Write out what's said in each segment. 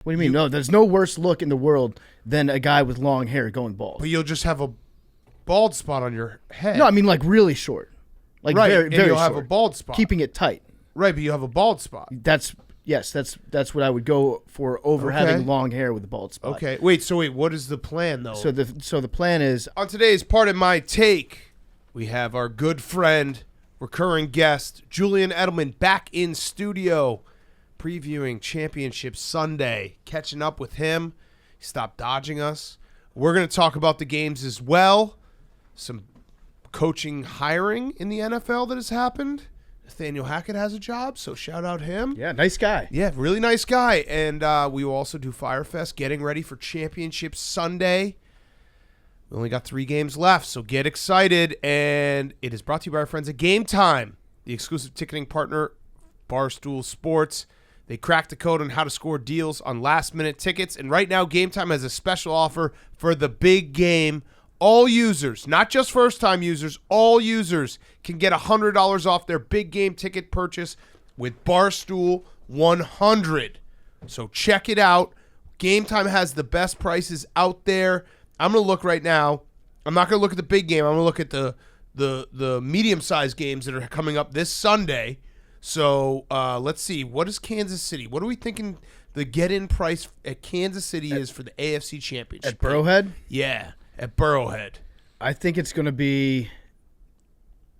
What do you mean? No, there's no worse look in the world than a guy with long hair going bald. But you'll just have a bald spot on your head. No, I mean like really short. Like right, very, and very you'll short. have a bald spot. Keeping it tight. Right, but you have a bald spot. That's what I would go for over having long hair with a bald spot. Okay. Wait, what is the plan though? So the plan is on today's part of my take, we have our good friend, recurring guest, Julian Edelman, back in studio, previewing Championship Sunday. Catching up with him. He stopped dodging us. We're going to talk about the games as well. Some coaching hiring in the NFL that has happened. Nathaniel Hackett has a job, so shout out him. Yeah, nice guy. Yeah, really nice guy. And we will also do Fyre Fest, getting ready for Championship Sunday. We only got 3 games left, so get excited. And it is brought to you by our friends at Game Time, the exclusive ticketing partner, Barstool Sports. They cracked the code on how to score deals on last-minute tickets. And right now, Game Time has a special offer for the big game. All users, not just first-time users, all users can get $100 off their big game ticket purchase with Barstool 100. So check it out. Game Time has the best prices out there. I'm going to look right now. I'm not going to look at the big game. I'm going to look at the medium-sized games that are coming up this Sunday. So let's see. What is Kansas City? What are we thinking the get-in price at Kansas City is for the AFC Championship? At Burrowhead? Yeah. At Burrowhead. I think it's going to be.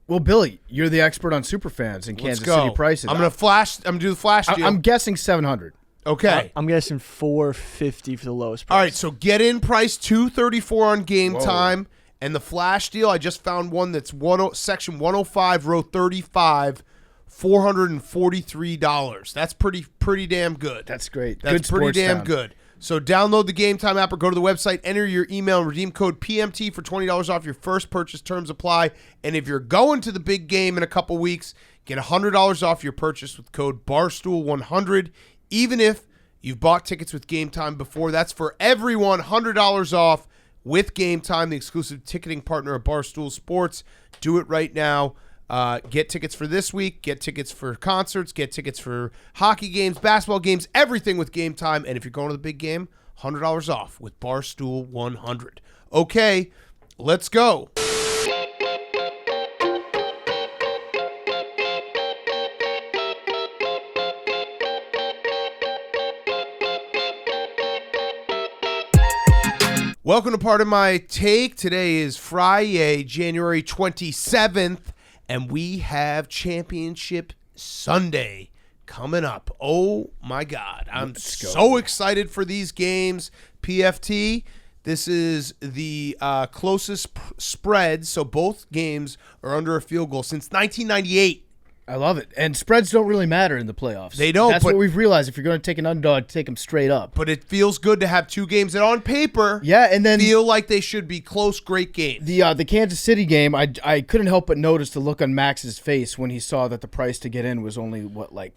Well, Billy, you're the expert on superfans and Kansas City prices. I'm going to do the flash deal. I'm guessing 700. Okay. I'm guessing 450 for the lowest price. All right, so get in price $234 on Game Time, and the flash deal. I just found one that's section 105, row 35, $443. That's pretty damn good. That's great. That's good pretty damn town. good. So download the Game Time app or go to the website, enter your email and redeem code PMT for $20 off your first purchase. Terms apply. And if you're going to the big game in a couple weeks, get $100 off your purchase with code Barstool100. Even if you've bought tickets with Game Time before, that's for everyone, $100 off with Game Time, the exclusive ticketing partner of Barstool Sports. Do it right now. Get tickets for this week, get tickets for concerts, get tickets for hockey games, basketball games, everything with Game Time. And if you're going to the big game, $100 off with Barstool 100. Okay, let's go. Welcome to part of my take. Today is Friday, January 27th. And we have Championship Sunday coming up. Oh, my God. I'm so excited for these games. PFT, this is the closest spread, so both games are under a field goal since 1998. I love it. And spreads don't really matter in the playoffs. They don't. That's what we've realized. If you're going to take an underdog, take them straight up. But it feels good to have 2 games that on paper and then feel like they should be close, great games. The Kansas City game, I couldn't help but notice the look on Max's face when he saw that the price to get in was only, like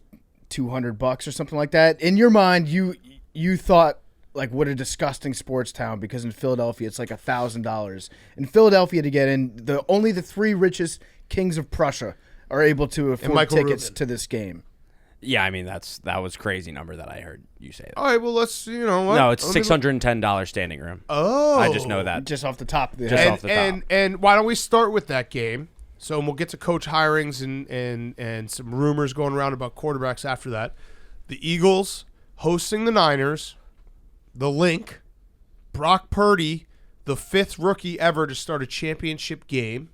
$200 or something like that. In your mind, you thought, like, what a disgusting sports town, because in Philadelphia it's like $1,000. In Philadelphia to get in, only the 3 richest kings of Prussia are able to afford tickets to this game. Yeah, I mean that was a crazy number that I heard you say. All right, well let's what? No, it's $610 standing room. Oh, I just know that just off the top of the head. And why don't we start with that game? So we'll get to coach hirings and some rumors going around about quarterbacks after that. The Eagles hosting the Niners. The Link, Brock Purdy, the 5th rookie ever to start a championship game.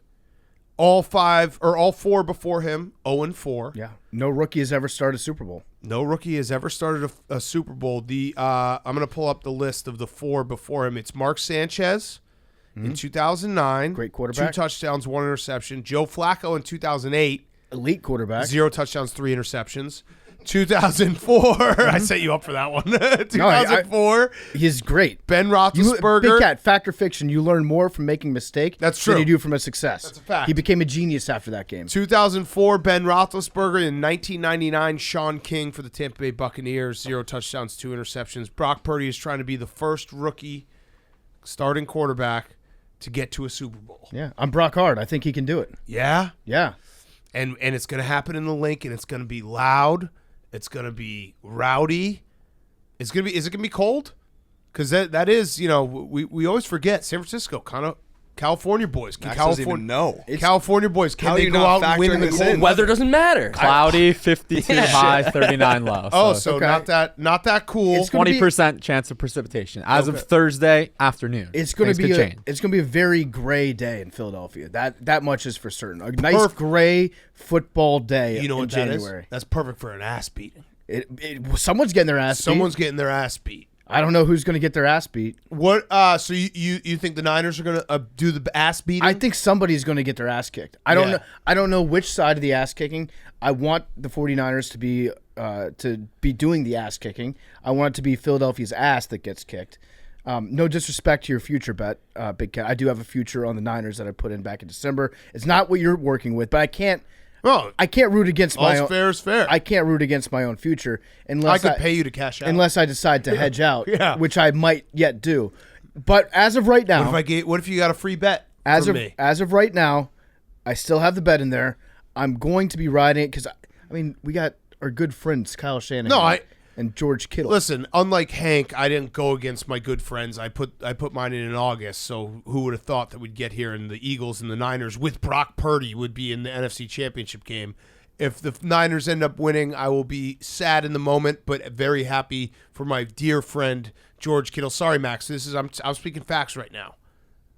All 4 before him, 0-4. Yeah, no rookie has ever started a Super Bowl. No rookie has ever started a Super Bowl. I'm going to pull up the list of the 4 before him. It's Mark Sanchez in 2009. Great quarterback. 2 touchdowns, 1 interception. Joe Flacco in 2008. Elite quarterback. 0 touchdowns, 3 interceptions. 2004. I set you up for that one. 2004. He's great. Ben Roethlisberger. Big Cat, fact or fiction, you learn more from making a mistake That's true. than you do from a success. That's a fact. He became a genius after that game. 2004, Ben Roethlisberger. In 1999, Sean King for the Tampa Bay Buccaneers. 0 touchdowns, 2 interceptions. Brock Purdy is trying to be the first rookie starting quarterback to get to a Super Bowl. Yeah, I'm Brock Hard. I think he can do it. Yeah? Yeah. And it's going to happen in the Link, and it's going to be loud. It's going to be rowdy. Is it gonna be cold? Because that is, we always forget San Francisco, kind of California boys. Max doesn't even know. California boys. Can How they are you go not out and win factoring in the this cold in? Weather doesn't matter. Cloudy, 52 high, 39 low. Oh, so okay. not that cool. It's gonna be- 20% chance of precipitation as of Thursday afternoon. It's going Things to be could change. it's going to be a very gray day in Philadelphia. That much is for certain. A nice gray football day. You know in what January. that is? That's perfect for an ass beating. Someone's getting their ass Someone's beat. getting their ass beat. I don't know who's going to get their ass beat. What? So you think the Niners are gonna do the ass beating? I think somebody's going to get their ass kicked. I don't know which side of the ass kicking. I want the 49ers to be doing the ass kicking. I want it to be Philadelphia's ass that gets kicked. No disrespect to your future bet, Big Cat. I do have a future on the Niners that I put in back in December. It's not what you're working with, but I can't root against my own. Fair is fair. I can't root against my own future unless I could pay you to cash out. unless I decide to hedge out, Yeah. which I might yet do. But as of right now, What if you got a free bet as from of me? as of right now, I still have the bet in there. I'm going to be riding it because we got our good friends Kyle Shanahan and George Kittle. Listen, unlike Hank, I didn't go against my good friends. I put mine in August. So who would have thought that we'd get here and the Eagles and the Niners with Brock Purdy would be in the NFC Championship game? If the Niners end up winning, I will be sad in the moment, but very happy for my dear friend George Kittle. Sorry, Max. I'm speaking facts right now.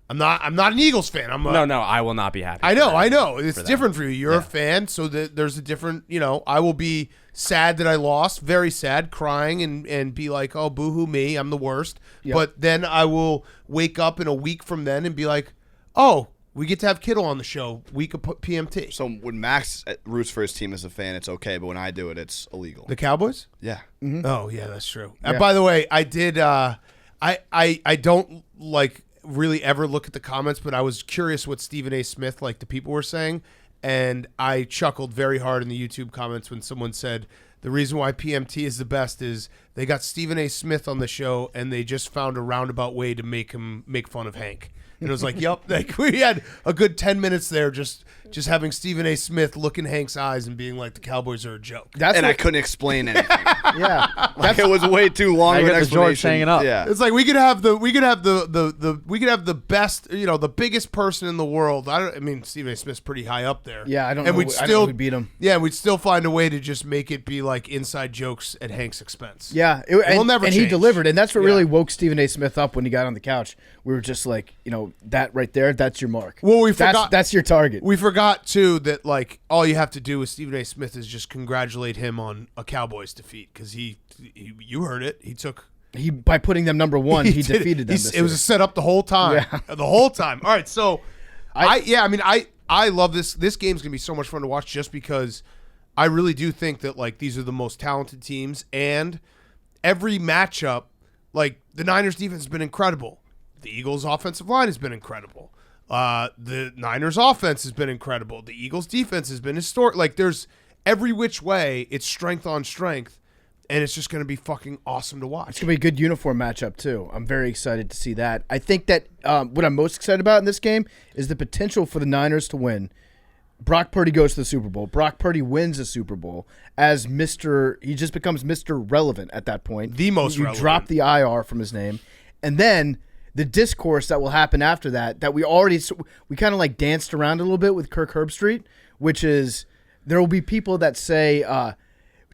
I'm not an Eagles fan. No, I will not be happy. I know. It's that. different for you. You're a fan, so there's a different, I will be sad that I lost, very sad, crying and be like, oh, boo-hoo me, I'm the worst. Yep. But then I will wake up in a week from then and be like, oh, we get to have Kittle on the show, week of PMT. So when Max roots for his team as a fan, it's okay, but when I do it, it's illegal. The Cowboys? Yeah. Oh, yeah, that's true. Yeah. And by the way, I did, I don't really ever look at the comments, but I was curious what Stephen A. Smith, the people were saying, and I chuckled very hard in the YouTube comments when someone said the reason why PMT is the best is they got Stephen A. Smith on the show and they just found a roundabout way to make fun of Hank. And it was like, yep, we had a good 10 minutes there just having Stephen A. Smith look in Hank's eyes and being like, the Cowboys are a joke. I couldn't explain anything. Yeah, It was way too long of an got the explanation. George hanging up. Yeah. It's like we could have the best, the biggest person in the world. Stephen A. Smith's pretty high up there. Yeah, I don't and know. We'd I don't still know who'd beat him. Yeah, we'd still find a way to just make it be like inside jokes at Hank's expense. Yeah, we'll never and change. he delivered, and that's what Yeah. really woke Stephen A. Smith up when he got on the couch. We were just like, that right there, that's your mark. Well, that's your target. We forgot too that all you have to do with Stephen A. Smith is just congratulate him on a Cowboys defeat because you heard it. By putting them number one, he did it. defeated them. It was a setup the whole time. Yeah. The whole time. All right, so I love this. This game's gonna be so much fun to watch just because I really do think that these are the most talented teams and every matchup, the Niners defense has been incredible. The Eagles offensive line has been incredible. The Niners offense has been incredible. The Eagles defense has been historic. There's every which way, it's strength on strength, and it's just going to be fucking awesome to watch. It's going to be a good uniform matchup, too. I'm very excited to see that. I think that what I'm most excited about in this game is the potential for the Niners to win. Brock Purdy goes to the Super Bowl. Brock Purdy wins the Super Bowl as he just becomes Mr. Relevant at that point. The most you relevant. drop the IR from his name. And then the discourse that will happen after that we kind of danced around a little bit with Kirk Herbstreit, which is there will be people that say,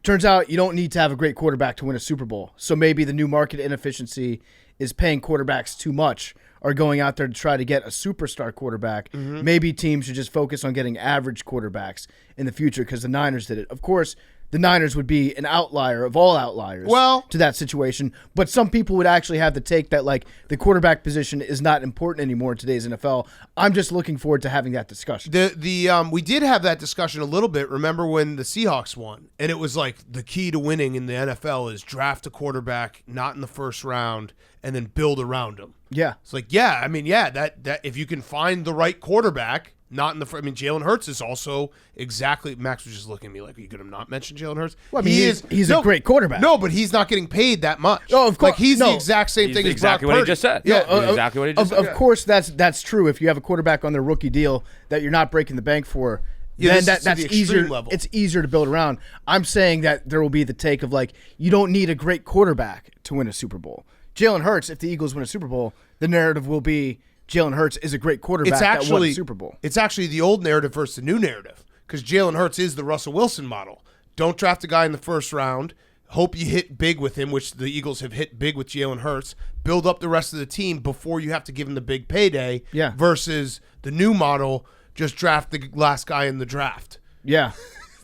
turns out you don't need to have a great quarterback to win a Super Bowl. So maybe the new market inefficiency is paying quarterbacks too much or going out there to try to get a superstar quarterback. Mm-hmm. Maybe teams should just focus on getting average quarterbacks in the future because the Niners did it. Of course, the Niners would be an outlier of all outliers to that situation. But some people would actually have the take that the quarterback position is not important anymore in today's NFL. I'm just looking forward to having that discussion. We did have that discussion a little bit. Remember when the Seahawks won? And it was the key to winning in the NFL is draft a quarterback not in the first round and then build around him. Yeah. It's that if you can find the right quarterback, not in the Jalen Hurts is also exactly. Max was just looking at me like, are you going to not mention Jalen Hurts? Well, he's a great quarterback. No, but he's not getting paid that much. Oh, of course. He's the exact same thing as exactly Brock what Purdy. he just said. Yeah, exactly what he just said. Of course, that's true. If you have a quarterback on their rookie deal that you're not breaking the bank for, Yeah, then this is to that's the extreme easier. level. It's easier to build around. I'm saying that there will be the take of like, you don't need a great quarterback to win a Super Bowl. Jalen Hurts, if the Eagles win a Super Bowl, the narrative will be Jalen Hurts is a great quarterback that won a Super Bowl. It's actually the old narrative versus the new narrative, because Jalen Hurts is the Russell Wilson model. Don't draft a guy in the first round. Hope you hit big with him, which the Eagles have hit big with Jalen Hurts. Build up the rest of the team before you have to give him the big payday. Yeah. Versus the new model, just draft the last guy in the draft. Yeah.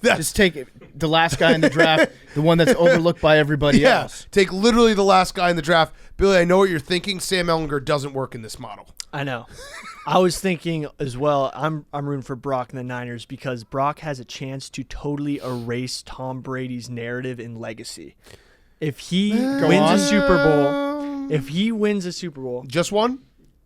Just take it, the last guy in the draft, the one that's overlooked by everybody else. Take literally the last guy in the draft. Billy, I know what you're thinking. Sam Ehlinger doesn't work in this model. I know. I was thinking as well, I'm rooting for Brock and the Niners because Brock has a chance to totally erase Tom Brady's narrative and legacy. If he wins a Super Bowl, Just one?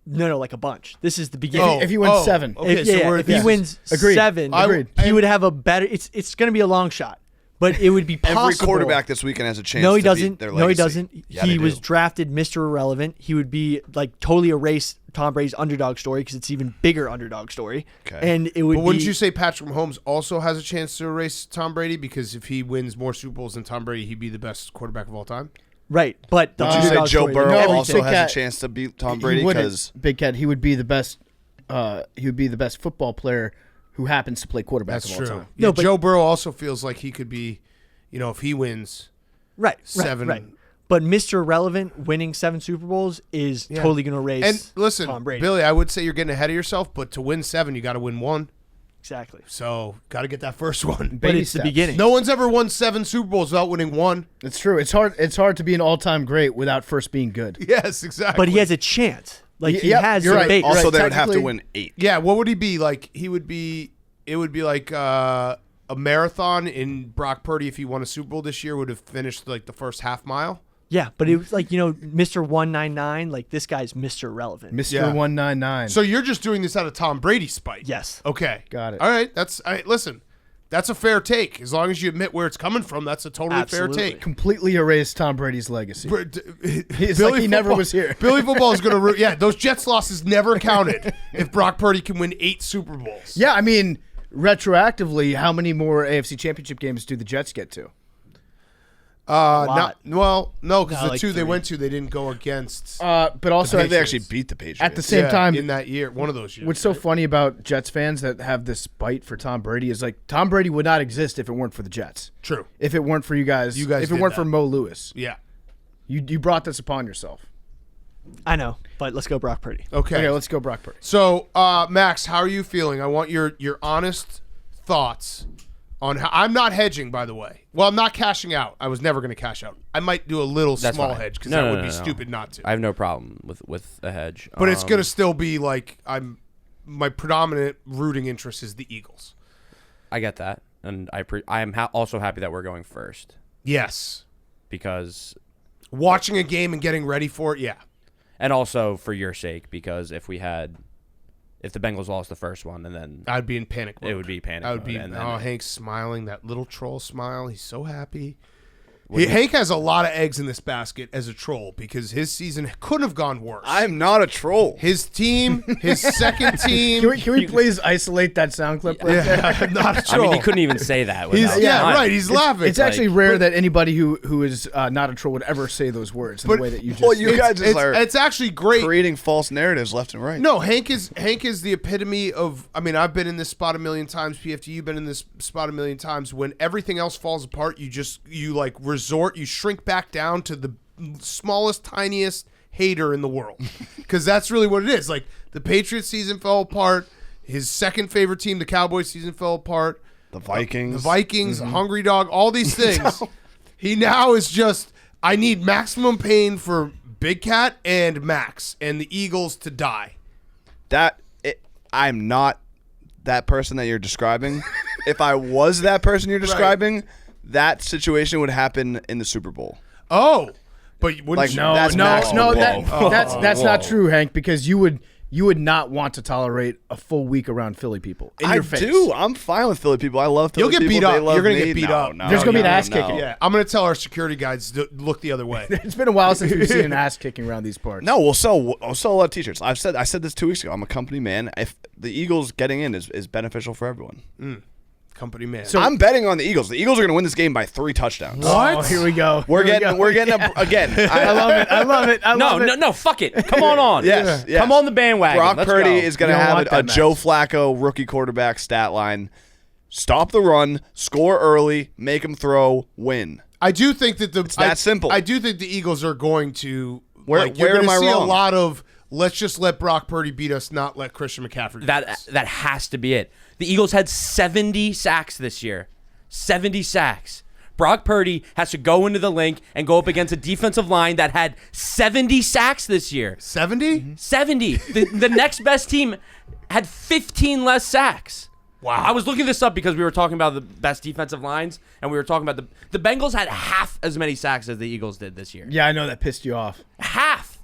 no, like a bunch. This is the beginning. If he wins 7. Okay, If he wins Agreed. 7, Agreed. he would have a better. It's going to be a long shot, but it would be possible. Every quarterback this weekend has a chance. No, he to beat doesn't. their No, he legacy. doesn't. Yeah, He they was do. drafted Mr. Irrelevant. He would be like totally erase Tom Brady's underdog story because it's even bigger underdog story. Okay. And it would. But wouldn't be, you say Patrick Mahomes also has a chance to erase Tom Brady? Because if he wins more Super Bowls than Tom Brady, he'd be the best quarterback of all time? right? But the Would you say underdog Joe story, Burrow everything. also Big has Cat- a chance to beat Tom He Brady? wouldn't. Because Big Cat, he would be the best. He would be the best football player who happens to play quarterback That's of all true. time. Yeah, No, but- Joe Burrow also feels like he could be, if he wins Right. 7. Right. But Mr. Irrelevant winning 7 Super Bowls is totally going to erase. And listen, Tom Brady. Billy, I would say you're getting ahead of yourself, but to win 7, you got to win 1. Exactly. So, got to get that first one. But Baby it's the steps. beginning. No one's ever won 7 Super Bowls without winning 1. It's true. It's hard to be an all-time great without first being good. Yes, exactly. But he has a chance. Like he Yep, has you're the right. base. also Right, they would have to technically- win 8. Yeah, what would he be like? It would be like a marathon in Brock Purdy if he won a Super Bowl this year would have finished like the first half mile. Yeah, but it was like, Mr. 199, like this guy's Mr. Irrelevant. Mr. Yeah. 199. So you're just doing this out of Tom Brady spite. Yes. Okay. Got it. All right. Listen, that's a fair take. As long as you admit where it's coming from, that's a totally Absolutely. fair take. completely erased Tom Brady's legacy. He's like he never was here. Billy football is going to those Jets losses never counted if Brock Purdy can win 8 Super Bowls. Yeah, I mean, retroactively, how many more AFC Championship games do the Jets get to? lot. No, because No, the like 2 they 3. went to, they didn't go against But also, So they actually beat the Patriots. at the same time, in that year, one of those years. what's so funny about Jets fans that have this spite for Tom Brady is like Tom Brady would not exist if it weren't for the Jets. True. If it weren't for you guys, You guys if it did weren't that. for Mo Lewis, Yeah. you brought this upon yourself. I know, but let's go Brock Purdy. Okay, let's go Brock Purdy. So, Max, how are you feeling? I want your honest thoughts on how. I'm not hedging, by the way. Well, I'm not cashing out. I was never going to cash out. I might do a little That's small fine. hedge because No, that no, would no, be no. stupid not to. I have no problem with a hedge. But it's going to still be like my predominant rooting interest is the Eagles. I get that, and I am also happy that we're going first Yes. because, Watching a game and getting ready for it, yeah. and also for your sake, because if the Bengals lost the first one, and then I'd be in panic mode. it would be panic. I would be. mode, and then Hank's smiling, that little troll smile. He's so happy. Hank has a lot of eggs in this basket as a troll because his season couldn't have gone worse. I'm not a troll. His team, his second team. Can we please isolate that sound clip right there? I'm not a I troll. mean, he couldn't even say that. He's, without yeah, lying. right. He's laughing. It's actually rare that anybody who is not a troll would ever say those words in the way that you just. Well, you guys just are it's actually great. creating false narratives left and right. No, Hank is the epitome of. I mean, I've been in this spot a million times. PFT, you've been in this spot a million times. When everything else falls apart, you shrink back down to the smallest, tiniest hater in the world, because that's really what it is. Like the Patriots season fell apart. His second favorite team, the Cowboys season, fell apart. The Vikings. Hungry Dog, all these things. He now is just. I need maximum pain for Big Cat and Max and the Eagles to die. I'm not that person that you're describing. If I was that person you're describing, that situation would happen in the Super Bowl. Oh, but wouldn't Like, you? that's no, maximum. that's not true, Hank. Because you would not want to tolerate a full week around Philly people in your face. I do. I'm fine with Philly people. I love Philly You'll get people. beat They up. love You're gonna me. get beat No, up. no, There's gonna be an no, ass no. kicking. Yeah, I'm gonna tell our security guys to look the other way. It's been a while since we've seen an ass kicking around these parts. No, we'll sell a lot of T-shirts. I said this 2 weeks ago. I'm a company man. If the Eagles getting in is beneficial for everyone. company man. So- I'm betting on the Eagles. The Eagles are going to win this game by 3 touchdowns. Oh, here we go. We're getting again. I love it. I love it. I love it. No, fuck it. Come on. Yes, yes. Come on the bandwagon. Brock Let's Purdy go. is going to You don't have want a that, Joe Max. Flacco rookie quarterback stat line. Stop the run, score early, make him throw, win. I do think that It's that simple. I do think the Eagles are going to. Where you're am gonna I see wrong? a lot of let's just let Brock Purdy beat us, not let Christian McCaffrey beat us. That has to be it. The Eagles had 70 sacks this year. 70 sacks. Brock Purdy has to go into the link and go up against a defensive line that had 70 sacks this year. 70? 70. The next best team had 15 less sacks. Wow. I was looking this up because we were talking about the best defensive lines, and we were talking about the Bengals had half as many sacks as the Eagles did this year. Yeah, I know that pissed you off. Half.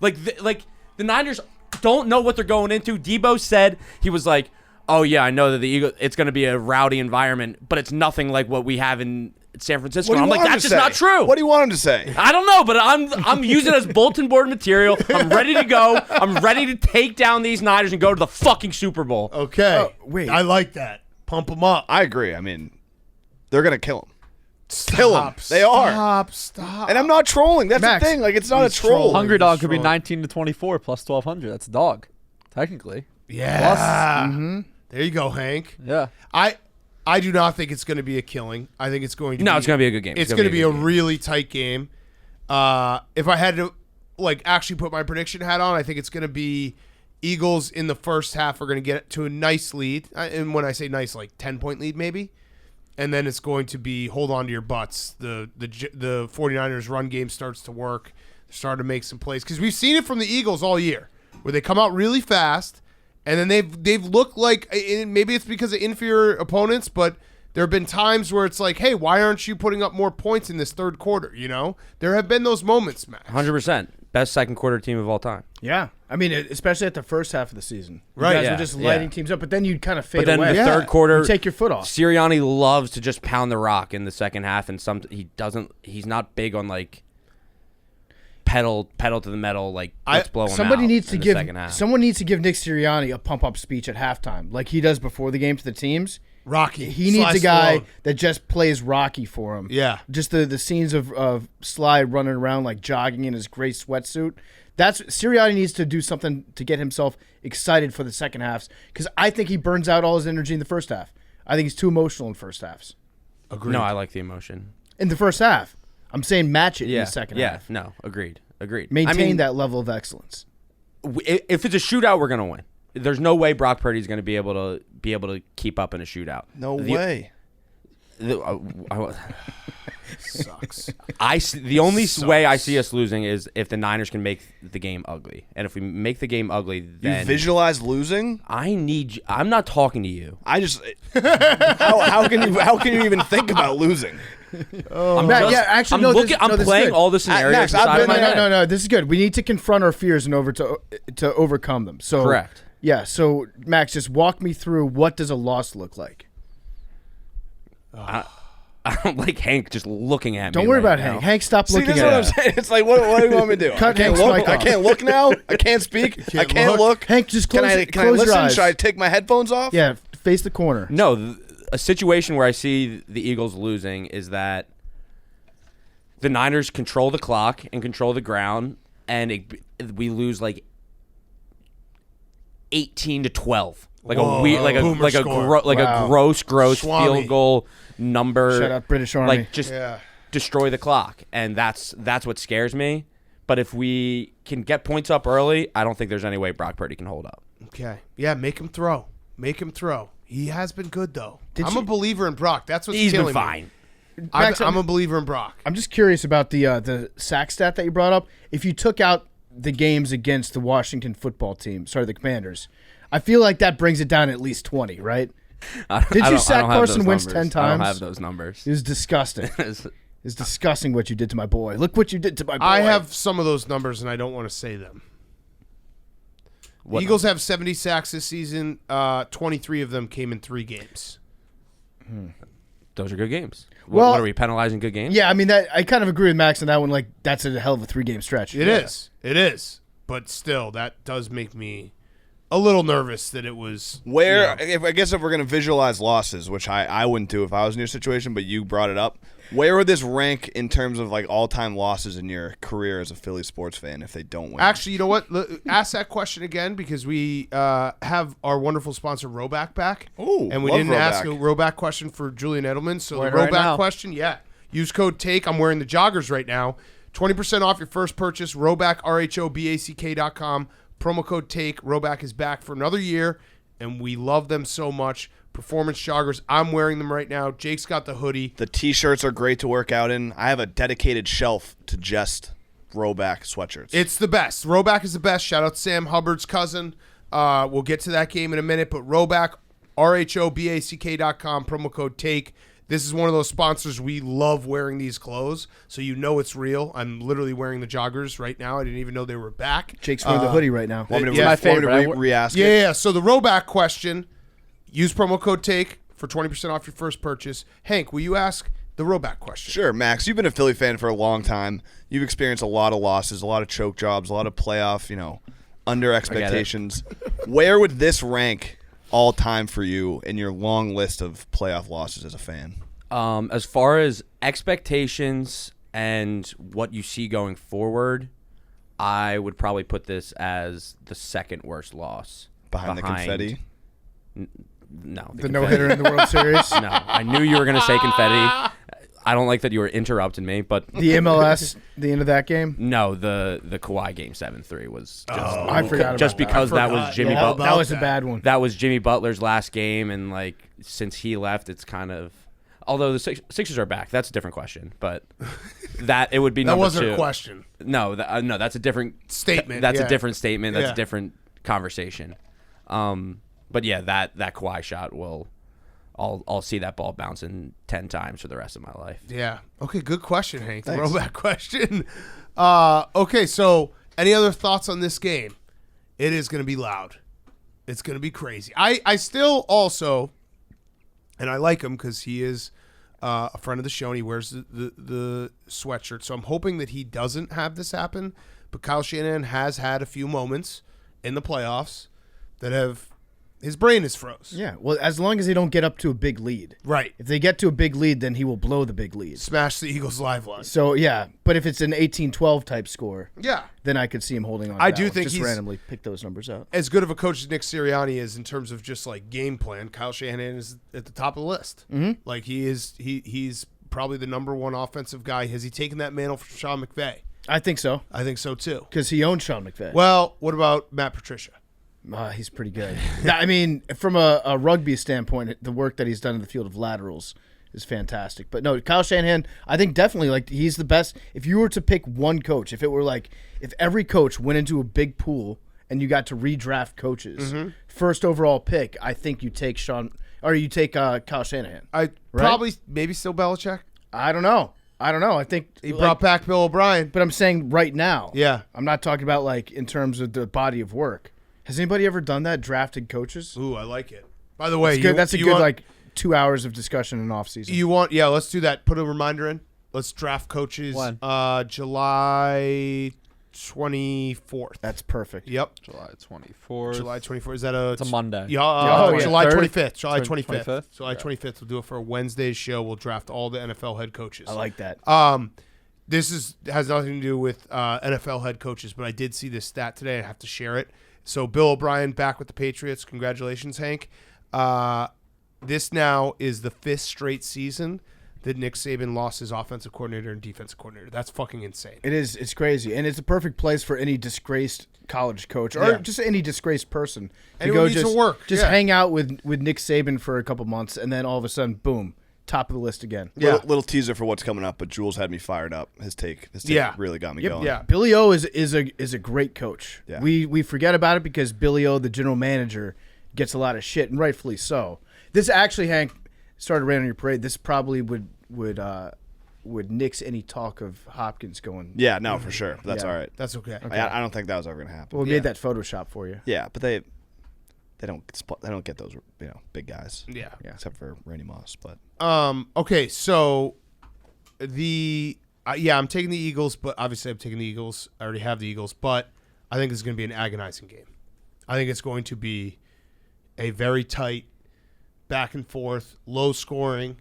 Like the Niners don't know what they're going into. Debo said, he was like, "Oh yeah, I know that the Eagles, it's going to be a rowdy environment, but it's nothing like what we have in San Francisco." What do I'm you like, want him that's to just say? not true. What do you want him to say? I don't know, but I'm using it as bulletin board material. I'm ready to go. I'm ready to take down these Niners and go to the fucking Super Bowl. Okay. Oh, wait. I like that. Pump them up. I agree. I mean, they're going to kill him. Kill him. They are. Stop. And I'm not trolling. That's Max, the thing. Like, it's not a he's troll. trolling. Hungry dog could be Strong. 19 to 24 plus 1200. That's a dog, technically. Yeah. Mm-hmm. There you go, Hank. Yeah. I do not think it's going to be a killing. I think it's going to No, be, it's going to be a good game. It's going to be a good game. really tight game. If I had to actually put my prediction hat on, I think it's going to be Eagles in the first half are going to get to a nice lead. And when I say nice, like 10-point lead maybe. And then it's going to be hold on to your butts. The 49ers run game starts to work. They're starting to make some plays because we've seen it from the Eagles all year where they come out really fast and then they've looked like, and maybe it's because of inferior opponents, but there have been times where it's like, hey, why aren't you putting up more points in this third quarter? You know, there have been those moments, Max. 100%. Best second quarter team of all time. Yeah. I mean, especially at the first half of the season. You Right. guys Yeah, were just yeah. lighting teams up, but then you'd kind of fade But then away. the Yeah. third quarter, You take your foot off. Sirianni loves to just pound the rock in the second half, and he's not big on like pedal to the metal, like let's blow him Somebody out needs to in the give second half. someone needs to give Nick Sirianni a pump up speech at halftime, like he does before the game to the teams. Rocky. He needs Sly a guy Stallone. that just plays Rocky for him. Yeah. Just the scenes of Sly running around like jogging in his gray sweatsuit. That's Sirianni needs to do something to get himself excited for the second halves because I think he burns out all his energy in the first half. I think he's too emotional in first halves. Agreed. No, I like the emotion. In the first half, I'm saying match it Yeah, in the second yeah, half. no, agreed. Maintain I mean, that level of excellence. If it's a shootout, we're gonna win. There's no way Brock Purdy's gonna be able to keep up in a shootout. No The- way. Sucks. The only way I see us losing is if the Niners can make the game ugly, and if we make the game ugly, You then visualize losing? I'm not talking to you. I just how can you even think about losing? I'm Matt, just- yeah, actually, I'm no, looking. this- I'm no, this is playing good. all the scenarios. Max, I've inside of been- my head. No, this is good. We need to confront our fears and to overcome them. So Correct. Yeah. So Max, just walk me through what does a loss look like. I don't like Hank just looking at me. Don't worry right about now. Hank. Hank, stop See, looking this is at what I'm us. saying. It's like, what do you want me to do? Cut I can't Hank's look. mic I off. can't look now. I can't speak. I can't look. Hank, just close, Can I close your listen? eyes. Should I take my headphones off? Yeah, face the corner. No, a situation where I see the Eagles losing is that the Niners control the clock and control the ground, and we lose like 18-12, like Whoa. a weird, like Boomer a score. Wow. a gross Swami. field goal number. Shut up, British Army. Like just Yeah. destroy the clock, and that's what scares me. But if we can get points up early, I don't think there's any way Brock Purdy can hold up. Okay. Yeah, make him throw. Make him throw. He has been good, though. Did I'm you- a believer in Brock. That's what's He's killing been fine. me. Max, I'm a believer in Brock. I'm just curious about the sack stat that you brought up. If you took out the games against the Washington football team, the Commanders, I feel like that brings it down at least 20, right? Did you sack Carson Wentz 10 I times? don't have those numbers. It was disgusting. It's disgusting what you did to my boy. Look what you did to my boy. I have some of those numbers, and I don't want to say them. What Eagles have 70 sacks this season. 23 of them came in 3 games. Those are good games. Well- What are we penalizing good games? Yeah, I mean that. I kind of agree with Max on that one. Like that's a hell of a 3-game stretch. It is. It is. But still, that does make me a little nervous that it was. Where, if we're going to visualize losses, which I wouldn't do if I was in your situation, but you brought it up, where would this rank in terms of like all-time losses in your career as a Philly sports fan if they don't win? Actually, you know what? Ask that question again because we have our wonderful sponsor Roback back. Ooh, and we love didn't ask a Roback. Roback question for Julian Edelman. So Wearing the it right Roback now. question, use code TAKE. I'm wearing the joggers right now. 20% off your first purchase. Roback, RHOBACK.com. Promo code TAKE. Roback is back for another year, and we love them so much. Performance joggers. I'm wearing them right now. Jake's got the hoodie. The T-shirts are great to work out in. I have a dedicated shelf to just Roback sweatshirts. It's the best. Roback is the best. Shout out to Sam Hubbard's cousin. We'll get to that game in a minute, but Roback, RHOBACK.com, promo code TAKE. This is one of those sponsors. We love wearing these clothes, so you know it's real. I'm literally wearing the joggers right now. I didn't even know they were back. Jake's wearing the hoodie right now. Want me to, yeah, want me to re-ask it? Yeah. So the Roback question, use promo code TAKE for 20% off your first purchase. Hank, will you ask the Roback question? Sure, Max. You've been a Philly fan for a long time. You've experienced a lot of losses, a lot of choke jobs, a lot of playoff, under expectations. Where would this rank all time for you in your long list of playoff losses as a fan? As far as expectations and what you see going forward, I would probably put this as the second worst loss. Behind the confetti? No. The no-hitter in the World Series? No. I knew you were going to say confetti. I don't like that you were interrupting me, but The MLS, the end of that game? no, the Kawhi game 7-3 was just I forgot about just that. because I that forgot. was Jimmy Yeah, Butler. That was a bad one. That was Jimmy Butler's last game, and since he left, it's kind of. Although the Sixers are back, that's a different question. But it would be That number wasn't two. a question. No, no, that's a different Statement, That's yeah. a different statement. That's Yeah. a different conversation. But yeah, that Kawhi shot will. I'll see that ball bouncing 10 times for the rest of my life. Yeah. Okay, good question, Hank. Thanks. Throwback question. Okay, so any other thoughts on this game? It is going to be loud. It's going to be crazy. I still also, and I like him because he is a friend of the show and he wears the sweatshirt, so I'm hoping that he doesn't have this happen, but Kyle Shanahan has had a few moments in the playoffs that have his brain is froze. Yeah, well, as long as they don't get up to a big lead. Right. If they get to a big lead, then he will blow the big lead. Smash the Eagles' live line. So, yeah, but if it's an 18-12 type score, Yeah. then I could see him holding on to I that do one. think just he's- randomly pick those numbers out. As good of a coach as Nick Sirianni is in terms of just like game plan, Kyle Shanahan is at the top of the list. Mm-hmm. Like he's probably the number one offensive guy. Has he taken that mantle from Sean McVay? I think so, I think so too. because he owns Sean McVay. Well, what about Matt Patricia? He's pretty good. I mean, from a rugby standpoint, the work that he's done in the field of laterals is fantastic. But no, Kyle Shanahan, I think definitely he's the best. If you were to pick one coach, if every coach went into a big pool and you got to redraft coaches, first overall pick, I think you take Kyle Shanahan. I probably maybe still Belichick. I don't know. I think He brought back Bill O'Brien. but I'm saying right now. Yeah. I'm not talking about in terms of the body of work. Has anybody ever done that? Drafted coaches? Ooh, I like it. By the way, That's a you good want, 2 hours of discussion in off season. let's do that. Put a reminder in. Let's draft coaches. When? July 24th. That's perfect. Yep. July 24th. July 24th. Is that a? It's a Monday. Yeah, yeah. July Third? 25th. July 25th. 25th? July 25th. We'll do it for a Wednesday's show. We'll draft all the NFL head coaches. I like that. This has nothing to do with NFL head coaches, but I did see this stat today. I have to share it. So Bill O'Brien back with the Patriots. Congratulations, Hank. This now is the 5th straight season that Nick Saban lost his offensive coordinator and defensive coordinator. That's fucking insane. It is. It's crazy, and it's a perfect place for any disgraced college coach or just any disgraced person to Anyone go needs to just work, just yeah. hang out with Nick Saban for a couple months, and then all of a sudden, boom, top of the list again. Yeah. Little teaser for what's coming up, but Jules had me fired up. His take really got me going. Yeah. Billy O is a great coach. Yeah. We forget about it because Billy O, the general manager, gets a lot of shit, and rightfully so. This actually, Hank, started raining on your parade. This probably would nix any talk of Hopkins going. Yeah, no, for sure. That's Yeah. all right. That's okay. I don't think that was ever going to happen. Well, we made that Photoshop for you. Yeah, but they don't get those big guys. Yeah. Except for Randy Moss, but Okay, so I'm taking the Eagles, but obviously I'm taking the Eagles. I already have the Eagles, but I think this is going to be an agonizing game. I think it's going to be a very tight, back and forth, low scoring.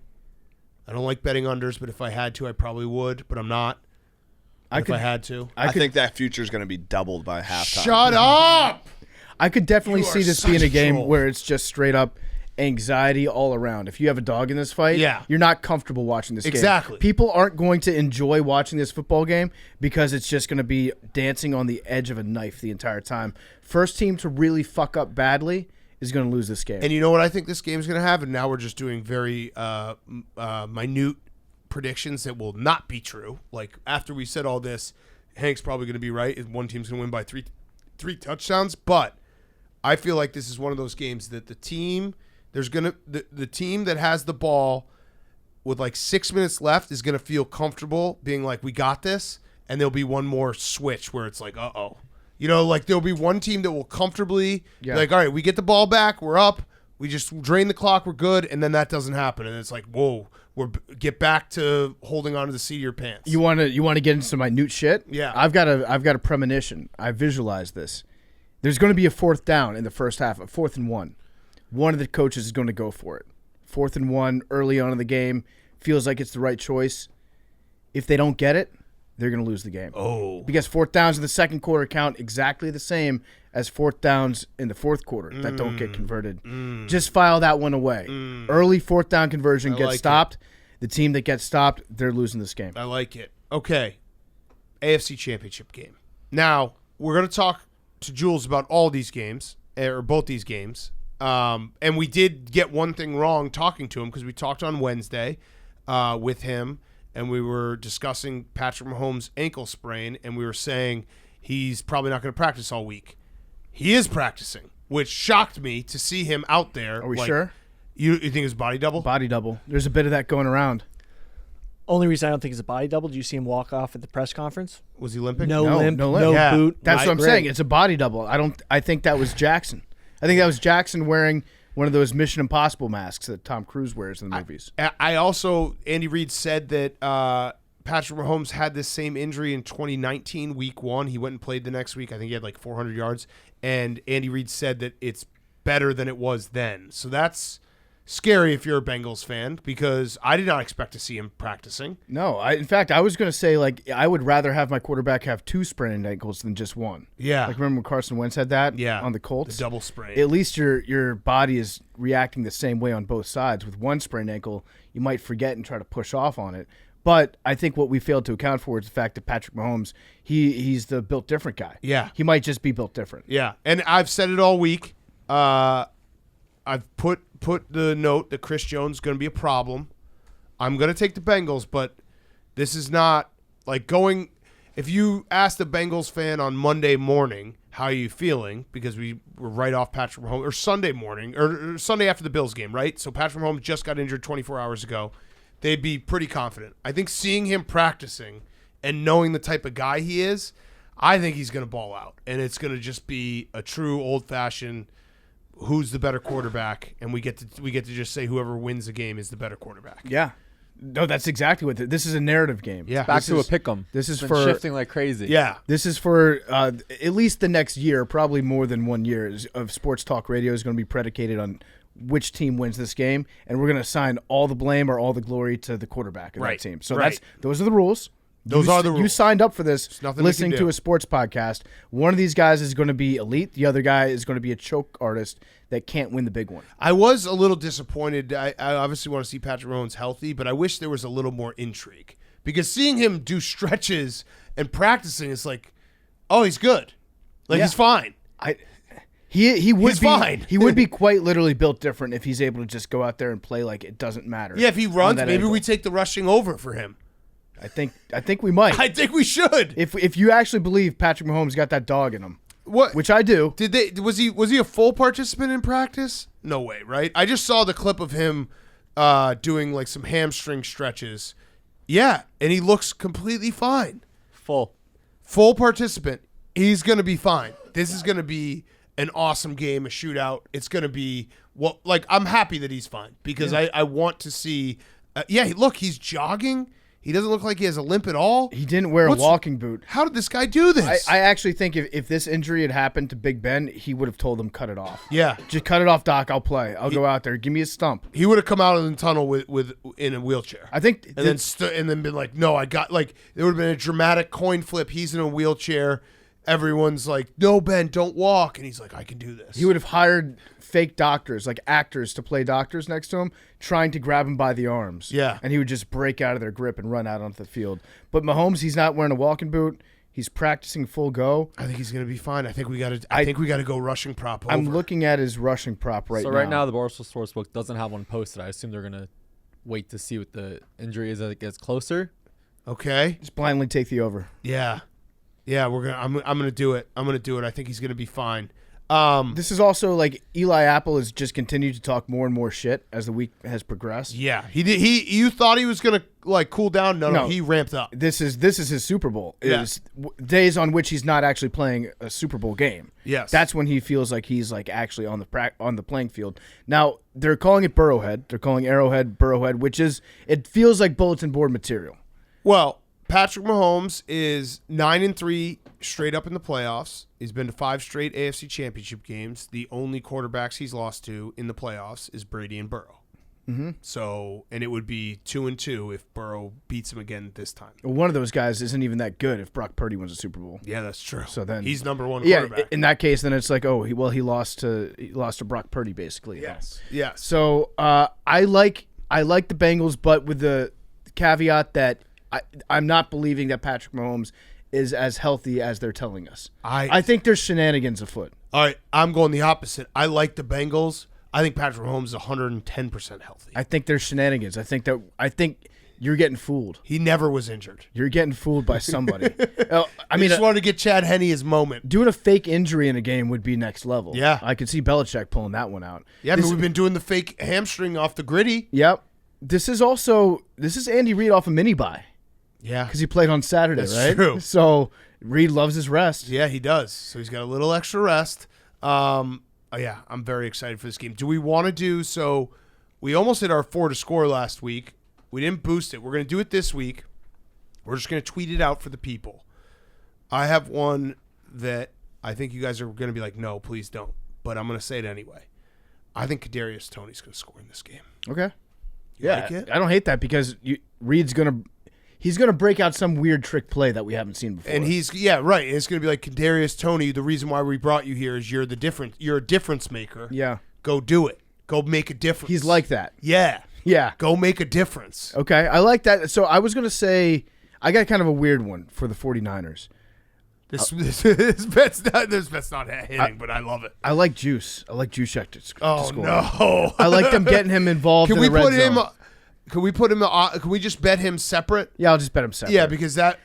I don't like betting unders, but if I had to, I probably would, but I'm not. I had to. I think that future is going to be doubled by halftime. Shut up! I could definitely You are see this such being a a game troll. where it's just straight up anxiety all around. If you have a dog in this fight, Yeah. you're not comfortable watching this game. Exactly. People aren't going to enjoy watching this football game because it's just going to be dancing on the edge of a knife the entire time. First team to really fuck up badly is going to lose this game. And you know what I think this game's going to have? And now we're just doing very minute predictions that will not be true. Like, after we said all this, Hank's probably going to be right. One team's going to win by three touchdowns. But I feel like this is one of those games that the team that has the ball with like 6 minutes left is going to feel comfortable being like, we got this. And there'll be one more switch where it's like, uh-oh. You know, like there'll be one team that will comfortably be like, all right, we get the ball back, we're up, we just drain the clock, we're good, and then that doesn't happen, and it's like, whoa, get back to holding on to the seat of your pants. You want to get into some minute shit? Yeah. I've got a premonition. I visualized this. There's going to be a 4th down in the first half, a 4th and 1. One of the coaches is going to go for it. 4th and 1 early on in the game, feels like it's the right choice. If they don't get it, they're going to lose the game. Oh. Because 4th downs in the second quarter count exactly the same as 4th downs in the fourth quarter that don't get converted. Just file that one away. Early 4th down conversion gets like stopped. The team that gets stopped, they're losing this game. I like it. Okay. AFC Championship game. Now, we're going to talk to Jules about all these games, or both these games. And we did get one thing wrong talking to him because we talked on Wednesday with him, and we were discussing Patrick Mahomes' ankle sprain, and we were saying he's probably not going to practice all week. He is practicing, which shocked me to see him out there. Are we sure? You think it's body double? Body double. There's a bit of that going around. Only reason I don't think it's a body double. Did you see him walk off at the press conference? Was he limping? No No, limp, no limp. no Yeah. boot. That's what I'm Great. saying. It's a body double. I think that was Jackson. I think that was Jackson wearing one of those Mission Impossible masks that Tom Cruise wears in the movies. I also, Andy Reid said that Patrick Mahomes had this same injury in 2019, week 1. He went and played the next week. I think he had like 400 yards. And Andy Reid said that it's better than it was then. So that's scary if you're a Bengals fan, because I did not expect to see him practicing. No, in fact, I was going to say, like, I would rather have my quarterback have 2 sprained ankles than just one. Yeah. Like, remember when Carson Wentz had that on the Colts? The double sprain. At least your body is reacting the same way on both sides. With one sprained ankle, you might forget and try to push off on it. But I think what we failed to account for is the fact that Patrick Mahomes, he's the built different guy. Yeah. He might just be built different. Yeah, and I've said it all week. I've put the note that Chris Jones is going to be a problem. I'm going to take the Bengals, but this is not like going. If you ask the Bengals fan on Monday morning, how are you feeling? Because we were right off Patrick Mahomes, or Sunday morning, or Sunday after the Bills game, right? So Patrick Mahomes just got injured 24 hours ago. They'd be pretty confident. I think seeing him practicing and knowing the type of guy he is, I think he's going to ball out. And it's going to just be a true old-fashioned who's the better quarterback, and we get to just say whoever wins the game is the better quarterback. Yeah. No, that's exactly what this is a narrative game. Yeah. Back This to is- a pick'em. This is It's been for shifting like crazy. Yeah. This is for at least the next year, probably more than 1 year of sports talk radio is going to be predicated on which team wins this game, and we're going to assign all the blame or all the glory to the quarterback of Right. that team. So Right. those are the rules. Those are the You rules. signed up for this nothing we listening can to do. a sports podcast. One of these guys is going to be elite. The other guy is going to be a choke artist that can't win the big one. I was a little disappointed. I obviously want to see Patrick Mahomes healthy, but I wish there was a little more intrigue. Because seeing him do stretches and practicing is like, oh, he's good. Like, Yeah. he's fine. He would He's be fine. He would be quite literally built different if he's able to just go out there and play like it doesn't matter. Yeah, if he on runs, that maybe ankle. we take the rushing over for him. I think we might. I think we should. If you actually believe Patrick Mahomes got that dog in him, What? which I do. Was he a full participant in practice? No way, right? I just saw the clip of him doing like some hamstring stretches. Yeah, and he looks completely fine. Full participant. He's going to be fine. This is going to be an awesome game, a shootout. It's going to be I'm happy that he's fine because I want to see look, he's jogging. He doesn't look like he has a limp at all. He didn't wear a walking boot. How did this guy do this? I actually think if this injury had happened to Big Ben, he would have told him cut it off. Yeah. Just cut it off, Doc. I'll play. I'll go out there. Give me a stump. He would have come out of the tunnel with in a wheelchair. I think And then been like, no, I got, like, there would have been a dramatic coin flip. He's in a wheelchair. Everyone's like, no, Ben, don't walk. And he's like, I can do this. he would have hired fake doctors, like actors, to play doctors next to him, trying to grab him by the arms. Yeah. And he would just break out of their grip and run out onto the field. But Mahomes, he's not wearing a walking boot. He's practicing full go. I think he's going to be fine. I think we got to go rushing prop over. I'm looking at his rushing prop right now. So right now, the Barstool Sports book doesn't have one posted. I assume they're going to wait to see what the injury is as it gets closer. Okay. Just blindly take the over. Yeah. Yeah, I'm gonna do it. I'm gonna do it. I think he's gonna be fine. This is also like Eli Apple has just continued to talk more and more shit as the week has progressed. Yeah, he did. You thought he was gonna like cool down? No, he ramped up. This is his Super Bowl. Is days on which he's not actually playing a Super Bowl game. Yes, that's when he feels like he's like actually on the playing field. Now they're calling it Burrowhead. They're calling Arrowhead Burrowhead, which is it feels like bulletin board material. Well, Patrick Mahomes is 9-3 straight up in the playoffs. He's been to 5 straight AFC Championship games. The only quarterbacks he's lost to in the playoffs is Brady and Burrow. Mm-hmm. So, and it would be 2-2 if Burrow beats him again this time. Well, one of those guys isn't even that good if Brock Purdy wins a Super Bowl. Yeah, that's true. So then he's number one quarterback. Yeah, in that case, then it's like, he lost to Brock Purdy basically. Yes. Yes. So I like the Bengals, but with the caveat that I'm not believing that Patrick Mahomes is as healthy as they're telling us. I think there's shenanigans afoot. All right, I'm going the opposite. I like the Bengals. I think Patrick Mahomes is 110% healthy. I think there's shenanigans. I think you're getting fooled. He never was injured. You're getting fooled by somebody. I just wanted to get Chad Henne his moment. Doing a fake injury in a game would be next level. Yeah. I could see Belichick pulling that one out. Yeah, we've been doing the fake hamstring off the gritty. Yep. This is Andy Reid off a mini bye. Yeah. Because he played on Saturday, That's right? true. So Reid loves his rest. Yeah, he does. So he's got a little extra rest. I'm very excited for this game. Do we want to do so? We almost hit our 4 to score last week. We didn't boost it. We're going to do it this week. We're just going to tweet it out for the people. I have one that I think you guys are going to be like, no, please don't. But I'm going to say it anyway. I think Kadarius Toney's going to score in this game. Okay. You like it? I don't hate that because Reid's going to. He's going to break out some weird trick play that we haven't seen before. And right. It's going to be like, Kadarius Toney, the reason why we brought you here is you're a difference maker. Yeah. Go do it. Go make a difference. He's like that. Yeah. Yeah. Go make a difference. Okay. I like that. So I was going to say, I got kind of a weird one for the 49ers. This bet's not hitting, but I love it. I like Juice. I like Juszczyk to score. Oh, no. I like them getting him involved in the red zone. Can we just bet him separate? Yeah, I'll just bet him separate. Yeah, because that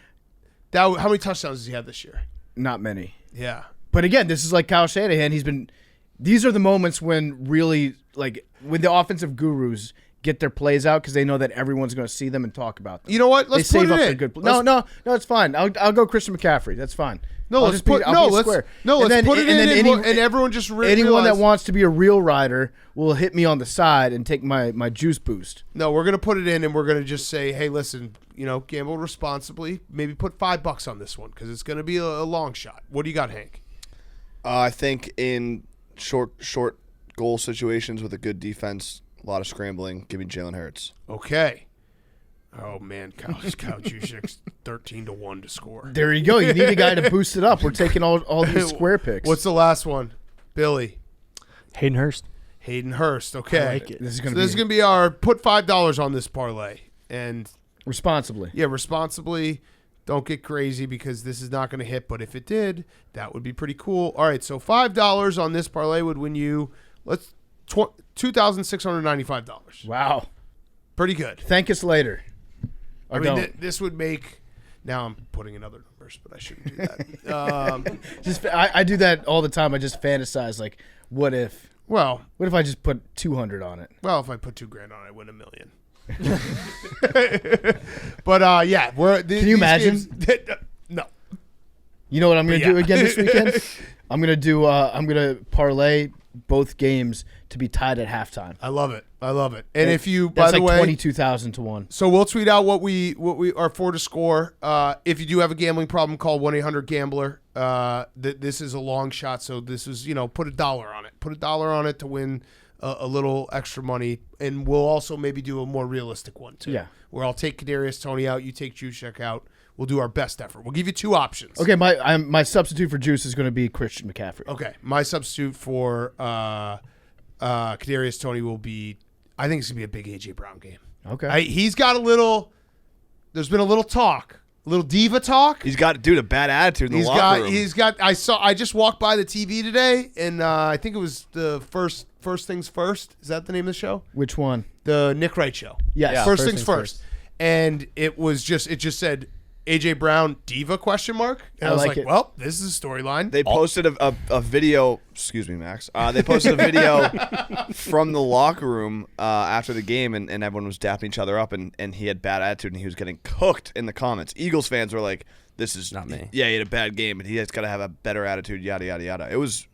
how many touchdowns does he have this year? Not many. Yeah. But again, this is like Kyle Shanahan. These are the moments when really, like, when the offensive gurus get their plays out because they know that everyone's going to see them and talk about them. You know what? Let's they put save it up in. the good. No, it's fine. I'll go Christian McCaffrey. That's fine. No, let's put it in, and everyone just anyone that wants to be a real rider will hit me on the side and take my juice boost. No, we're gonna put it in, and we're gonna just say, hey, listen, gamble responsibly. Maybe put $5 on this one because it's gonna be a long shot. What do you got, Hank? I think in short goal situations with a good defense, a lot of scrambling. Give me Jalen Hurts. Okay. Oh man, Kyle Juszczyk's 13-1 to score. There you go. You need a guy to boost it up. We're taking all these square picks. What's the last one, Billy? Hayden Hurst. Okay. I like it. This is gonna be our put $5 on this parlay and responsibly. Yeah, responsibly. Don't get crazy because this is not going to hit. But if it did, that would be pretty cool. All right, so $5 on this parlay would win you $2,695. Wow, pretty good. Thank us later. I mean, this would make. Now I'm putting in other numbers, but I shouldn't do that. I do that all the time. I just fantasize like, what if? Well, what if I just put 200 on it? Well, if I put $2,000 on it, I win $1 million. But yeah, can you imagine? No. You know what I'm going to do again this weekend? I'm going to parlay both games to be tied at halftime. I love it. And if you, by That's the like way, 22,000 to 1. so we'll tweet out what we are for to score. If you do have a gambling problem, call 1-800-GAMBLER. This is a long shot, so this is, put $1 on it. Put $1 on it to win a little extra money, and we'll also maybe do a more realistic one too. Yeah. Where I'll take Kadarius Toney out, you take Juszczyk out. We'll do our best effort. We'll give you 2 options. Okay, my substitute for Juice is going to be Christian McCaffrey. Okay, my substitute for Kadarius Toney will be. I think it's gonna be a big AJ Brown game. Okay. He's got a little. There's been a little talk, a little diva talk. He's got, dude, a bad attitude in the locker room. He's got. I just walked by the TV today, and I think it was the first things first. Is that the name of the show? Which one? The Nick Wright show. Yes. Yeah. First First things things first. And it just said AJ Brown diva ? And I was like like, it. well, this is a storyline. They posted a video. Excuse me, Max. They posted a video from the locker room after the game, and everyone was dapping each other up, and he had bad attitude, and he was getting cooked in the comments. Eagles fans were like, "This is Not me. Yeah, he had a bad game, and he has got to have a better attitude." Yada yada yada. It was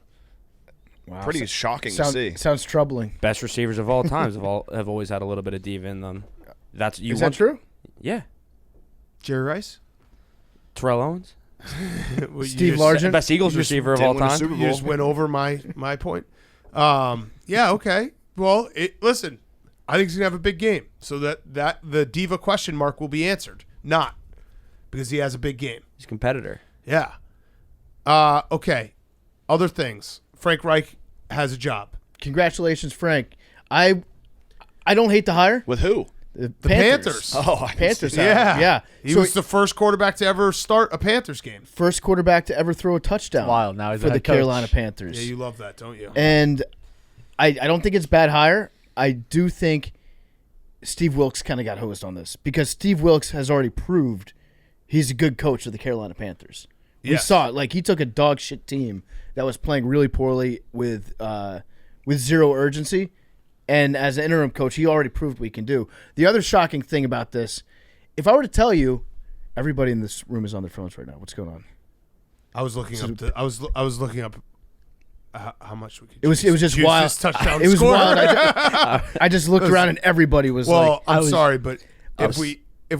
pretty shocking to see. Sounds troubling. Best receivers of all times have always had a little bit of diva in them. Is that true? Yeah. Jerry Rice. Terrell Owens. Steve Largent? Best Eagles receiver of all Didn't win a time. Super You just went over my point. Yeah, okay. Well, listen, I think he's gonna have a big game, so that the diva question mark will be answered. Not because he has a big game. He's a competitor. Yeah. Okay. Other things. Frank Reich has a job. Congratulations, Frank. I don't hate the hire. With who? The Panthers. Oh, I Panthers. Yeah. Yeah. He So was the first quarterback to ever start a Panthers game. first quarterback to ever throw a touchdown. Wild. Now he's for the the head coach. Carolina Panthers. Yeah, you love that, don't you? And I don't think it's bad hire. I do think Steve Wilkes kind of got hosed on this because Steve Wilkes has already proved he's a good coach of the Carolina Panthers. We Yes. saw it. Like, he took a dog shit team that was playing really poorly with zero urgency, and as an interim coach, he already proved what he can do. The other shocking thing about this, if I were to tell you, everybody in this room is on their phones right now. What's going on? I was looking up. I was looking up how much we could. It was just juice wild. this touchdown It was score. wild. I just looked around and everybody was Well, like, I'm sorry, but I if was-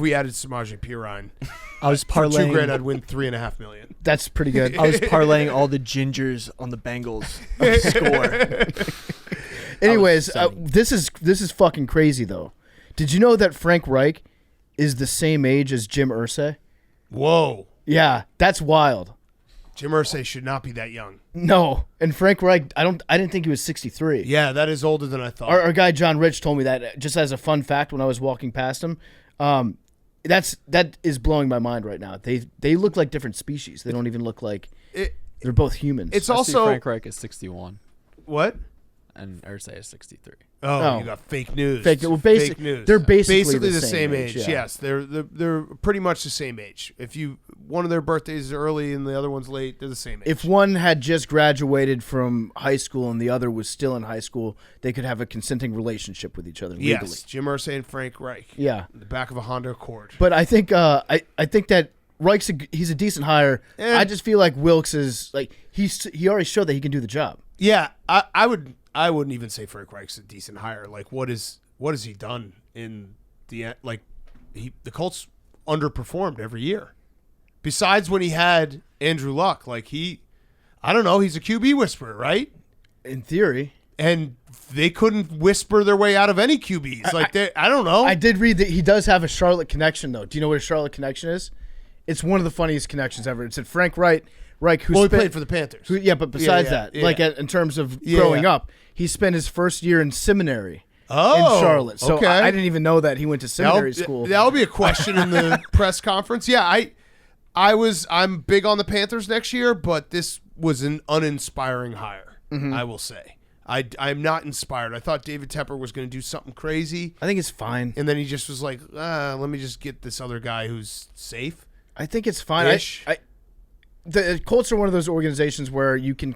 we added Samaje Perine, I was for $2,000, parlaying. I'd win $3.5 million. "That's pretty good." I was parlaying all the gingers on the Bengals score. Anyways, stunning. this is fucking crazy though. Did you know that Frank Reich is the same age as Jim Irsay? Whoa, Yeah, that's wild. Jim Irsay should not be that young. No, and Frank Reich, I didn't think he was 63. Yeah, that is older than I thought. Our guy John Rich told me that just as a fun fact when I was walking past him. That is blowing my mind right now. They look like different species. They don't even look like they're both humans. It's I see also Frank Reich is 61 what? and Irsay is 63. Oh, Oh. you got fake news. Fake- well, fake news. they're basically the the same same age. age, yeah. Yes, they're pretty much the same age. If one of their birthdays is early and the other one's late, they're the same age. If one had just graduated from high school and the other was still in high school, they could have a consenting relationship with each other legally. yes, Jim Irsay and Frank Reich. Yeah. In the back of a Honda Accord. But I think I think that Reich's he's a decent hire. Eh. I just feel like Wilkes is like he already showed that he can do the job. Yeah, I wouldn't even say Frank Reich's a decent hire. Like, what has he done in the the Colts underperformed every year. Besides when he had Andrew Luck, I don't know, he's a QB whisperer, right? In theory, And they couldn't whisper their way out of any QBs. I don't know. I did read that he does have a Charlotte connection though. Do you know what a Charlotte connection is? It's one of the funniest connections ever. It's at Frank Reich, who he played for the Panthers. but besides Yeah, that, yeah. in terms of growing yeah. up, he spent his first year in seminary in Oh, Charlotte. So okay. I didn't even know that he went to seminary school. That'll be a question in the press conference. Yeah, I'm big on the Panthers next year, but this was an uninspiring hire, I will say. I'm not inspired. I thought David Tepper was going to do something crazy, I think it's fine. and then he just was like, let me just get this other guy who's safe. I think it's fine. Ish. The Colts are one of those organizations where you can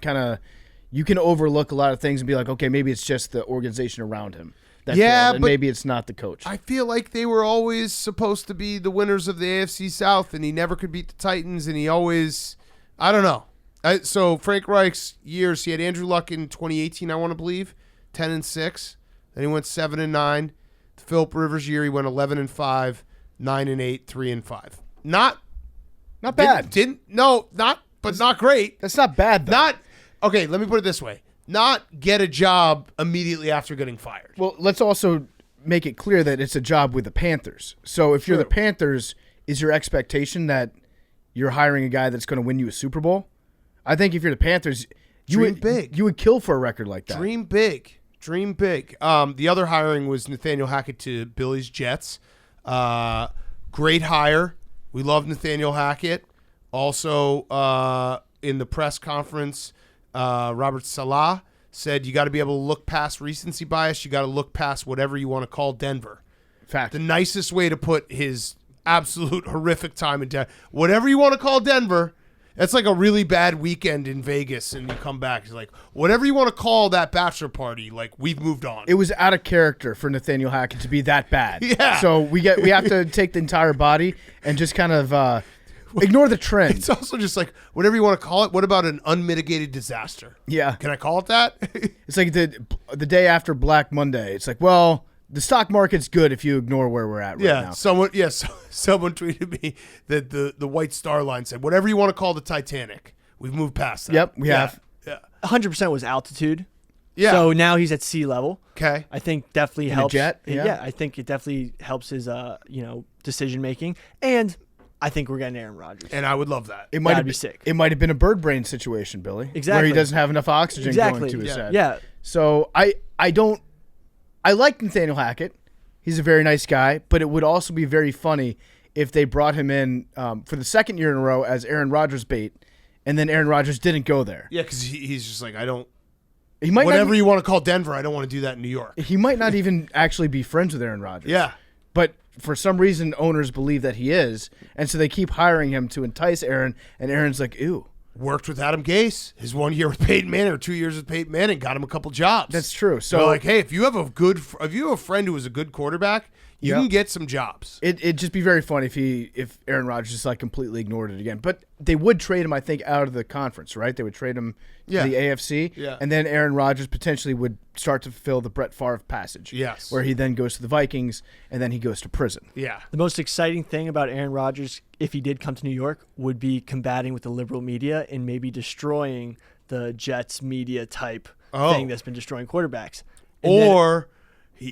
overlook a lot of things and be like, okay, maybe it's just the organization around him. That Yeah, failed, and but maybe it's not the coach. I feel like they were always supposed to be the winners of the AFC South, and he never could beat the Titans, and he always, I don't know. So Frank Reich's years, he had Andrew Luck in 2018, I want to believe, 10-6. Then he went 7-9. The Philip Rivers year, he went 11-5, 9-8, 3-5. Not bad. Not great. That's not bad, though. Okay, let me put it this way. Not get a job immediately after getting fired. Well, let's also make it clear that it's a job with the Panthers. So if you're the Panthers, is your expectation that you're hiring a guy that's going to win you a Super Bowl? I think if you're the Panthers, you would kill for a record like that. Dream big. The other hiring was Nathaniel Hackett to Billy's Jets. Great hire. We love Nathaniel Hackett. Also, in the press conference, Robert Saleh said you got to be able to look past recency bias. You got to look past whatever you want to call Denver. Fact. The nicest way to put his absolute horrific time in Denver. Whatever you want to call Denver, it's like a really bad weekend in Vegas, and you come back. It's like, whatever you want to call that bachelor party, like, we've moved on. It was out of character for Nathaniel Hackett to be that bad. Yeah. So we have to take the entire body and just kind of ignore the trend. It's also just like, whatever you want to call it, what about an unmitigated disaster? Yeah. Can I call it that? It's like the day after Black Monday. It's like, well, the stock market's good if you ignore where we're at right now. Someone tweeted me that the White Star Line said, whatever you want to call the Titanic, we've moved past that. Yep, we have. Yeah. 100% was altitude. Yeah. So now he's at sea level. Okay. I think definitely In a helps. jet? Yeah. I think it definitely helps his decision making, and I think we're getting Aaron Rodgers. And I would love that. It might That'd be sick. It might have been a bird brain situation, Billy. Exactly. Where he doesn't have enough oxygen going to his head. Yeah. So I like Nathaniel Hackett. He's a very nice guy, but it would also be very funny if they brought him in for the second year in a row as Aaron Rodgers bait, and then Aaron Rodgers didn't go there. Yeah, because he's just like, He might whatever you want to call Denver, I don't want to do that in New York. He might not even actually be friends with Aaron Rodgers. Yeah. But for some reason, owners believe that he is, and so they keep hiring him to entice Aaron, and Aaron's like, ew. Worked with Adam Gase. His 1 year with Peyton Manning or 2 years with Peyton Manning got him a couple jobs. That's true. So like, hey, if you have a friend who is a good quarterback, you can get some jobs. It'd just be very funny if Aaron Rodgers just like completely ignored it again. But they would trade him, I think, out of the conference, right? They would trade him to the AFC, and then Aaron Rodgers potentially would start to fulfill the Brett Favre passage. Yes, where he then goes to the Vikings and then he goes to prison. Yeah. The most exciting thing about Aaron Rodgers, if he did come to New York, would be combating with the liberal media and maybe destroying the Jets media type thing that's been destroying quarterbacks. And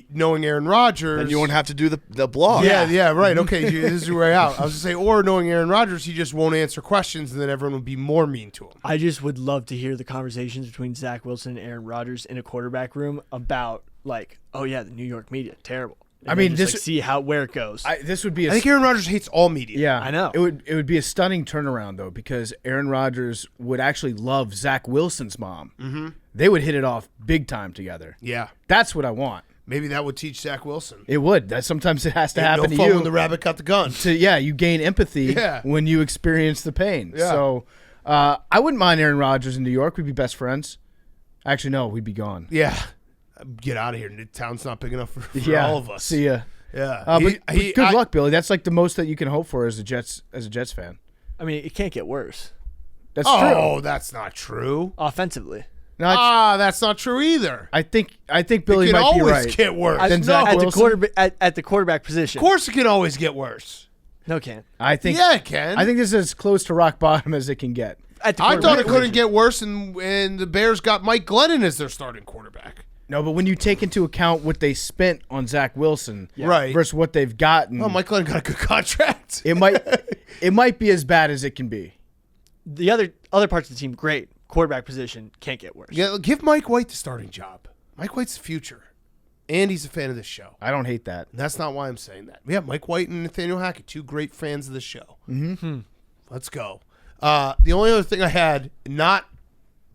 knowing Aaron Rodgers, and you won't have to do the blog. Yeah, right. Okay, this is your way out. I was going to say, or knowing Aaron Rodgers, he just won't answer questions, and then everyone would be more mean to him. I just would love to hear the conversations between Zach Wilson and Aaron Rodgers in a quarterback room about, like, oh yeah, the New York media, terrible. And I mean, just, see where it goes. This would be. I think Aaron Rodgers hates all media. Yeah, I know. It would be a stunning turnaround though, because Aaron Rodgers would actually love Zach Wilson's mom. Mm-hmm. They would hit it off big time together. Yeah, that's what I want. Maybe that would teach Zach Wilson. It would. That sometimes it has to happen to fun you. When the rabbit got the gun. You gain empathy when you experience the pain. Yeah. So I wouldn't mind Aaron Rodgers in New York. We'd be best friends. Actually, no, we'd be gone. Yeah. Get out of here. Town's not big enough for all of us. See ya. Yeah. But good luck, Billy. That's like the most that you can hope for as a Jets fan. I mean, it can't get worse. That's true. Oh, that's not true. Offensively. No, that's not true either. I think Billy might be right. It can always get worse. At the quarterback position. Of course it can always get worse. No, it can't. It can. I think this is as close to rock bottom as it can get. I thought it couldn't get worse, and the Bears got Mike Glennon as their starting quarterback. No, but when you take into account what they spent on Zach Wilson right, versus what they've gotten. Oh, Mike Glennon got a good contract. It might be as bad as it can be. The other parts of the team, great. Quarterback position can't get worse. Yeah, give Mike White the starting job. Mike White's the future. And he's a fan of this show. I don't hate that. And that's not why I'm saying that. Yeah, Mike White and Nathaniel Hackett, two great fans of the show. Mm-hmm. Let's go. The only other thing I had, not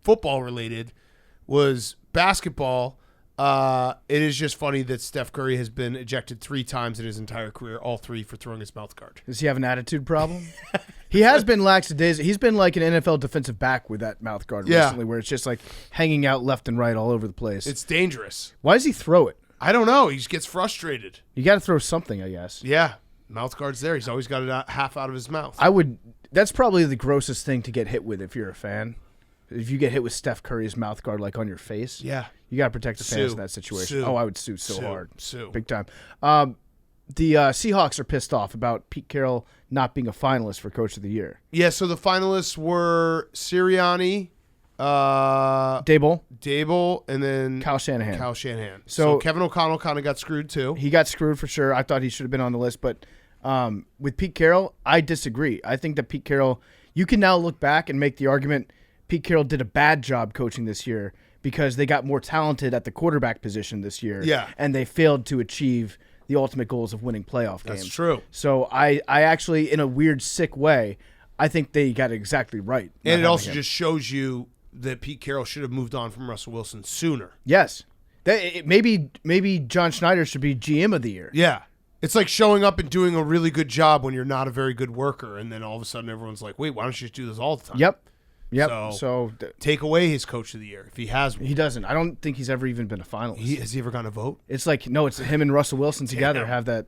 football related, was basketball. It is just funny that Steph Curry has been ejected 3 times in his entire career, all 3 for throwing his mouth guard. Does he have an attitude problem? He has been lackadaisical. He's been like an NFL defensive back with that mouth guard recently, where it's just like hanging out left and right all over the place. It's dangerous. Why does he throw it? I don't know. He just gets frustrated. You got to throw something, I guess. Yeah. Mouth guard's there. He's always got it half out of his mouth. I would That's probably the grossest thing to get hit with if you're a fan. If you get hit with Steph Curry's mouth guard like on your face, Yeah. you got to protect the fans Sue. in that situation. Sue. Oh, I would sue so hard. Sue. Big time. The Seahawks are pissed off about Pete Carroll not being a finalist for Coach of the Year. Yeah, so the finalists were Sirianni, Dable, and then Kyle Shanahan. Kyle Shanahan. So Kevin O'Connell kind of got screwed too. He got screwed for sure. I thought he should have been on the list, but with Pete Carroll, I disagree. I think that Pete Carroll, you can now look back and make the argument Pete Carroll did a bad job coaching this year because they got more talented at the quarterback position this year. Yeah. And they failed to achieve the ultimate goals of winning playoff games. That's true. So I actually, in a weird, sick way, I think they got it exactly right. And it also just shows you that Pete Carroll should have moved on from Russell Wilson sooner. Yes. Maybe John Schneider should be GM of the year. Yeah. It's like showing up and doing a really good job when you're not a very good worker, and then all of a sudden everyone's like, wait, why don't you just do this all the time? Yep. So take away his Coach of the Year if he has one. He doesn't. I don't think he's ever even been a finalist. Has he ever gotten a vote? It's like, no, it's him and Russell Wilson together have that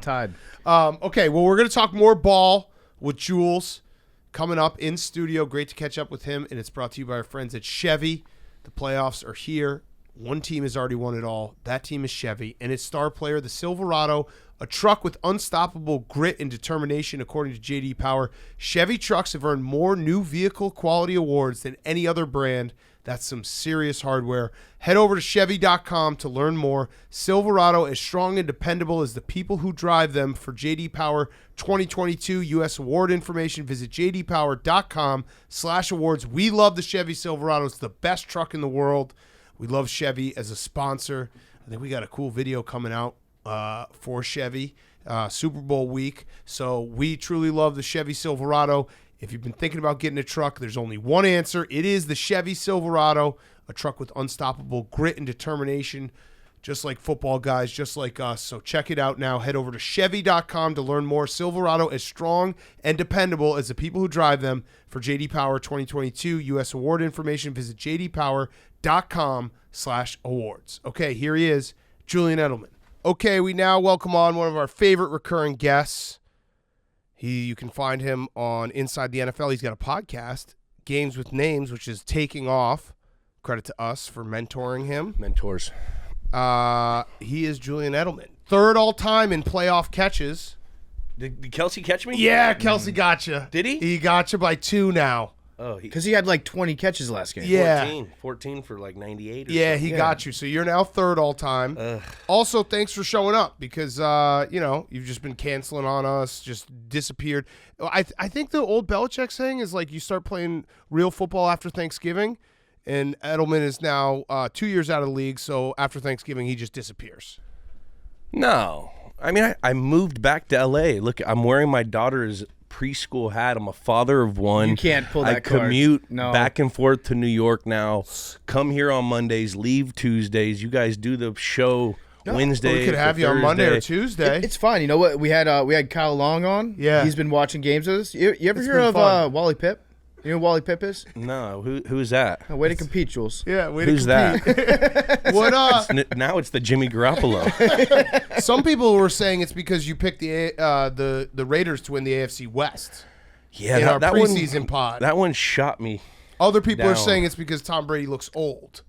tied. Okay, well, we're going to talk more ball with Jules coming up in studio. Great to catch up with him, and it's brought to you by our friends at Chevy. The playoffs are here. One team has already won it all. That team is Chevy, and its star player, the Silverado, a truck with unstoppable grit and determination, according to J.D. Power. Chevy trucks have earned more new vehicle quality awards than any other brand. That's some serious hardware. Head over to Chevy.com to learn more. Silverado is strong and dependable as the people who drive them. For J.D. Power 2022 U.S. award information, visit jdpower.com/awards. We love the Chevy Silverado. It's the best truck in the world. We love Chevy as a sponsor. I think we got a cool video coming out for Chevy, Super Bowl week. So we truly love the Chevy Silverado. If you've been thinking about getting a truck, there's only one answer. It is the Chevy Silverado, a truck with unstoppable grit and determination, just like football guys, just like us. So check it out now. Head over to Chevy.com to learn more. Silverado is strong and dependable as the people who drive them. For J.D. Power 2022 U.S. award information, visit jdpower.com/awards. Okay, here he is, Julian Edelman. Okay, we now welcome on one of our favorite recurring guests. You can find him on Inside the NFL. He's got a podcast, Games with Names, which is taking off. Credit to us for mentoring him. Mentors. He is Julian Edelman. Third all-time in playoff catches. Did Kelsey catch me? Yeah, Kelsey got you. Did he? He got you by 2 now. Oh, Because he had like 20 catches last game. Yeah. 14 for like 98 or Yeah, something. he got you. So you're now third all-time. Also, thanks for showing up because, you've just been canceling on us, just disappeared. I think the old Belichick saying is like you start playing real football after Thanksgiving, and Edelman is now 2 years out of the league, so after Thanksgiving, he just disappears. No. I mean, I moved back to L.A. Look, I'm wearing my daughter's preschool hat. I'm a father of one. You can't pull that I card. commute No. back and forth to New York now. Come here on Mondays, leave Tuesdays. You guys do the show Wednesday. We could have you on Monday or Tuesday. It's fine. You know what? We had Kyle Long on. Yeah. He's been watching games with us. You ever It's hear been of fun. Wally Pipp? You know who Wally Pipp is? No, who's that? Way to compete, Jules. Yeah, way Who's to compete. What Now it's the Jimmy Garoppolo. some people were saying it's because you picked the Raiders to win the AFC West. Yeah, In our that preseason one, pod. That one shot me. Other people are down. saying it's because Tom Brady looks old.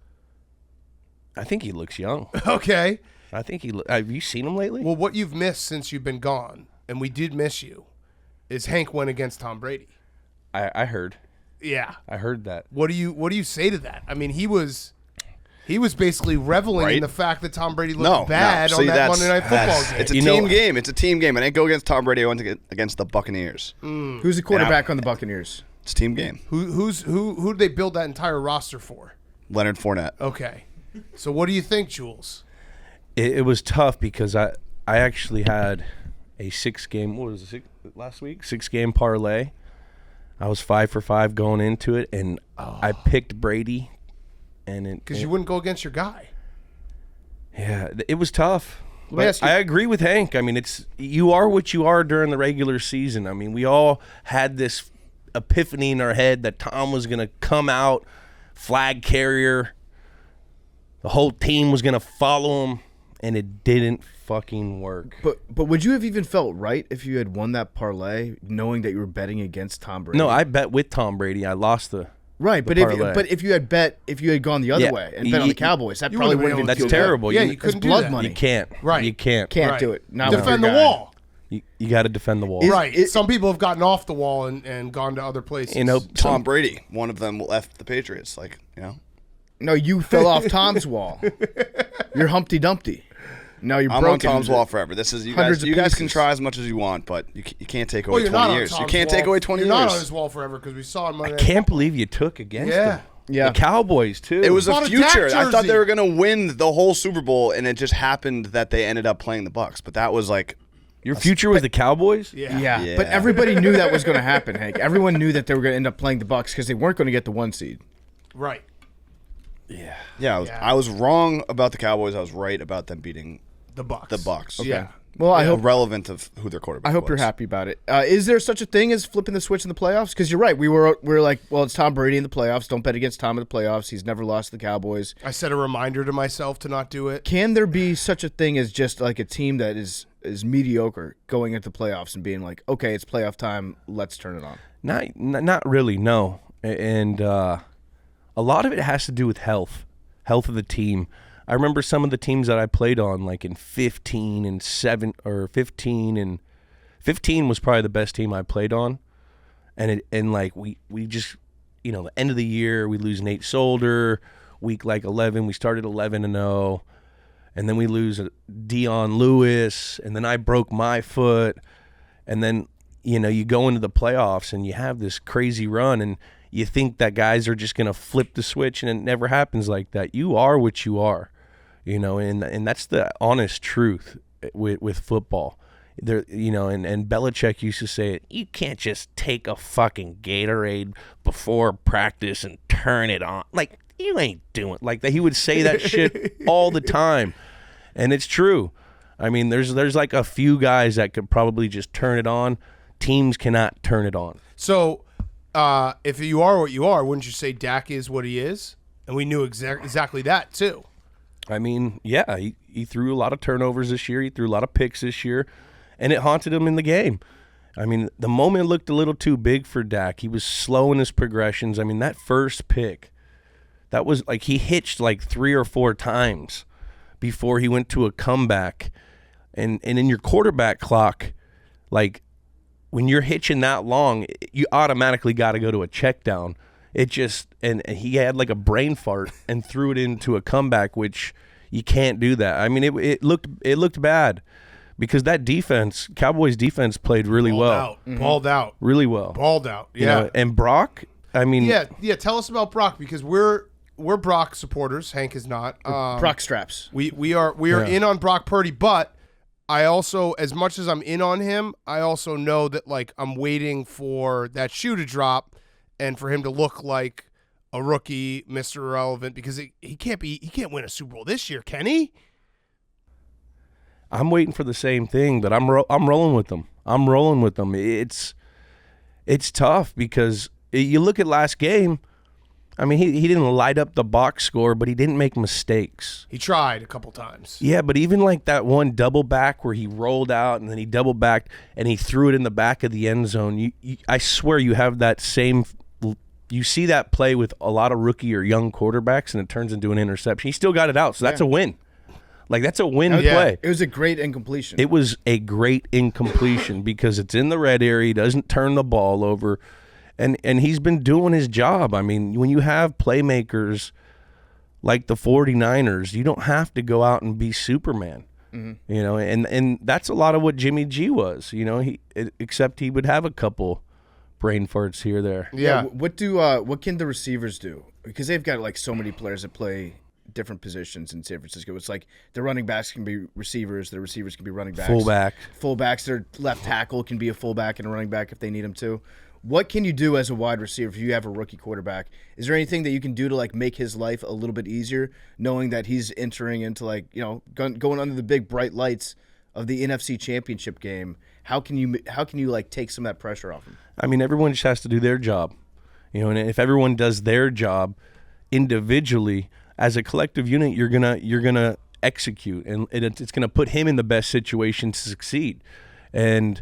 I think he looks young. Okay. I think have you seen him lately? Well, what you've missed since you've been gone, and we did miss you, is Hank went against Tom Brady. I heard. Yeah. I heard that. What do you say to that? I mean, he was basically reveling in Right? the fact that Tom Brady looked bad See, on that that's- Monday Night Football game. It's a team game. It's a team game. I didn't go against Tom Brady. I went against the Buccaneers. Who's the quarterback on the Buccaneers? It's a team game. Who did they build that entire roster for? Leonard Fournette. Okay. So what do you think, Jules? It was tough because I actually had a 6-game. What was it? Last week? 6-game parlay. I was 5 for 5 going into it, and I picked Brady. Because you wouldn't go against your guy. Yeah, it was tough. me But ask you- I agree with Hank. I mean, you are what you are during the regular season. I mean, we all had this epiphany in our head that Tom was going to come out, flag carrier. The whole team was going to follow him, and it didn't fucking work. But would you have even felt right if you had won that parlay, knowing that you were betting against Tom Brady? No, I bet with Tom Brady. I lost the right. But parlay. if you had gone the other Yeah. way and bet on the Cowboys, that probably wouldn't even That's feel terrible. Yeah, You- you couldn't it's do blood that. money. You can't. Right. You can't. Can't Right. do it. Not with Defend your the guy. wall. You got to defend the wall. Right. Some people have gotten off the wall and gone to other places. You know, Tom Brady, one of them left the Patriots. Like, you know, No, you fell off Tom's wall. You're Humpty Dumpty. No, you're I'm broken. on Tom's wall forever. This is you Hundreds guys. of You guys can pieces. try as much as you want, but you can't take Well, away you're 20 not on years. You Tom's can't wall. take away 20 You're not on years. his wall forever because we saw on Monday. can't believe you took against Yeah. them. Yeah. The Cowboys too. It was Bought a a Dak future. I thought jersey. they were going to win the whole Super Bowl, and it just happened that they ended up playing the Bucks. But that was like, Your future was the Cowboys. Yeah. Yeah, but everybody knew that was going to happen, Hank. Everyone knew that they were going to end up playing the Bucks because they weren't going to get the 1 seed. Right. yeah, I was wrong about the Cowboys. I was right about them beating The Bucks. the Bucks. Yeah. Well, I hope irrelevant of who their quarterback. I hope you're happy about it. Is there such a thing as flipping the switch in the playoffs? Because you're right. We're like, well, it's Tom Brady in the playoffs. Don't bet against Tom in the playoffs. He's never lost to the Cowboys. I set a reminder to myself to not do it. Can there be such a thing as just like a team that is mediocre going into the playoffs and being like, okay, it's playoff time. Let's turn it on. Not really. No, and a lot of it has to do with health of the team. I remember some of the teams that I played on, like in 15 and 7 or 15 and 15 was probably the best team I played on, and like we just, you know, the end of the year we lose Nate Solder, week like 11 we started 11-0, and then we lose Dion Lewis, and then I broke my foot, and then you know you go into the playoffs and you have this crazy run and you think that guys are just going to flip the switch, and it never happens like that. You are what you are, you know, and that's the honest truth with football. There, you know, and Belichick used to say it, you can't just take a fucking Gatorade before practice and turn it on. Like, you ain't doing like that. He would say that shit all the time, and it's true. I mean, there's like a few guys that could probably just turn it on. Teams cannot turn it on. So, if you are what you are, wouldn't you say Dak is what he is? And we knew exactly that, too. I mean, yeah, he threw a lot of turnovers this year. He threw a lot of picks this year, and it haunted him in the game. I mean, the moment looked a little too big for Dak. He was slow in his progressions. I mean, that first pick, that was like he hitched like 3 or 4 times before he went to a comeback. And in your quarterback clock, like when you're hitching that long, you automatically got to go to a check down. It just, and he had like a brain fart and threw it into a comeback, which you can't do that. I mean, it looked bad because that defense, Cowboys defense, played really well. Balled out. Really well. Balled out. You Yeah. know, and Brock, I mean, Yeah. Tell us about Brock, because we're Brock supporters. Hank is not. Brock straps. We are in on Brock Purdy, but I also, as much as I'm in on him, I also know that like I'm waiting for that shoe to drop and for him to look like a rookie, Mr. Irrelevant, because he can't win a Super Bowl this year, can he? I'm waiting for the same thing, but I'm rolling with them. I'm rolling with them. It's tough because you look at last game. I mean, he didn't light up the box score, but he didn't make mistakes. He tried a couple times. Yeah, but even like that one double back where he rolled out and then he double backed and he threw it in the back of the end zone. I swear you have that same. You see that play with a lot of rookie or young quarterbacks, and it turns into an interception. He still got it out, so that's a win. Like that's a win play. It was a great incompletion. It was a great incompletion because it's in the red area. He doesn't turn the ball over. And he's been doing his job. I mean, when you have playmakers like the 49ers, you don't have to go out and be Superman. Mm-hmm. You know, and that's a lot of what Jimmy G was, you know, except he would have a couple brain farts here or there. Yeah. What can the receivers do? Because they've got like so many players that play different positions in San Francisco. It's like the running backs can be receivers, the receivers can be running backs. Fullbacks, their left tackle can be a fullback and a running back if they need him to. What can you do as a wide receiver if you have a rookie quarterback? Is there anything that you can do to like make his life a little bit easier, knowing that he's entering into like, you know, going under the big bright lights of the NFC Championship game? How can you like take some of that pressure off him? I mean, everyone just has to do their job, you know, and if everyone does their job individually as a collective unit, you're gonna execute, and it's going to put him in the best situation to succeed. And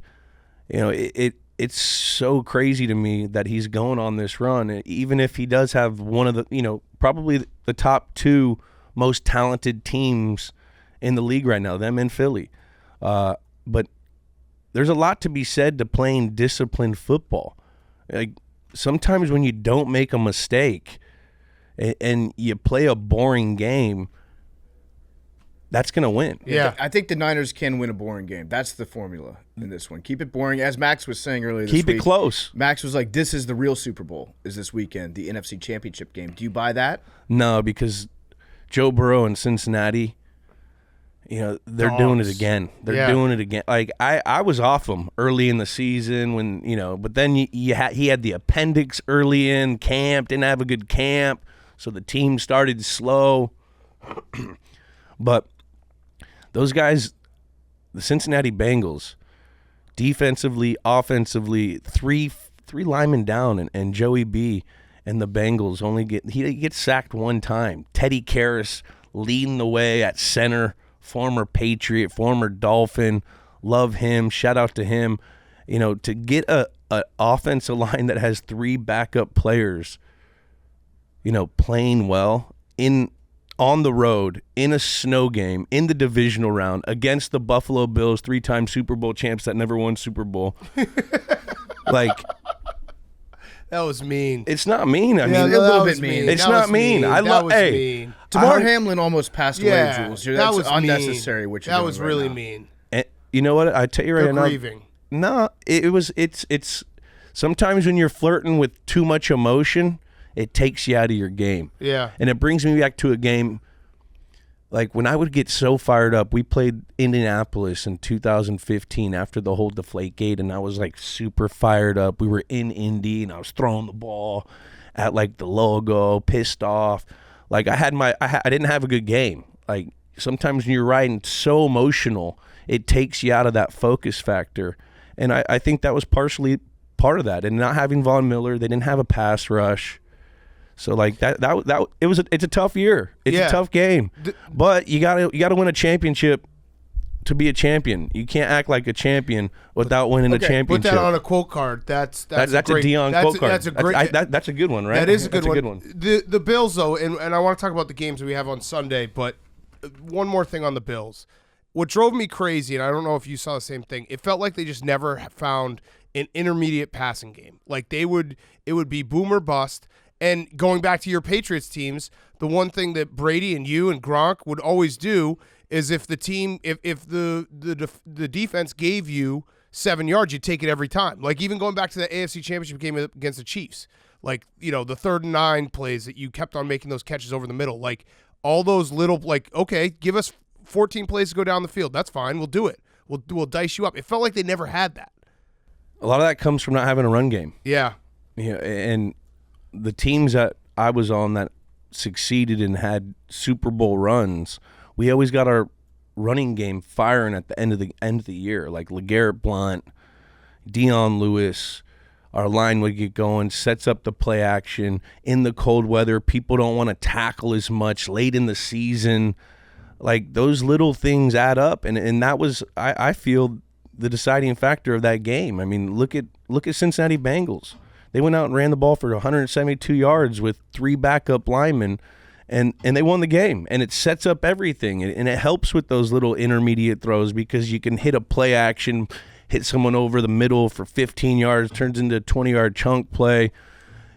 it's so crazy to me that he's going on this run, even if he does have one of the probably the top 2 most talented teams in the league right now, them and Philly. But there's a lot to be said to playing disciplined football. Like, sometimes when you don't make a mistake and you play a boring game, that's going to win. Yeah. I think the Niners can win a boring game. That's the formula in this one. Keep it boring. As Max was saying earlier this week. Keep it close. Max was like, this is the real Super Bowl, is this weekend, the NFC Championship game. Do you buy that? No, because Joe Burrow and Cincinnati, they're doing it again. They're doing it again. Like, I was off him early in the season when, but then he had the appendix early in camp, didn't have a good camp, so the team started slow. But those guys, the Cincinnati Bengals, defensively, offensively, three linemen down, and Joey B and the Bengals he gets sacked one time. Teddy Karras leading the way at center, former Patriot, former Dolphin, love him, shout out to him. To get a offensive line that has 3 backup players, playing well on the road, in a snow game, in the divisional round, against the Buffalo Bills, 3-time Super Bowl champs that never won Super Bowl. Like, that was mean. It's not mean. I mean, a little bit mean. It's not mean. I love. Hey, Damar Hamlin almost passed away, Yeah, Jules. that That's was unnecessary. mean. What you're That doing was right really now. mean. and you know what? I tell you right They're now. grieving. No, it's sometimes when you're flirting with too much emotion, it takes you out of your game. Yeah. And it brings me back to a game like when I would get so fired up. We played Indianapolis in 2015 after the whole Deflategate, and I was like super fired up. We were in Indy, and I was throwing the ball at like the logo, pissed off. Like I didn't have a good game. Like sometimes when you're riding so emotional, it takes you out of that focus factor. And I think that was partially part of that. And not having Von Miller, they didn't have a pass rush. So like it's a tough year. It's a tough game. But you gotta win a championship to be a champion. You can't act like a champion without winning a championship. Put that on a quote card. That's a great, Dion quote card. That's a great. That's a good one, right? That is a good That's one. The Bills though, and I want to talk about the games we have on Sunday, but one more thing on the Bills. What drove me crazy, and I don't know if you saw the same thing, it felt like they just never found an intermediate passing game. Like it would be boom or bust. And going back to your Patriots teams, the one thing that Brady and you and Gronk would always do is if the team, if the defense gave you 7 yards, you'd take it every time. Like even going back to the AFC Championship game against the Chiefs, like the 3rd and 9 plays that you kept on making those catches over the middle, like all those little okay, give us 14 plays to go down the field. That's fine. We'll do it. We'll dice you up. It felt like they never had that. A lot of that comes from not having a run game. Yeah. And the teams that I was on that succeeded and had Super Bowl runs, we always got our running game firing at the end of the year. Like LeGarrette Blount, Dion Lewis, our line would get going, sets up the play action in the cold weather. People don't want to tackle as much late in the season. Like those little things add up, and that was I feel the deciding factor of that game. I mean, look at Cincinnati Bengals. They went out and ran the ball for 172 yards with 3 backup linemen, and they won the game. And it sets up everything, and it helps with those little intermediate throws because you can hit a play action, hit someone over the middle for 15 yards, turns into a 20-yard chunk play.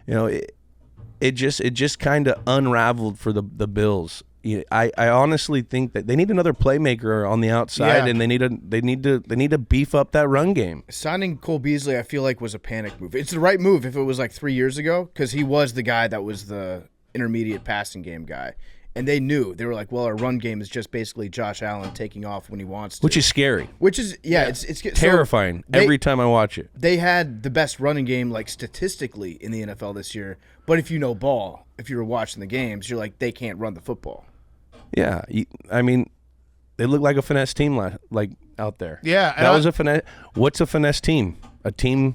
It just kind of unraveled for the Bills. I honestly think that they need another playmaker on the outside, and they need to beef up that run game. Signing Cole Beasley, I feel like, was a panic move. It's the right move if it was like 3 years ago, because he was the guy that was the intermediate passing game guy, and they knew. They were like, well, our run game is just basically Josh Allen taking off when he wants to, Which is scary. It's Terrifying every time I watch it. They had the best running game, like statistically, in the NFL this year. But if you know ball, if you were watching the games, you're like, they can't run the football. Yeah, I mean, they look like a finesse team like out there. Yeah, that was a finesse. What's a finesse team? A team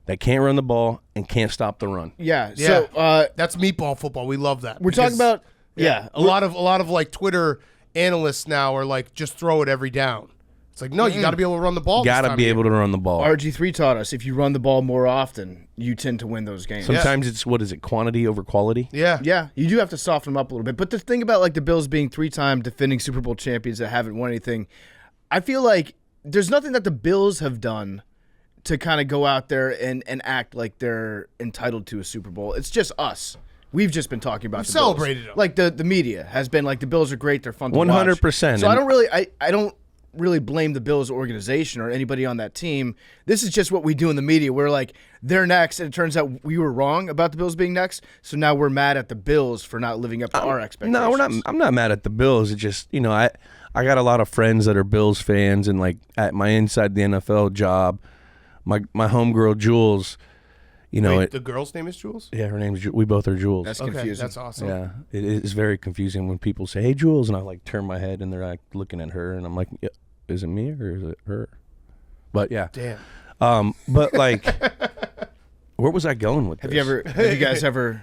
that can't run the ball and can't stop the run. Yeah. Yeah. So that's meatball football. We love that. We're talking about a lot of like Twitter analysts now are like, just throw it every down. It's like, no, you got to be able to run the ball. Got to be able to run the ball. RG3 taught us if you run the ball more often, you tend to win those games. Sometimes it's, what is it, quantity over quality? Yeah. Yeah, you do have to soften them up a little bit. But the thing about like the Bills being 3-time defending Super Bowl champions that haven't won anything, I feel like there's nothing that the Bills have done to kind of go out there and act like they're entitled to a Super Bowl. It's just us. We've just been talking about the celebrated Bills. them. Like the media has been like the Bills are great, they're fun to watch. 100%. So I don't really blame the Bills organization or anybody on that team. This is just what we do in the media. We're like, they're next, and it turns out we were wrong about the Bills being next, so now we're mad at the Bills for not living up to our expectations. No, we're not. I'm not mad at the Bills. It's just, I got a lot of friends that are Bills fans, and like at my Inside the NFL job, my homegirl Jules, Wait, the girl's name is Jules? Yeah, her name's we both are Jules. That's Okay, confusing. that's awesome. Yeah, it is very confusing when people say, "Hey, Jules," and I like turn my head and they're like looking at her, and I'm like, yeah, "Is it me or is it her?" But yeah, Damn. but like, where was I going with Have this? you guys ever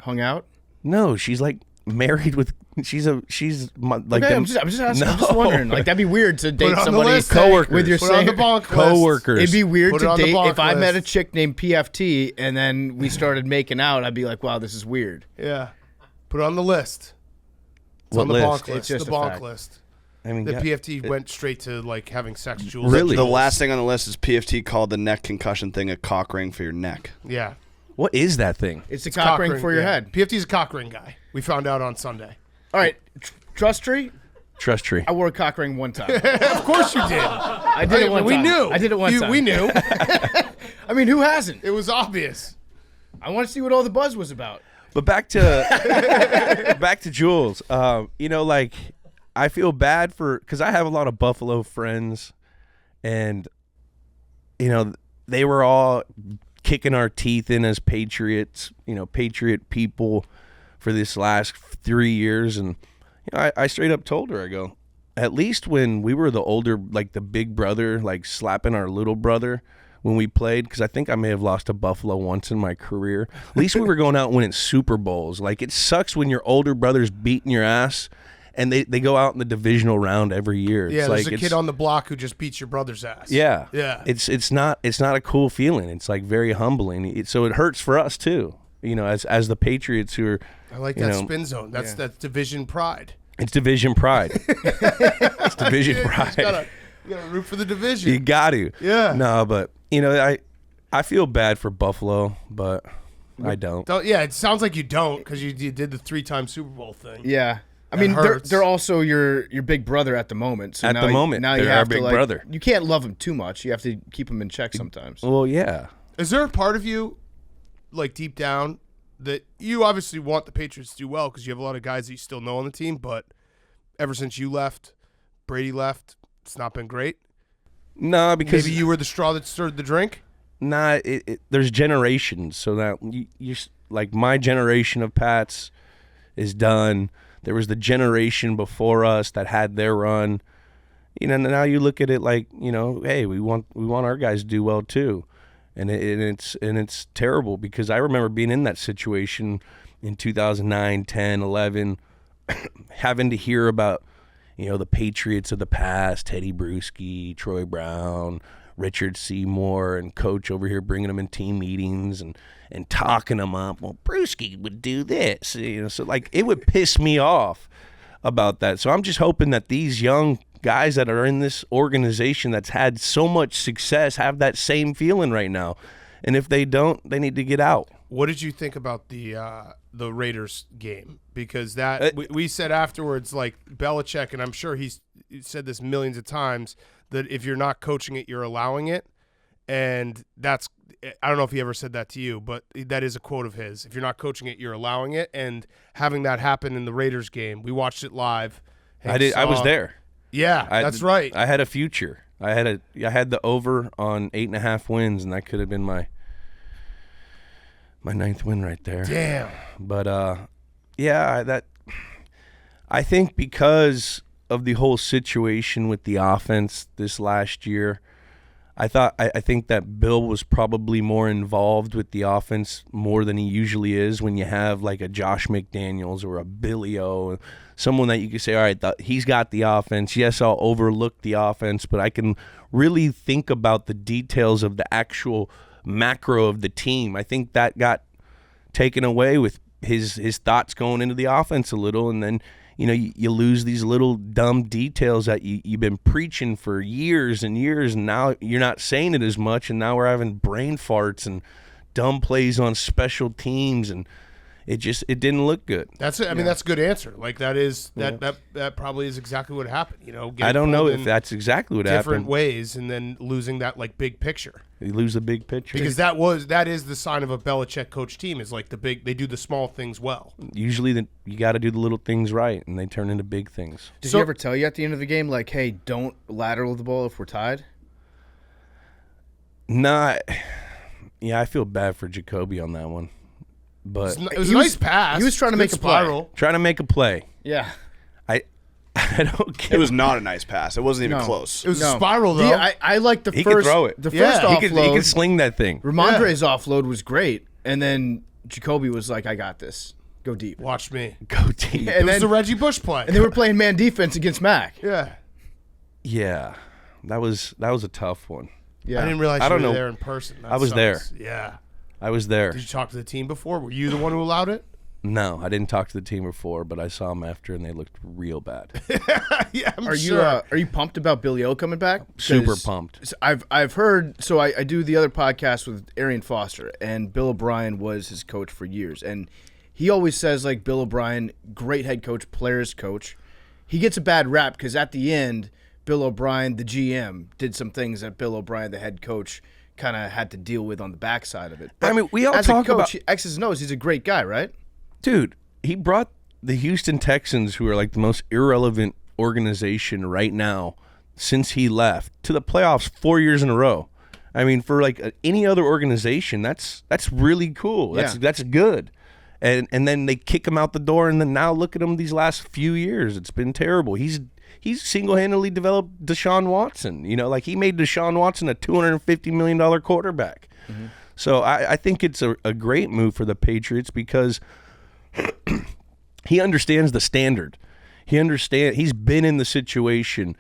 hung out? No, she's like married with. She's like. Okay, I'm just asking. I'm just No. wondering. Like that'd be weird to date it on the somebody list, coworkers. with your Put it on the same bonk list. coworkers. It'd be weird Put it to on the date bonk if I met a list. chick named PFT and then we started making out. I'd be like, wow, this is weird. Yeah. Put it on the list. It's What on the list? bonk list. It's just the a bonk fact. list. I mean, The yeah, PFT went straight to like having sex. Jules. Really? The last thing on the list is PFT called the neck concussion thing a cock ring for your neck. Yeah. what is that thing? It's a cock ring for your yeah. head. PFT's a cock ring guy. We found out on Sunday. All right, trust tree. Trust tree. I wore a cock ring one time. Of course you did. I did it one we time. knew. I did it one time. We knew. I mean, who hasn't? It was obvious. I want to see what all the buzz was about. But back to Jules. Like I feel bad because I have a lot of Buffalo friends, and they were all kicking our teeth in as Patriots, Patriot people for this last 3 years, and I straight up told her, I go, at least when we were the older, like the big brother, like slapping our little brother when we played, because I think I may have lost to Buffalo once in my career. At least we were going out and winning Super Bowls. Like, it sucks when your older brother's beating your ass, and they go out in the divisional round every year. Yeah, It's there's like, a kid on the block who just beats your brother's ass. Yeah, Yeah. It's not a cool feeling. It's like very humbling. So it hurts for us too. As the Patriots who are. I like that spin zone. That's division pride. It's division pride. It's division pride. You gotta root for the division. You got to. Yeah. No, but I feel bad for Buffalo, but I don't. Yeah, it sounds like you don't because you did the 3-time Super Bowl thing. Yeah. I That mean, hurts. they're also your big brother at the moment. So At now the you- moment, now you they're our have big to, like, brother. You can't love them too much. You have to keep them in check sometimes. Well, yeah. Is there a part of you, like deep down, that you obviously want the Patriots to do well because you have a lot of guys that you still know on the team, but ever since you left, Brady left, it's not been great? No, because Maybe you were the straw that stirred the drink? Nah, there's generations. So that you like my generation of Pats is done. There was the generation before us that had their run. Now you look at it like, hey, we want our guys to do well too. And it's terrible because I remember being in that situation in 2009, 10, 11, having to hear about, the Patriots of the past, Teddy Bruschi, Troy Brown, Richard Seymour, and coach over here bringing them in team meetings and talking them up. Well, Bruschi would do this, so like it would piss me off about that. So I'm just hoping that these young guys that are in this organization that's had so much success have that same feeling right now. And if they don't, they need to get out. What did you think about the Raiders game? Because we said afterwards, like Belichick, and I'm sure he's said this millions of times, that if you're not coaching it, you're allowing it. And that's, I don't know if he ever said that to you, but that is a quote of his. If you're not coaching it, you're allowing it. And having that happen in the Raiders game, we watched it live. I was there. Yeah, that's right. I had a future. I had the over on 8.5 wins, and that could have been my 9th win right there. Damn. But I think because of the whole situation with the offense this last year, I think that Bill was probably more involved with the offense more than he usually is when you have like a Josh McDaniels or a Billy O, someone that you could say, all right, he's got the offense. Yes, I'll overlook the offense, but I can really think about the details of the actual macro of the team. I think that got taken away with his thoughts going into the offense a little, and then you lose these little dumb details that you've been preaching for years and years, and now you're not saying it as much, and now we're having brain farts and dumb plays on special teams, and it didn't look good. That's it. I mean, that's a good answer. Like that probably is exactly what happened. I don't know if that's exactly what happened. Different ways, and then losing that like big picture. You lose the big picture because that is the sign of a Belichick coach team is like they do the small things well. Usually, you got to do the little things right, and they turn into big things. Did he ever tell you at the end of the game, like, "Hey, don't lateral the ball if we're tied"? Nah. Yeah, I feel bad for Jacoby on that one. But it was a nice pass. He was trying to make a spiral. play. Trying to make a play. Yeah. I don't get it. Was not a nice pass. It wasn't even close. It was a spiral, though. I like the he first. Could throw it. The first offload. He could sling that thing. Ramondre's offload was great. And then Jacoby was like, I got this. Go deep. Watch me. Go deep. And it was the Reggie Bush play. And they were playing man defense against Mac. Yeah. Yeah. That was a tough one. Yeah. I didn't realize you were there in person. I was there. Yeah. I was there. Did you talk to the team before? Were you the one who allowed it? No, I didn't talk to the team before, but I saw them after, and they looked real bad. Yeah, I'm sure. Are you pumped about Billy O coming back? Super pumped. I've heard. So I do the other podcast with Arian Foster, and Bill O'Brien was his coach for years, and he always says like Bill O'Brien, great head coach, players coach. He gets a bad rap because at the end, Bill O'Brien, the GM, did some things that Bill O'Brien, the head coach, kind of had to deal with on the backside of it. But I mean, we all as talk a coach, about X's and O's. He's a great guy, right? Dude, he brought the Houston Texans, who are like the most irrelevant organization right now since he left, to the playoffs 4 years in a row. I mean, for like any other organization, that's really cool. That's good. And then they kick him out the door, and then now look at him these last few years. It's been terrible. He's single-handedly developed Deshaun Watson. Like he made Deshaun Watson a $250 million quarterback. Mm-hmm. So I think it's a great move for the Patriots because he understands the standard. He's been in the situation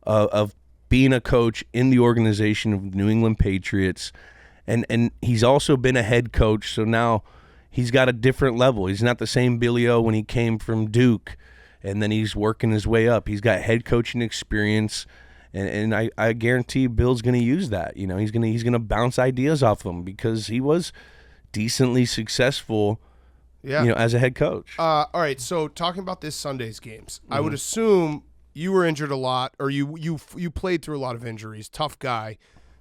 of being a coach in the organization of New England Patriots, and he's also been a head coach. So now he's got a different level. He's not the same Billy O when he came from Duke, and then he's working his way up. He's got head coaching experience, and I guarantee Bill's going to use that. He's going to bounce ideas off him because he was decently successful. Yeah. As a head coach. All right, so talking about this Sunday's games, I would assume you were injured a lot, or you played through a lot of injuries. Tough guy.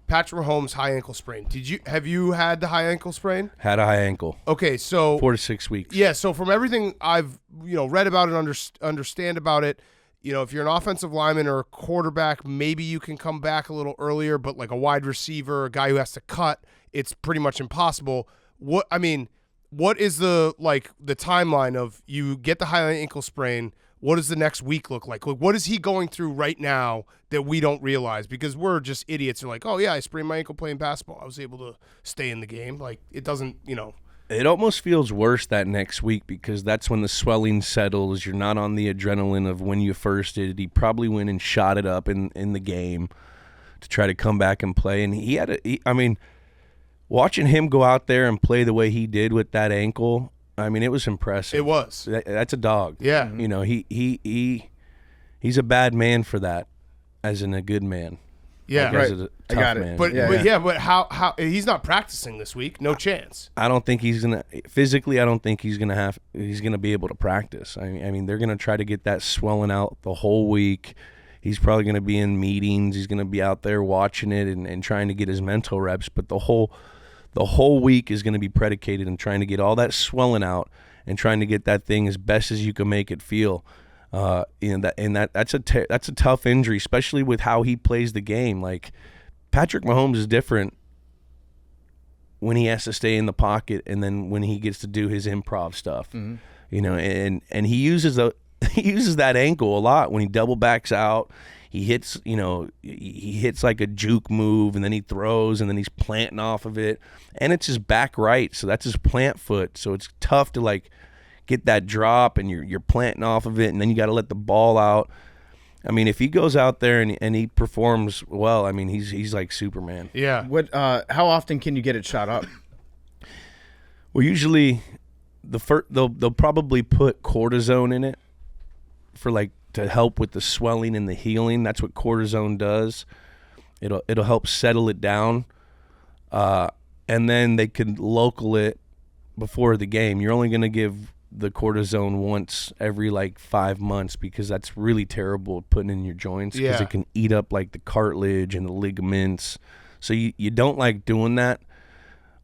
Patrick Mahomes, high ankle sprain. Have you had the high ankle sprain? Had a high ankle. Okay, so 4 to 6 weeks. Yeah, so from everything I've read about it, understand about it, if you're an offensive lineman or a quarterback, maybe you can come back a little earlier, but like a wide receiver, a guy who has to cut, it's pretty much impossible. What is the timeline of you get the high ankle sprain? What does the next week look like? What is he going through right now that we don't realize? Because we're just idiots. We're like, oh, yeah, I sprained my ankle playing basketball. I was able to stay in the game. Like, it doesn't, It almost feels worse that next week because that's when the swelling settles. You're not on the adrenaline of when you first did it. He probably went and shot it up in the game to try to come back and play. And watching him go out there and play the way he did with that ankle, it was impressive. It was. That's a dog. Yeah. He's a bad man for that, as in a good man. Yeah, right. I got it. Man. But how he's not practicing this week? No chance. I don't think he's gonna physically. I don't think he's gonna be able to practice. They're gonna try to get that swelling out the whole week. He's probably gonna be in meetings. He's gonna be out there watching it and trying to get his mental reps. But the whole week is going to be predicated in trying to get all that swelling out and trying to get that thing as best as you can make it feel. That's a tough injury, especially with how he plays the game. Like Patrick Mahomes is different when he has to stay in the pocket and then when he gets to do his improv stuff. Mm-hmm. And he uses that ankle a lot when he double backs out. he hits, he hits like a juke move, and then he throws, and then he's planting off of it, and it's his back right, so that's his plant foot. So it's tough to like get that drop, and you're planting off of it, and then you got to let the ball out. I mean, if he goes out there and he performs well, I mean, he's like Superman. Yeah. How often can you get it shot up? Well, usually they'll probably put cortisone in it for like to help with the swelling and the healing. That's what cortisone does. It'll help settle it down, and then they can local it before the game. You're only going to give the cortisone once every like 5 months, because that's really terrible putting in your joints, because it can eat up like the cartilage and the ligaments. So you don't like doing that,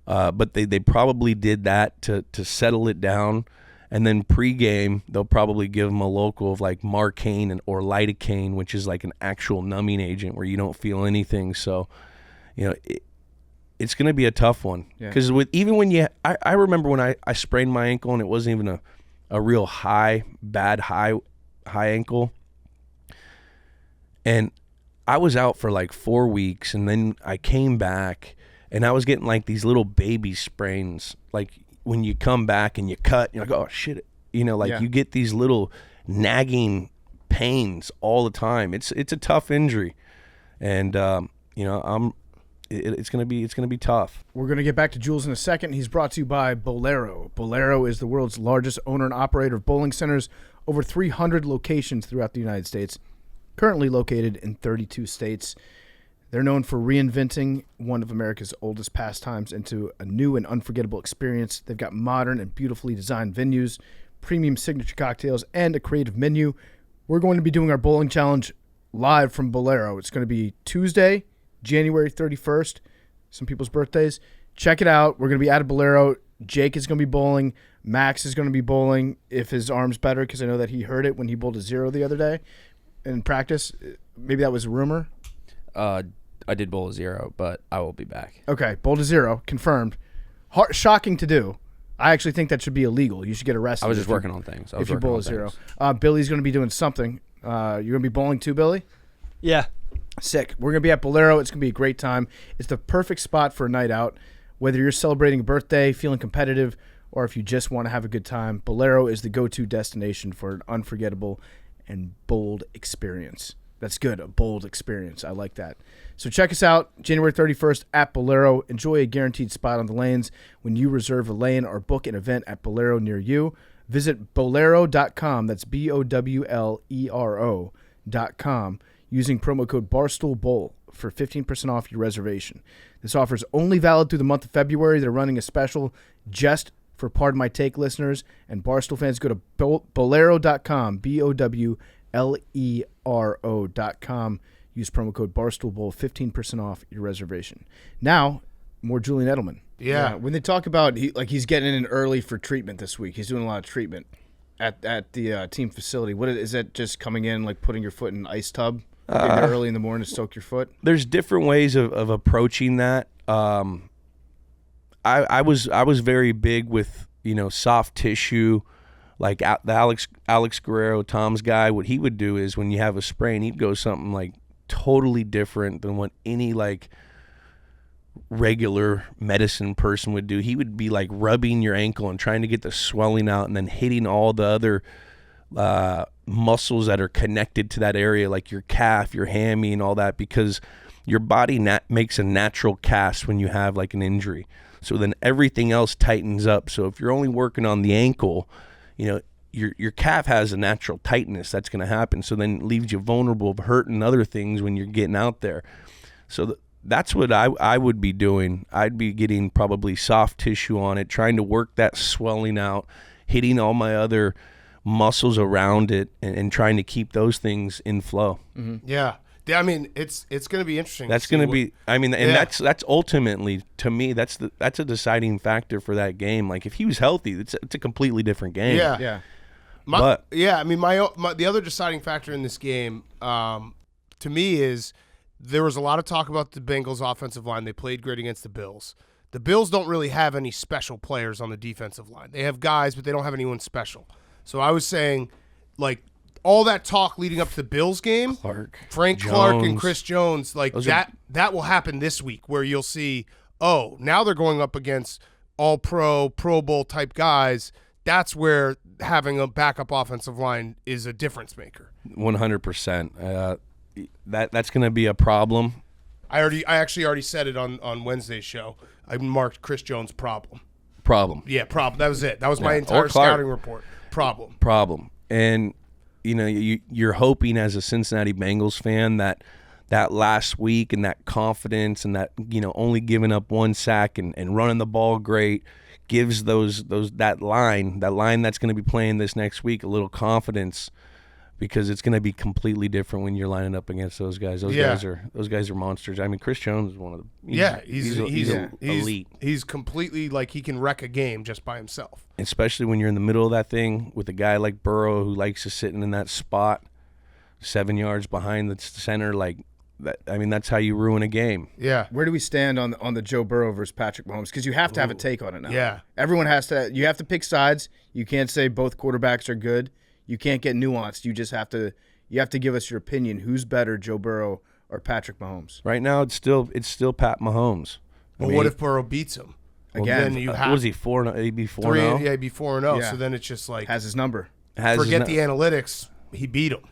but they probably did that to settle it down. And then pregame, they'll probably give them a local of like Marcaine or lidocaine, which is like an actual numbing agent where you don't feel anything. So, it's going to be a tough one. Because I remember when I sprained my ankle, and it wasn't even a real bad high ankle. And I was out for like 4 weeks, and then I came back, and I was getting like these little baby sprains, like when you come back and you cut, you're like, oh shit, you get these little nagging pains all the time. It's a tough injury, and it's gonna be tough. We're gonna get back to Jules in a second. He's brought to you by Bolero. Bolero is the world's largest owner and operator of bowling centers, over 300 locations throughout the United States, currently located in 32 states. They're known for reinventing one of America's oldest pastimes into a new and unforgettable experience. They've got modern and beautifully designed venues, premium signature cocktails, and a creative menu. We're going to be doing our bowling challenge live from Bolero. It's going to be Tuesday, January 31st, some people's birthdays. Check it out. We're going to be at a Bolero. Jake is going to be bowling. Max is going to be bowling if his arm's better, because I know that he hurt it when he bowled a 0 the other day in practice. Maybe that was a rumor. I did bowl a 0, but I will be back. Okay, bowled a 0, confirmed. Shocking to do. I actually think that should be illegal. You should get arrested. I was just working on things. If you bowl a 0. Billy's going to be doing something. You're going to be bowling too, Billy? Yeah. Sick. We're going to be at Bolero. It's going to be a great time. It's the perfect spot for a night out. Whether you're celebrating a birthday, feeling competitive, or if you just want to have a good time, Bolero is the go-to destination for an unforgettable and bold experience. That's good, a bold experience. I like that. So check us out, January 31st at Bolero. Enjoy a guaranteed spot on the lanes when you reserve a lane or book an event at Bolero near you. Visit Bolero.com, that's BOWLERO.com, using promo code BarstoolBowl for 15% off your reservation. This offer is only valid through the month of February. They're running a special just for Pardon My Take listeners and Barstool fans. Go to Bolero.com, BOWLERO.com. Use promo code BarstoolBowl, 15% off your reservation. Now, more Julian Edelman. Yeah. When they talk about he's getting in early for treatment this week, he's doing a lot of treatment at the team facility. What is that? Just coming in, like putting your foot in an ice tub, getting there early in the morning to soak your foot? There's different ways of approaching that. I was very big with soft tissue, like the Alex Guerrero, Tom's guy. What he would do is when you have a sprain, he'd go something like totally different than what any like regular medicine person would do. He would be like rubbing your ankle and trying to get the swelling out, and then hitting all the other muscles that are connected to that area, like your calf, your hammy, and all that, because your body makes a natural cast when you have like an injury. So then everything else tightens up. So if you're only working on the ankle, your calf has a natural tightness that's going to happen. So then it leaves you vulnerable of hurting other things when you're getting out there. So that's what I would be doing. I'd be getting probably soft tissue on it, trying to work that swelling out, hitting all my other muscles around it, and trying to keep those things in flow. Mm-hmm. Yeah. I mean, it's going to be interesting. That's going to be. I mean, and that's ultimately, to me, that's a deciding factor for that game. Like if he was healthy, it's a completely different game. Yeah, yeah. I mean, the other deciding factor in this game, to me, is there was a lot of talk about the Bengals' offensive line. They played great against the Bills. The Bills don't really have any special players on the defensive line. They have guys, but they don't have anyone special. So I was saying, like, all that talk leading up to the Bills game, Frank Clark and Jones. Chris Jones, like that will happen this week where you'll see, oh, now they're going up against all-pro, Pro Bowl type guys. That's where having a backup offensive line is a difference maker. 100%. That's going to be a problem. I actually already said it on Wednesday's show. I marked Chris Jones problem. Yeah, problem. That was it. That was my Yeah. entire Or Clark. scouting report. Problem. And you're hoping as a Cincinnati Bengals fan that last week and that confidence and that only giving up one sack and running the ball great gives that line that's going to be playing this next week a little confidence, because it's going to be completely different when you're lining up against those guys. Those guys are monsters. I mean, Chris Jones is one of the he's elite. He's completely like he can wreck a game just by himself. Especially when you're in the middle of that thing with a guy like Burrow who likes to sit in that spot 7 yards behind the center like that. I mean, that's how you ruin a game. Yeah. Where do we stand on the Joe Burrow versus Patrick Mahomes? Because you have to have a take on it now. Yeah. Everyone has to. You have to pick sides. You can't say both quarterbacks are good. You can't get nuanced. You just have to. You have to give us your opinion. Who's better, Joe Burrow or Patrick Mahomes? Right now, it's still Pat Mahomes. Well, what if Burrow beats him? Again, then you have what was he 4-0? He'd be 4-0. 3. Yeah, he'd be 4-0. Yeah. So then it's just like has his number. forget the analytics. He beat him.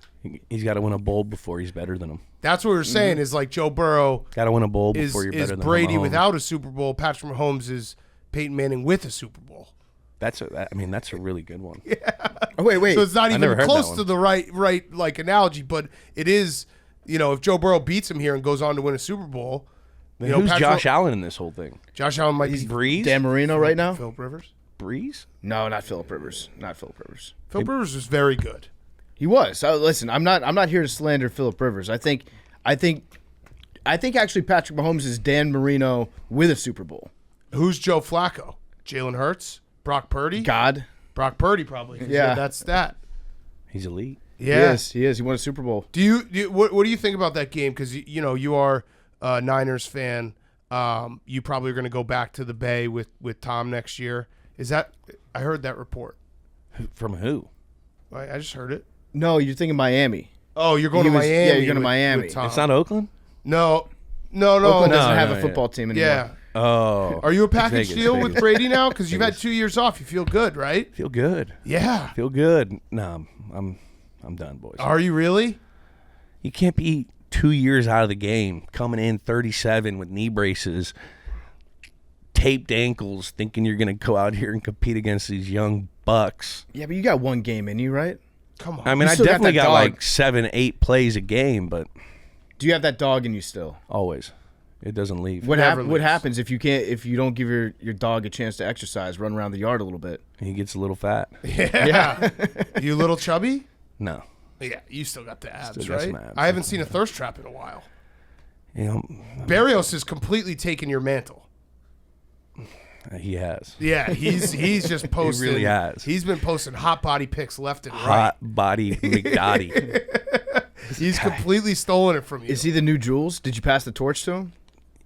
He's got to win a bowl before he's better than him. That's what we're saying. Is like Joe Burrow Got to win a bowl is before you're better than Brady Mahomes. without a Super Bowl. Patrick Mahomes is Peyton Manning with a Super Bowl. That's a really good one. Oh, wait. So it's not never even heard close that to one. the right like analogy, but it is. If Joe Burrow beats him here and goes on to win a Super Bowl, Then who's Josh Allen in this whole thing? Josh Allen might be Breeze? Dan Marino right now? Philip Rivers. Breeze? No, not Phillip Rivers. Philip Rivers was very good. He was. Listen, I'm not here to slander Phillip Rivers. I think actually Patrick Mahomes is Dan Marino with a Super Bowl. Who's Joe Flacco? Jalen Hurts? Brock Purdy? God. Brock Purdy probably. Yeah. That's that. He's elite. Yeah. He is. He won a Super Bowl. Do you what do you think about that game? Because you are a Niners fan. You probably are going to go back to the Bay with Tom next year. Is that? I heard that report. From who? I just heard it. No, you're thinking Miami. Oh, you're going to Miami. Yeah, you're going to with Miami. Tom. It's not Oakland? No. Oakland doesn't No, have no, a football team anymore. Yeah. Oh. Are you a It's package Vegas, deal Vegas. with Brady now? Because you've had 2 years off. You feel good, right? Feel good. Yeah. Feel good. No, I'm done, boys. Are you really? You can't be 2 years out of the game, coming in 37 with knee braces, taped ankles, thinking you're going to go out here and compete against these young bucks. Yeah, but you got one game in you, right? Come on. I mean, You I still got definitely that got dog. like 7-8 plays a game, but Do you have that dog in you still? always. It doesn't leave. What Never what leaves. happens if you don't give your dog a chance to exercise, run around the yard a little bit? He gets a little fat. Yeah. You a little chubby? No. Yeah, you still got the abs, Still got right? some abs. I haven't seen a thirst trap in a while. You know, Barrios has completely taken your mantle. he has. Yeah, he's just posting. really has. He's been posting hot body pics left and right. Hot body McDotty. He's completely stolen it from you. Is he the new Jules? Did you pass the torch to him?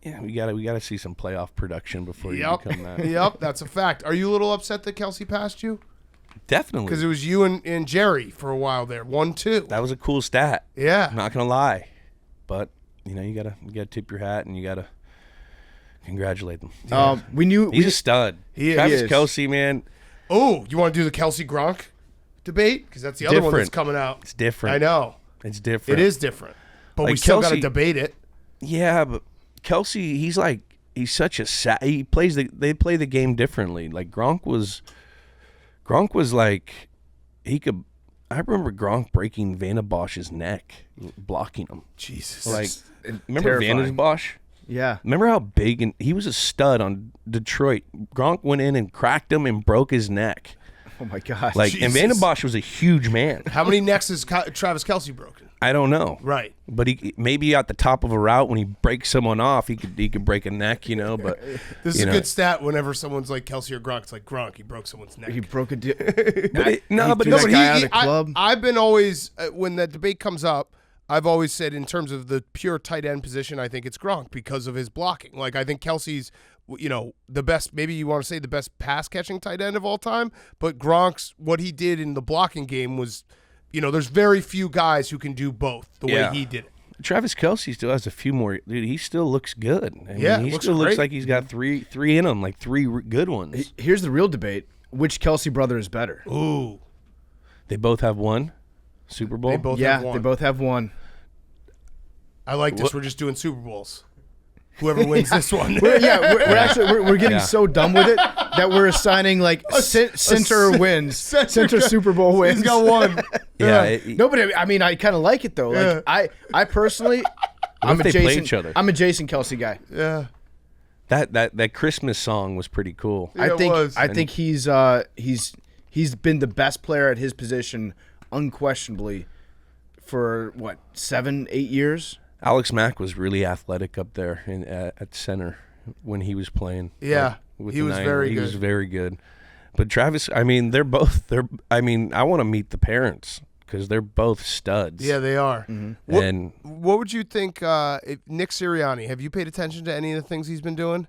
Yeah, we gotta see some playoff production before you Yep. become that. Yep, that's a fact. Are you a little upset that Kelsey passed you? Definitely. Because it was you and Jerry for a while there. 1-2. That was a cool stat. Yeah. I'm not gonna lie, but you gotta tip your hat and you gotta congratulate them. We knew He's a stud. He Travis is. Kelsey, man, Oh, you want to do the Kelsey Gronk debate? Because that's the other one that's Different. coming out. it's different. I know. It's different. It is different. But we Like still got to Kelsey- debate it. Yeah, but Kelsey, he's such a they play the game differently. Like Gronk was like he could. I remember Gronk breaking Vanna Bosch's neck, blocking him. Jesus. Like, remember terrifying. Vanna Bosch? Yeah. Remember how big and he was a stud on Detroit. Gronk went in and cracked him and broke his neck. Oh my gosh. Like, Jesus. and Vanna Bosch was a huge man. How many necks has Travis Kelsey broken? I don't know. Right. But he maybe at the top of a route when he breaks someone off, he could break a neck, But This is you a know. good stat whenever someone's like Kelsey or Gronk. It's like Gronk, he broke someone's neck. he broke a deal. But no, but threw it's that guy out of the club. I've been always, when that debate comes up, I've always said in terms of the pure tight end position, I think it's Gronk because of his blocking. Like, I think Kelsey's, the best, maybe you want to say the best pass catching tight end of all time, but Gronk's, what he did in the blocking game was there's very few guys who can do both the Yeah. way he did it. Travis Kelce still has a few more. Dude, he still looks good. I mean, he looks still looks great. like he's got three in him, like three good ones. Here's the real debate: which Kelsey brother is better? Ooh. They both have one Super Bowl. They both Yeah, have one. they both have one. I like this. We're just doing Super Bowls. Whoever wins this one. We're actually getting Yeah. so dumb with it that we're assigning like center wins, center Super Bowl wins. He's got one. Yeah. No, but I mean, I kind of like it though. Yeah. Like I personally, I'm a if they play Jason. each other? I'm a Jason Kelsey guy. Yeah. That Christmas song was pretty cool. Yeah, I think he's been the best player at his position unquestionably for what 7-8 years. Alex Mack was really athletic up there at center when he was playing. Yeah, with he the was Niners. very He good. was very good. But Travis, I mean, I want to meet the parents because they're both studs. Yeah, they are. Mm-hmm. And What would you think, if Nick Sirianni? Have you paid attention to any of the things he's been doing?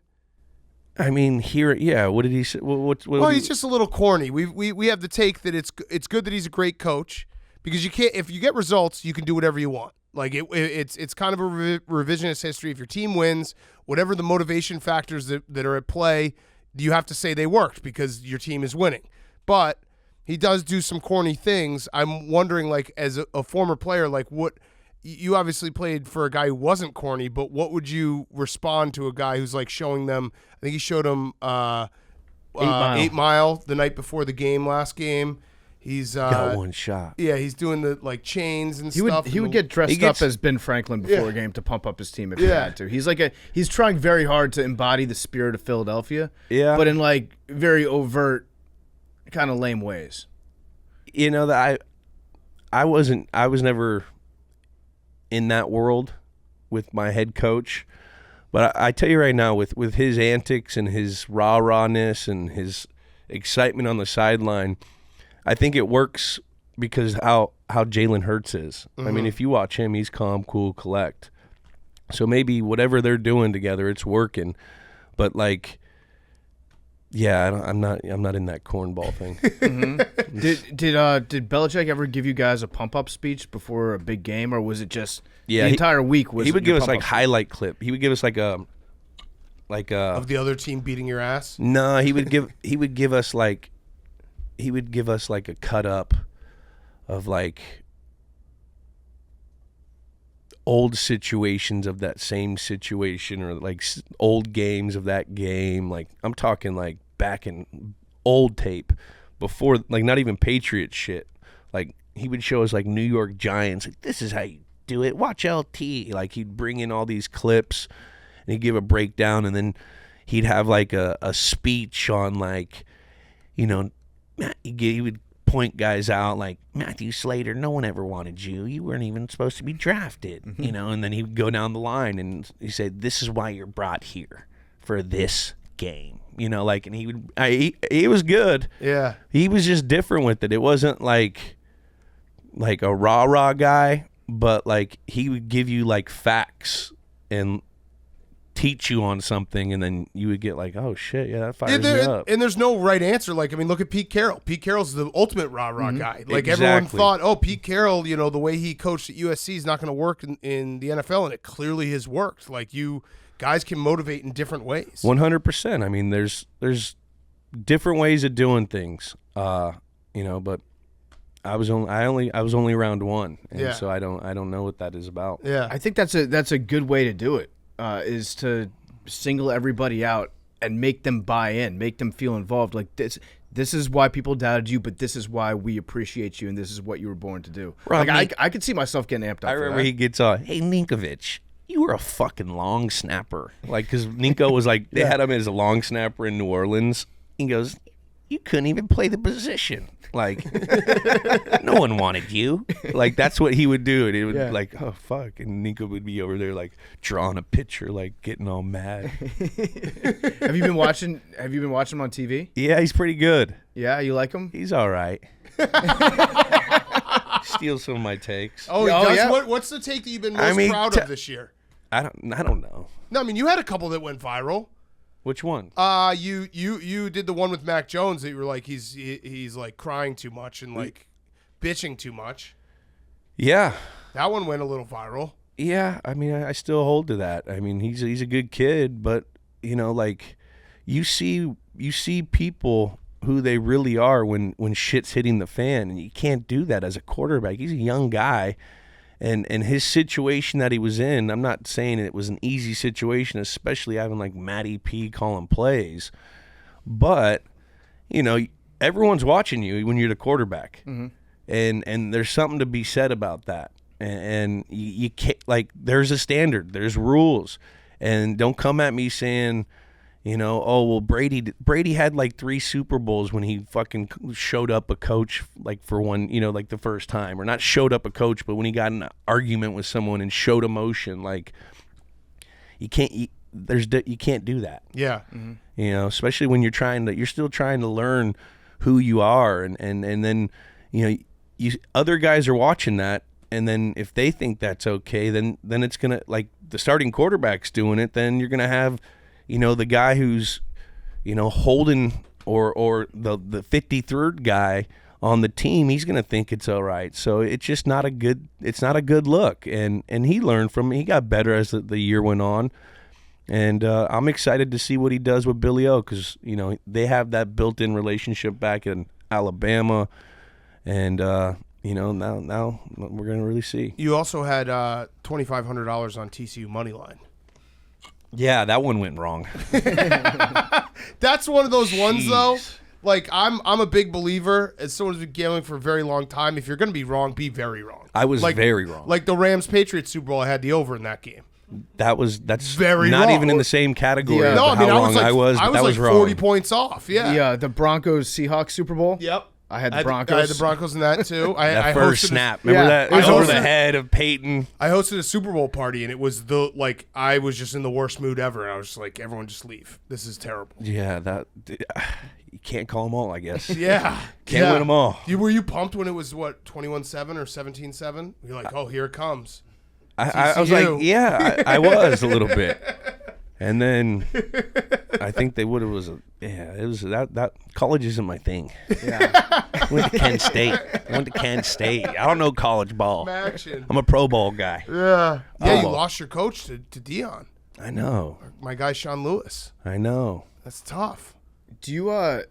I mean, what did he say? What Well, he's just a little corny. We have the take that it's good that he's a great coach because you can't. If you get results, you can do whatever you want. Like it's kind of a revisionist history. If your team wins, whatever the motivation factors that are at play, you have to say they worked because your team is winning. But he does do some corny things. I'm wondering, like, as a former player, like, what you obviously played for a guy who wasn't corny, but what would you respond to a guy who's like showing them? I think he showed them 8 Mile the night before the game, last game. He's got one shot. Yeah, he's doing the like chains and He stuff. would get dressed up as Ben Franklin before a game to pump up his team if he had to. He's trying very hard to embody the spirit of Philadelphia. Yeah. But in like very overt, kind of lame ways. You know that I was never in that world with my head coach, but I tell you right now, with his antics and his rah-rahness and his excitement on the sideline, I think it works because how Jalen Hurts is. I mean, if you watch him, he's calm, cool, collect. So maybe whatever they're doing together, it's working. But like, yeah, I'm not in that cornball thing. Did Belichick ever give you guys a pump up speech before a big game, or was it just the entire week? Was he would your give us like pump-up highlight clip. He would give us like a of the other team beating your ass. no. He would give us like a cut up of like old situations of that same situation, or like old games of that game. Like I'm talking like back in old tape before, like not even Patriot shit. Like he would show us like New York Giants. Like, this is how you do it. Watch LT. Like he'd bring in all these clips and he'd give a breakdown, and then he'd have like a speech on like, you know, he would point guys out like, Matthew Slater, no one ever wanted you. You weren't even supposed to be drafted, you know, and then he would go down the line and he'd say, this is why you're brought here for this game, you know, like, and he was good. Yeah. He was just different with it. It wasn't like a rah-rah guy, but like he would give you like facts and teach you on something, and then you would get like, oh shit, yeah, that fires me up. And there's no right answer. Like, I mean, look at Pete Carroll. Pete Carroll's the ultimate rah-rah guy. Like, everyone Exactly. thought, oh, Pete Carroll, you know, the way he coached at USC is not going to work in the NFL, and it clearly has worked. Like, you guys can motivate in different ways. 100%. I mean, there's different ways of doing things, you know. But I was only round one, and Yeah. so I don't know what that is about. Yeah. I think that's a good way to do it. Is to single everybody out and make them buy in, make them feel involved. Like this is why people doubted you, but this is why we appreciate you, and this is what you were born to do. Rob, Like I could see myself getting amped up. I for remember that. he gets on, hey, Ninkovich, you were a fucking long snapper. Like, because Ninko was like, they had him as a long snapper in New Orleans. He goes, you couldn't even play the position. Like, no one wanted you. Like, that's what he would do. And it would like, oh, fuck. And Ninko would be over there, like, drawing a picture, like, getting all mad. Have you been watching him on TV? Yeah, he's pretty good. Yeah, you like him? He's all right. Steals some of my takes. Oh, he Oh, does? yeah. What's the take that you've been most proud of this year? I don't know. No, I mean, you had a couple that went viral. Which one? You did the one with Mac Jones that you were like, he's like crying too much and like bitching too much. Yeah. That one went a little viral. Yeah, I mean, I still hold to that. I mean, he's a good kid, but like you see people who they really are when shit's hitting the fan, and you can't do that as a quarterback. He's a young guy, and his situation that he was in, I'm not saying it was an easy situation, especially having like Matty P calling plays, but everyone's watching you when you're the quarterback, and there's something to be said about that. And you can't, like, there's a standard, there's rules, and don't come at me saying, oh, well, Brady had like 3 Super Bowls when he fucking showed up a coach, like, for one, like the first time, or not showed up a coach, but when he got in an argument with someone and showed emotion, like, you can't do that. Yeah. Especially when you're still trying to learn who you are, and then other guys are watching that. And then if they think that's okay, then it's going to, like, the starting quarterback's doing it, then you're going to have, the guy who's, holding or the 53rd guy on the team, he's going to think it's all right. So it's just not a good look. And he learned from it. He got better as the year went on. And I'm excited to see what he does with Billy O, because, they have that built-in relationship back in Alabama. And, now we're going to really see. You also had $2,500 on TCU money line. Yeah, that one went wrong. That's one of those ones, though. Like, I'm a big believer, as someone who's been gambling for a very long time, if you're going to be wrong, be very wrong. I was very wrong. Like the Rams-Patriots Super Bowl, I had the over in that game. That's very not wrong. even in the same category. Yeah. Of No, I mean, how I wrong was that like was 40 wrong. points off. Yeah. The Broncos-Seahawks Super Bowl. Yep. I had the Broncos. I had the Broncos in that, too. That first snap. Remember that? It was over the head of Peyton. I hosted a Super Bowl party, and it was I was just in the worst mood ever. And I was just like, everyone just leave. This is terrible. Yeah, you can't call them all, I guess. Yeah. Can't win them all. Were you pumped when it was, 21-7 or 17-7? You're like, oh, here it comes. I was like, yeah, I was a little bit. And then I think it was that college isn't my thing. Yeah. I went to Kent State. I don't know college ball. Action. I'm a pro ball guy. Yeah. Yeah, you ball. lost your coach to Dion. I know. My guy Sean Lewis. I know. That's tough. Do you that.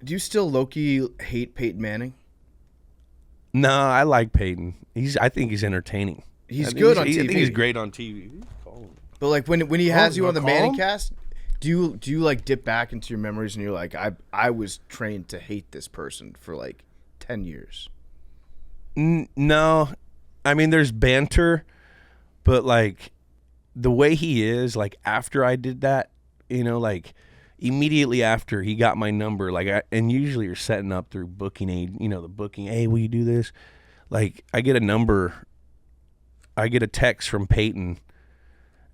Do you still low-key hate Peyton Manning? No, I like Peyton. I think he's entertaining. He's good on TV. I think he's great on TV. But like when he has you on the call him? Manning cast, do you like dip back into your memories and you're like, I was trained to hate this person for like 10 years? No, I mean there's banter, but like the way he is, like after I did that, like immediately after he got my number, like and usually you're setting up through booking aid, the booking. Hey, will you do this? Like I get a text from Peyton.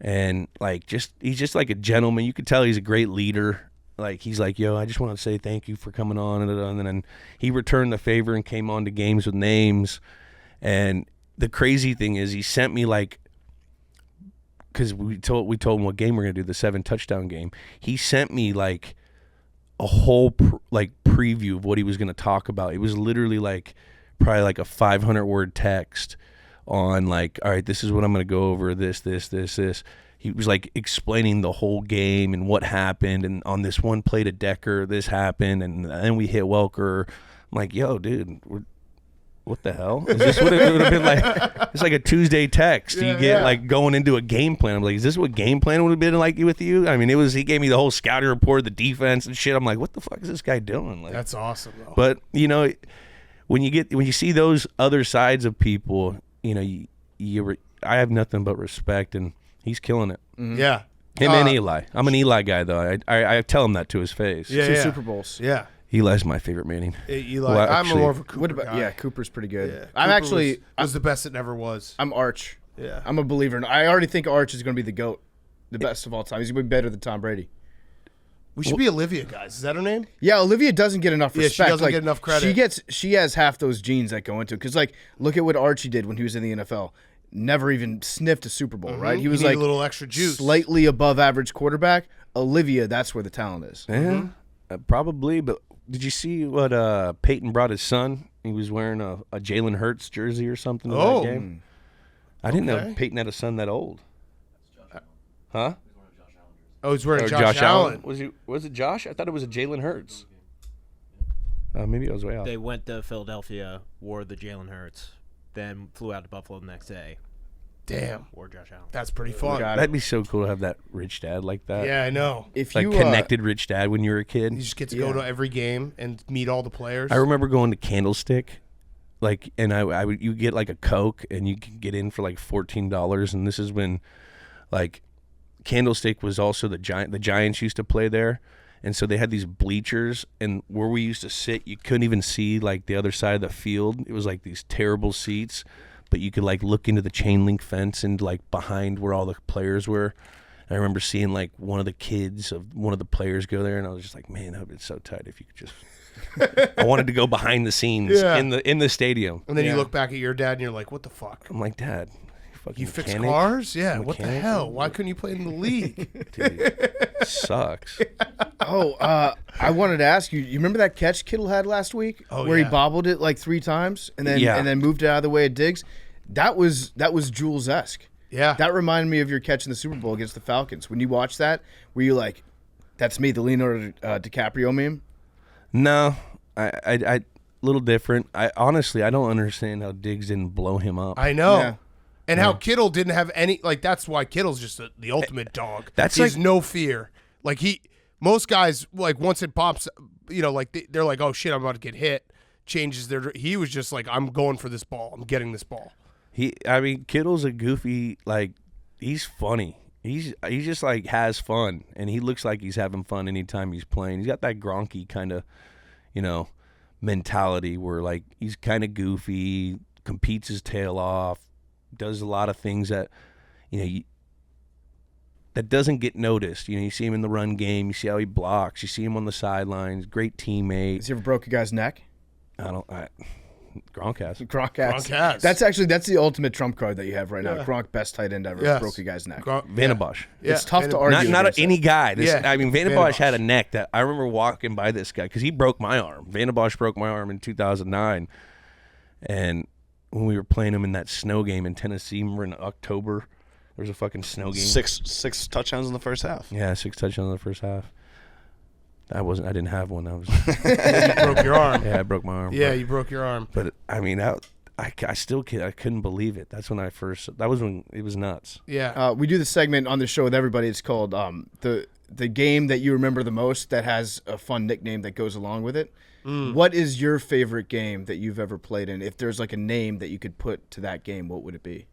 And like he's just like a gentleman. You could tell he's a great leader. Like he's like, yo, I just want to say thank you for coming on. And then he returned the favor and came on to Games with Names. And the crazy thing is, he sent me like, because we told him what game we're gonna do, the 7-touchdown game. He sent me like a whole preview of what he was gonna talk about. It was literally like probably like a 500-word text on like, all right, this is what I'm going to go over, this. He was like explaining the whole game and what happened, and on this one play to Decker, this happened, and then we hit Welker. I'm like, yo, dude, what the hell? Is this what it would have been like? It's like a Tuesday text you get like going into a game plan. I'm like, is this what game plan would have been like with you? I mean, he gave me the whole scouting report, the defense and shit. I'm like, what the fuck is this guy doing? Like, that's awesome, though. But when you see those other sides of people, I have nothing but respect, and he's killing it. Mm-hmm. Yeah. Him and Eli. I'm an Eli guy, though. I tell him that to his face. Yeah, Two Super Bowls. Yeah. Eli's my favorite Manning. Eli. Well, I'm more of a Cooper guy. Yeah, Cooper's pretty good. Yeah, I'm Cooper actually was the best it never was. I'm Arch. Yeah. I'm a believer. I already think Arch is going to be the GOAT, the best of all time. He's going to be better than Tom Brady. We should be Olivia, guys. Is that her name? Yeah, Olivia doesn't get enough respect. Yeah, she doesn't get enough credit. She has half those genes that go into it. Because, like, look at what Archie did when he was in the NFL. Never even sniffed a Super Bowl, right? He was like a little extra juice. Slightly above average quarterback. Olivia, that's where the talent is. Yeah, probably. But Did you see what Peyton brought his son? He was wearing a Jalen Hurts jersey or something in that game. I didn't know Peyton had a son that old. Huh? Oh, he's wearing Or Josh Allen. Was it Josh? I thought it was a Jalen Hurts. Maybe I was way off. They went to Philadelphia, wore the Jalen Hurts, then flew out to Buffalo the next day. Damn. Wore Josh Allen. That's pretty fun. That'd be so cool to have that rich dad like that. Yeah, I know. If Like you connected rich dad when you were a kid. You just get to go to every game and meet all the players. I remember going to Candlestick, like, and I would you get like a Coke and you could get in for like $14, and this is when, like, Candlestick was also the Giants used to play there, and so they had these bleachers, and where we used to sit, you couldn't even see like the other side of the field. It was like these terrible seats, but you could like look into the chain link fence and like behind where all the players were. I remember seeing like one of the kids of one of the players go there, and I was just like, man, that would have been so tight if you could just. I wanted to go behind the scenes in the stadium. And then you look back at your dad and you're like, what the fuck? I'm like, Dad, You fix mechanic? cars? Yeah. What the Mechanic? hell? Why couldn't you play in the league? Dude, sucks. I wanted to ask you. You remember that catch Kittle had last week, where he bobbled it like 3 times and then moved it out of the way of Diggs? That was Jules-esque. Yeah. That reminded me of your catch in the Super Bowl against the Falcons. When you watched that, were you like, "That's me, the Leonardo DiCaprio meme"? No, I little different. I honestly don't understand how Diggs didn't blow him up. I know. Yeah. And how Kittle didn't have any, like, that's why Kittle's just the ultimate dog. That's He's like- no fear. Like, most guys, like, once it pops, like, they're like, oh, shit, I'm about to get hit. Changes he was just like, I'm going for this ball. I'm getting this ball. Kittle's a goofy, like, he's funny. He just, like, has fun, and he looks like he's having fun anytime he's playing. He's got that Gronky kind of, mentality where, like, he's kind of goofy, competes his tail off, does a lot of things that, that doesn't get noticed. You see him in the run game. You see how he blocks. You see him on the sidelines. Great teammate. Has he ever broke a guy's neck? Gronk has. Gronk has. Gronk has. That's the ultimate trump card that you have right now. Gronk, best tight end ever, Yes. broke a guy's neck. Vanna Bosch. Yeah. It's tough to Vanna- argue. Not against any that. guy. Yeah. Vanna Vanna Bosch had a Bosch. neck that I remember walking by this guy because he broke my arm. Vanna Bosch broke my arm in 2009, and when we were playing him in that snow game in Tennessee, remember in October, there was a fucking snow game. Six touchdowns in the first half. Yeah, 6 touchdowns in the first half. I didn't have one. You broke your arm. Yeah, I broke my arm. Yeah, you broke your arm. But I still I couldn't believe it. That was when it was nuts. Yeah. We do the segment on the show with everybody. It's called the game that you remember the most that has a fun nickname that goes along with it. What is your favorite game that you've ever played in? If there's like a name that you could put to that game, what would it be?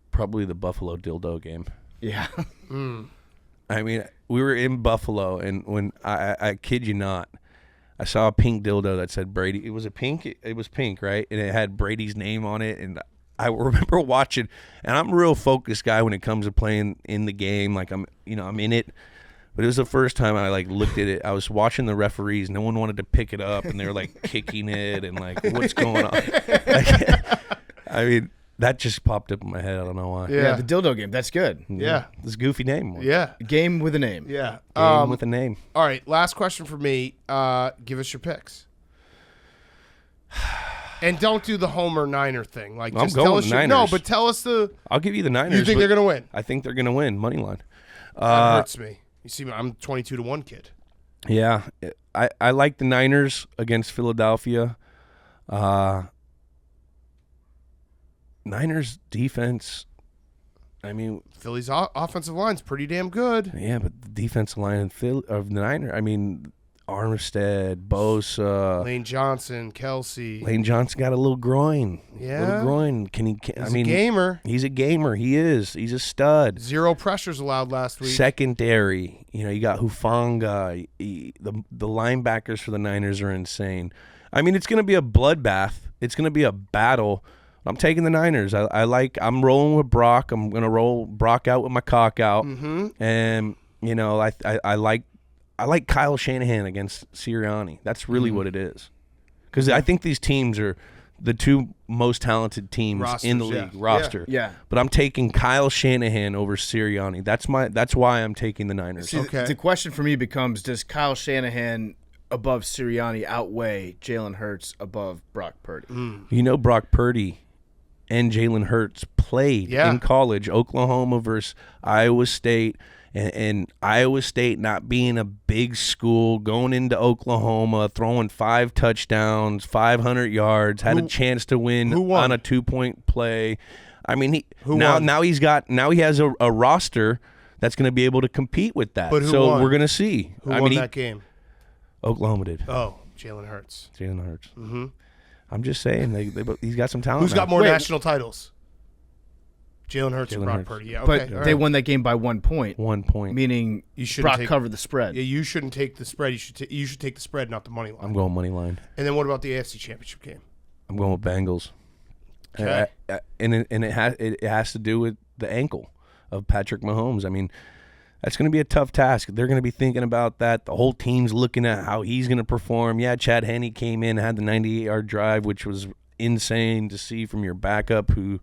Probably the Buffalo dildo game. Yeah. We were in Buffalo, and when I kid you not, I saw a pink dildo that said Brady. It was pink, right? And it had Brady's name on it. And I remember watching, and I'm a real focused guy when it comes to playing in the game. Like I'm in it. But it was the first time I like looked at it. I was watching the referees. No one wanted to pick it up, and they were like kicking it and like, what's going on? That just popped up in my head. I don't know why. Yeah, the dildo game. That's good. Yeah. This goofy name. Yeah. Game with a name. Yeah. Game with a name. All right. Last question for me. Give us your picks. And don't do the Homer Niner thing. Like, I'm just going tell with us the no, Niners. but tell us I'll give you the Niners. you think but they're gonna win. I think they're going to win. Money line. That hurts me. You see, I'm 22-1 kid. Yeah, I like the Niners against Philadelphia. Niners defense. Philly's offensive line's pretty damn good. Yeah, but the defensive line of the Niners. Armstead, Bosa, Lane Johnson, Kelsey. Lane Johnson got a little groin. Yeah. Little groin. He's a gamer. He's a gamer. He is. He's a stud. 0 pressures allowed last week. Secondary, you got Hufanga. The linebackers for the Niners are insane. It's going to be a bloodbath. It's going to be a battle. I'm taking the Niners. I'm rolling with Brock. I'm going to roll Brock out with my cock out. Mm-hmm. And I like Kyle Shanahan against Sirianni. That's really what it is. Because I think these teams are the 2 most talented teams in the league roster. Yeah. But I'm taking Kyle Shanahan over Sirianni. That's why I'm taking the Niners. See, the question for me becomes, does Kyle Shanahan above Sirianni outweigh Jalen Hurts above Brock Purdy? You know, Brock Purdy and Jalen Hurts played in college, Oklahoma versus Iowa State, and Iowa State not being a big school, going into Oklahoma, throwing 5 touchdowns, 500 yards, had a chance to win on a 2-point play. I mean, now he has a roster that's going to be able to compete with that. But so won? we're going to see. Who won that game? Oklahoma did. Oh, Jalen Hurts. Jalen Hurts. Mm-hmm. I'm just saying, he's got some talent. Who's got now. more national titles? Jalen Hurts or Jalen Brock Hurts. Purdy? Yeah, okay. But they won that game by 1 point. 1 point. Meaning Brock covered the spread. Yeah, you shouldn't take the spread. You should take the spread, not the money line. I'm going money line. And then what about the AFC Championship game? I'm going with Bengals. Okay. And it has to do with the ankle of Patrick Mahomes. I mean, that's going to be a tough task. They're going to be thinking about that. The whole team's looking at how he's going to perform. Yeah, Chad Henne came in, had the 98-yard drive, which was insane to see from your backup who's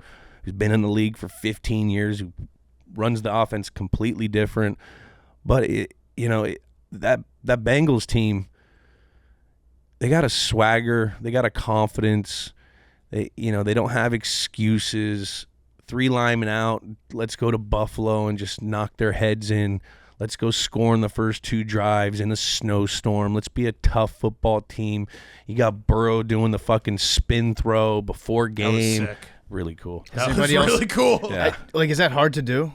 been in the league for 15 years, who runs the offense completely different. But that Bengals team, they got a swagger, they got a confidence. They don't have excuses. 3 linemen out. Let's go to Buffalo and just knock their heads in. Let's go score in the first 2 drives in a snowstorm. Let's be a tough football team. You got Burrow doing the fucking spin throw before game. That was sick. Really cool. That was really cool. Yeah. Is that hard to do?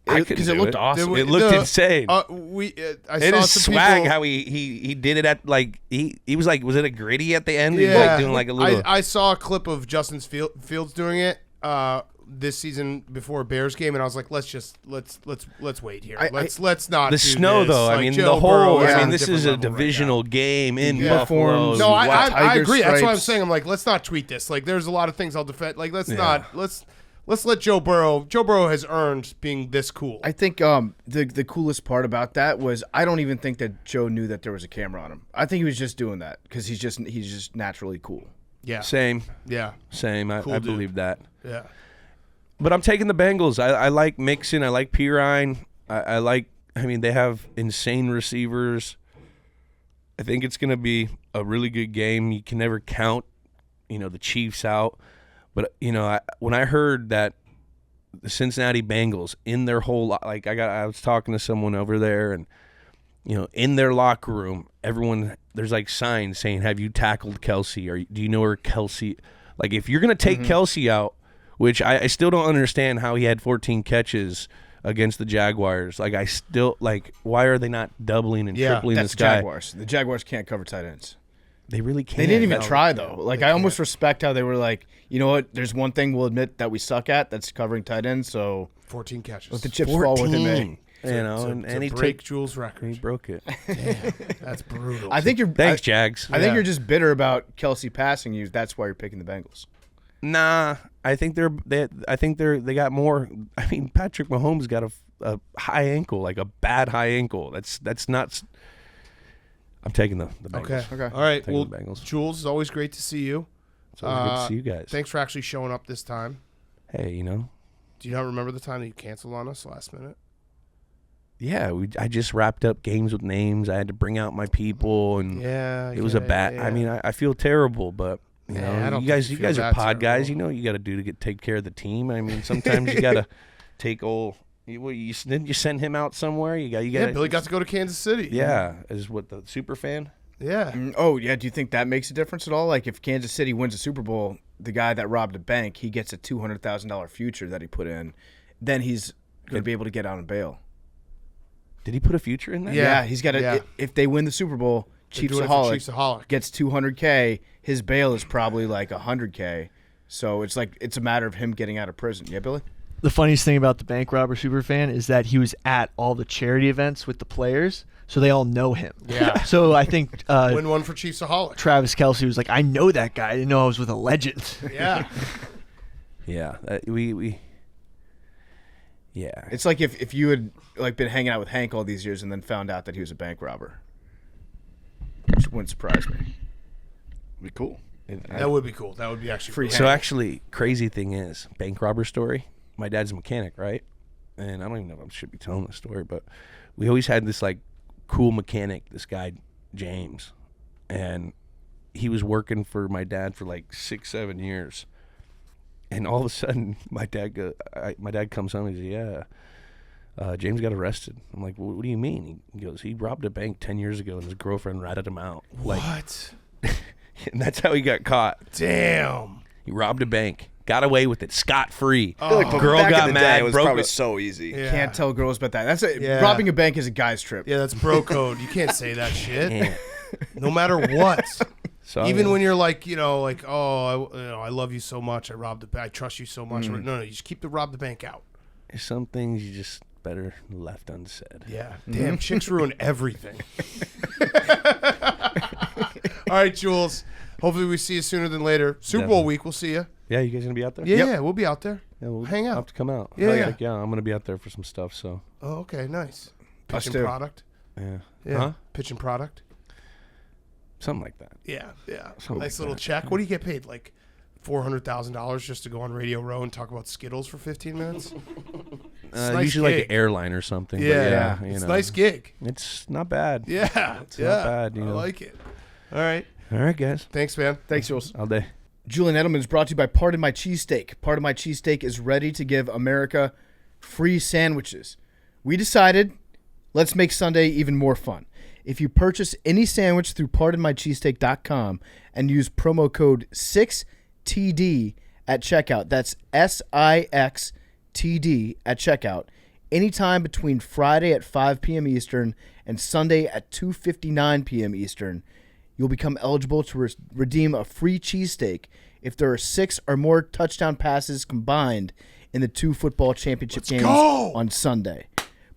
Because it looked awesome. It looked insane. I It saw is some swag people, how he did it at he was like, was it a gritty at the end? Yeah. He was like doing like a little. I saw a clip of Justin Fields doing it this season before a Bears game, and I was like, let's wait here. Let's not. The do snow, this. though. Like, I mean, Joe the whole. Burrow is I on mean, this is a different level right divisional now. game in Yeah. Buffalo. No, I Tiger agree. That's why I'm stripes. saying. I'm like, let's not tweet this. Like, there's a lot of things I'll defend. Like, let's let Joe Burrow. Joe Burrow has earned being this cool. I think the coolest part about that was I don't even think that Joe knew that there was a camera on him. I think he was just doing that because he's just naturally cool. Yeah. Same. Yeah. Same. I Cool dude. believe that. Yeah. But I'm taking the Bengals. I like Mixon. I like Pirine. I like. I mean, they have insane receivers. I think it's going to be a really good game. You can never count, the Chiefs out. But when I heard that the Cincinnati Bengals in their whole I was talking to someone over there, and in their locker room, everyone there's like signs saying, "Have you tackled Kelsey? Or do you know where Kelsey?" Like if you're going to take Kelsey out. Which I still don't understand how he had 14 catches against the Jaguars. Like why are they not doubling and tripling That's this guy? Jaguars. The Jaguars can't cover tight ends. They really can't. They didn't even try though. Like I almost respect how they were like, you know what? There's one thing we'll admit that we suck at. That's covering tight ends. So 14 catches. let the chips fall with him. And he break Jules' record. He broke it. That's brutal. I think you're. Thanks, Jags. I think you're just bitter about Kelsey passing you. That's why you're picking the Bengals. Nah, I think they got more. I mean, Patrick Mahomes got a high ankle, like a bad high ankle. That's not. I'm taking the Bengals. Okay. All right. Taking Well, the Bengals. Jules, it's always great to see you. It's always good to see you guys. Thanks for actually showing up this time. Hey, Do you not remember the time that you canceled on us last minute? Yeah, I just wrapped up games with names. I had to bring out my people, and it was a bad. Yeah. I mean, I feel terrible, but you don't guys think you guys feel are that pod guys. terrible. You know what you got to do to take care of the team. I mean, sometimes you got to take old. Didn't you send him out somewhere? You got. Yeah, Billy got to go to Kansas City. Yeah, as what the super fan. Yeah. Oh yeah. Do you think that makes a difference at all? Like if Kansas City wins a Super Bowl, the guy that robbed a bank, he gets a $200,000 future that he put in. Then he's going to be able to get out on bail. Did he put a future in that? Yeah. He's got to. Yeah. If they win the Super Bowl, Chiefsaholic gets $200K. His bail is probably like $100K. So it's a matter of him getting out of prison. Yeah, Billy. The funniest thing about the bank robber superfan is that he was at all the charity events with the players, so they all know him. Yeah. So I think Win one for Chiefsaholic. Travis Kelce was like, I know that guy. I didn't know I was with a legend. Yeah. Yeah. Yeah. It's like if you had like been hanging out with Hank all these years and then found out that he was a bank robber. Which wouldn't surprise me. It'd be cool. That would be cool. That would be actually Free cool. So actually, crazy thing is, bank robber story. My dad's a mechanic, right? And I don't even know if I should be telling this story, but we always had this like cool mechanic, this guy James, and he was working for my dad for like 6-7 years. And all of a sudden, my dad comes home and he says, "Yeah, James got arrested." I'm like, "What do you mean?" He goes, "He robbed a bank 10 years ago, and his girlfriend ratted him out." What? And that's how he got caught. Damn. He robbed a bank, got away with it scot-free. I feel like Girl back got in the day, mad, it was broke probably up. so easy. Yeah. Can't tell girls about that. Yeah. Robbing a bank is a guy's trip. Yeah, that's bro code. You can't say that shit. Yeah. No matter what. So, Even when you're like, oh, I love you so much. I trust you so much. No, you just keep the rob the bank out. there's some things you just better left unsaid. Yeah. Damn, chicks ruin everything. All right, Jules. Hopefully we see you sooner than later. Super Bowl week, we'll see you. Yeah, you guys gonna be out there? Yeah, we'll be out there. Yeah, we'll hang out. I'll have to come out. Yeah. Like, I'm gonna be out there for some stuff. So. Oh, okay, nice. Us Pitching too. product. Yeah. Yeah. Huh? Pitching product. Something like that. Yeah. Something Nice like little that. check. What do you get paid? Like $400,000 just to go on Radio Row and talk about Skittles for 15 minutes? It's a nice Usually like gig. an airline or something. but Yeah, you it's know, a nice gig. It's not bad. Yeah, It's not bad. You I know. like it. All right, All right, guys. thanks, man. Thanks, Jules. All day. Julian Edelman is brought to you by Pardon My Cheesesteak. Pardon My Cheesesteak is ready to give America free sandwiches. We decided, let's make Sunday even more fun. If you purchase any sandwich through pardonmycheesesteak.com and use promo code 6TD at checkout, that's SIXTD at checkout, anytime between Friday at 5 p.m. Eastern and Sunday at 2:59 p.m. Eastern, you'll become eligible to redeem a free cheesesteak if there are 6 or more touchdown passes combined in the 2 football championship games on Sunday.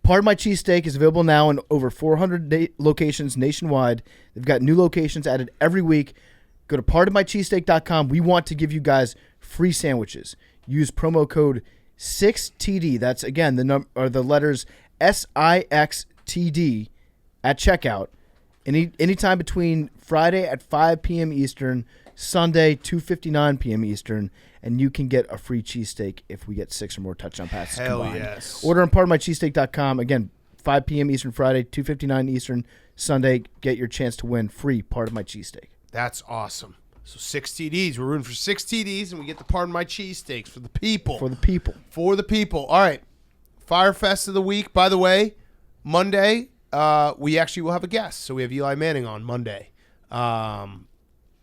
Pardon My Cheesesteak is available now in over 400 locations nationwide. They've got new locations added every week. Go to pardonmycheesesteak.com. We want to give you guys free sandwiches. Use promo code 6TD. That's, again, the letters SIXTD at checkout. Anytime between Friday at 5 p.m. Eastern, Sunday 2:59 p.m. Eastern, and you can get a free cheesesteak if we get 6 or more touchdown passes Hell combined. yes. Order on pardonmycheesesteak.com. Again, 5 p.m. Eastern Friday, 2:59 Eastern Sunday. Get your chance to win free Pardon My Cheesesteak. That's awesome. So 6 TDs. We're rooting for 6 TDs, and we get the Pardon My Cheesesteaks for the people. For the people. For the people. All right. Fire Fest of the week. By the way, Monday, we actually will have a guest. So we have Eli Manning on Monday.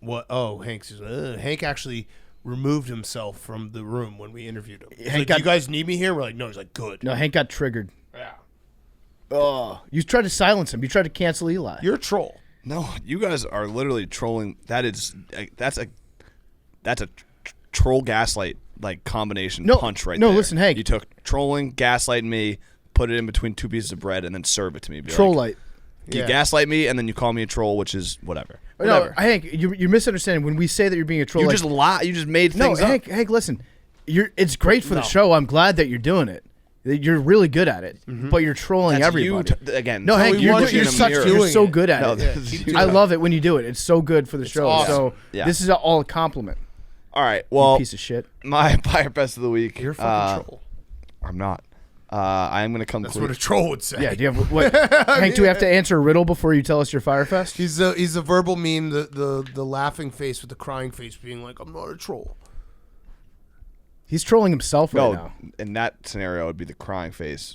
Hank actually removed himself from the room when we interviewed him. He's Hank like, got- you guys need me here? We're like, no. He's like, good. No, Hank got triggered. Yeah. Oh, you tried to silence him. You tried to cancel Eli. You're a troll. No, you guys are literally trolling. That's a troll gaslight like combination punch right there. No, listen, Hank. You took trolling, gaslighting me, put it in between 2 pieces of bread, and then serve it to me. Be Troll like, light. You Yeah. gaslight me, and then you call me a troll, which is whatever. No, Hank, you're misunderstanding. When we say that you're being a troll, You like, just lie. You just made no, things up. Hank, listen. It's great for the show. I'm glad that you're doing it. You're really good at it, but you're trolling That's everybody. you again. No, Hank, we you're, want you you're, to such, keep you're doing so it. good at No, it. this is- I love it when you do it. It's so good for the show. awesome. So Yeah. this is all a compliment. All right. You Well, piece of shit. my Fire Fest of the week. You're a fucking troll. I'm not. I am going to come That's clean. what a troll would say. Yeah. Do you have what? Hank, do we have to answer a riddle before you tell us your Firefest? He's a verbal meme, the laughing face with the crying face being like, I'm not a troll. He's trolling himself right No, now. in that scenario, it would be the crying face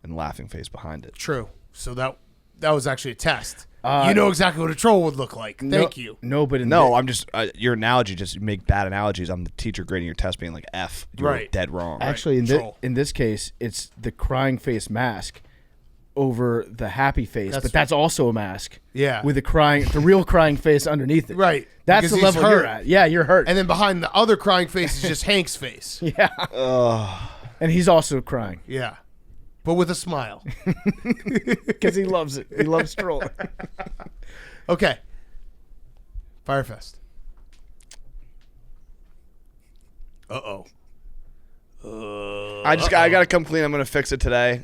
and laughing face behind it. True. So that was actually a test. You know exactly what a troll would look like. Thank you. No, but in No, the- I'm just your analogy. Just you make bad analogies. I'm the teacher grading your test, being like F. You're Right. dead wrong. actually troll. in this case, it's the crying face mask over the happy face, That's- but that's also a mask. Yeah. With the real crying face underneath it. Right. That's Because the he's level hurt. you're at. Yeah, you're hurt. And then behind the other crying face is just Hank's face. Yeah. And he's also crying Yeah. But with a smile. because he loves it. He loves trolling. Okay. Firefest. Uh-oh. I got to come clean. I'm gonna fix it today.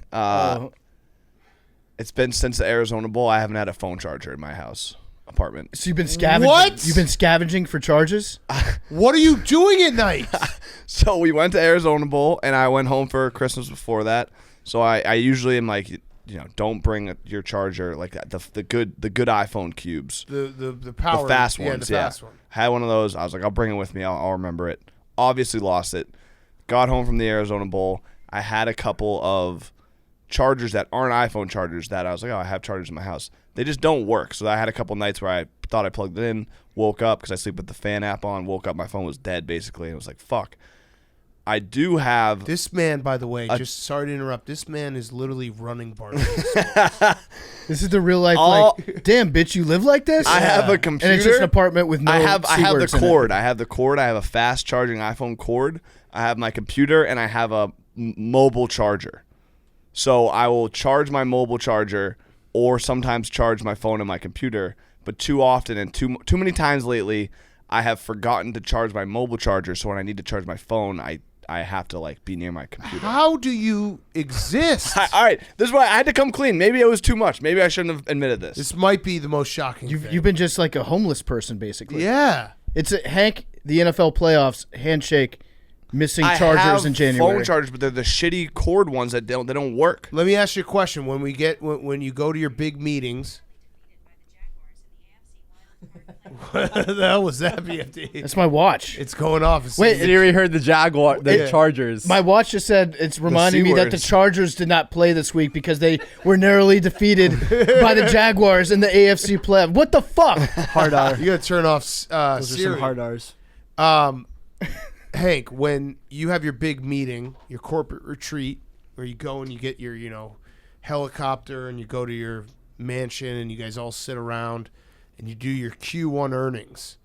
It's been since the Arizona Bowl. I haven't had a phone charger in my house apartment. So you've been scavenging. What? You've been scavenging for charges? What are you doing at night? So we went to Arizona Bowl, and I went home for Christmas before that. So I usually am like, don't bring your charger like that. The good iPhone cubes. The power. The fast ones. The fast one. Had one of those. I was like, I'll bring it with me. I'll remember it. Obviously lost it. Got home from the Arizona Bowl. I had a couple of chargers that aren't iPhone chargers that I was like, I have chargers in my house. They just don't work. So I had a couple nights where I thought I plugged it in, woke up because I sleep with the fan app on, woke up, my phone was dead basically, and I was like, fuck. I do have... This man, by the way, just sorry to interrupt, this man is literally running Barstool. This is the real life, damn, bitch, you live like this? I have a computer. And it's just an apartment with no I have the C-words in it. cord. I have the cord. I have a fast charging iPhone cord. I have my computer, and I have a mobile charger. So I will charge my mobile charger or sometimes charge my phone and my computer. But too often and too many times lately, I have forgotten to charge my mobile charger. So when I need to charge my phone, I have to be near my computer. How do you exist? All right, this is why I had to come clean. Maybe it was too much. Maybe I shouldn't have admitted this. This might be the most shocking thing. You've been just like a homeless person, basically. Yeah. It's Hank, the NFL playoffs, handshake, missing chargers in January. Phone chargers, but they're the shitty cord ones that don't work. Let me ask you a question. When you go to your big meetings, what the hell was that, BFD? That's my watch. It's going off. Wait, Siri heard the Chargers. My watch just said it's reminding me that the C-words. Chargers did not play this week because they were narrowly defeated by the Jaguars in the AFC playoff. What the fuck? Hard R. You got to turn off Those are Siri. some hard R's. Hank, when you have your big meeting, your corporate retreat, where you go and you get your, helicopter and you go to your mansion and you guys all sit around and you do your Q1 earnings,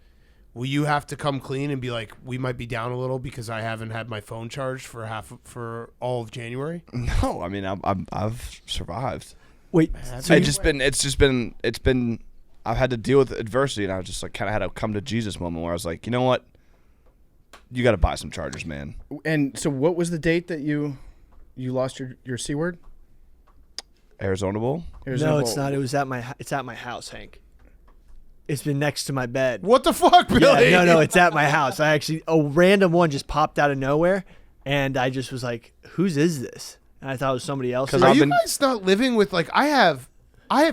will you have to come clean and be like, we might be down a little because I haven't had my phone charged for all of January? No, I mean I've survived. Wait, so I've had to deal with adversity, and I was just kind of had a come to Jesus moment where I was like, you know what? You got to buy some chargers, man. And so what was the date that you lost your C word? Arizona Bowl? no, it's not. It was at my house, Hank. It's been next to my bed. What the fuck, Billy? Yeah, no, it's at my house. A random one just popped out of nowhere, and I just was like, whose is this? And I thought it was somebody else's. Are you guys not living with, I have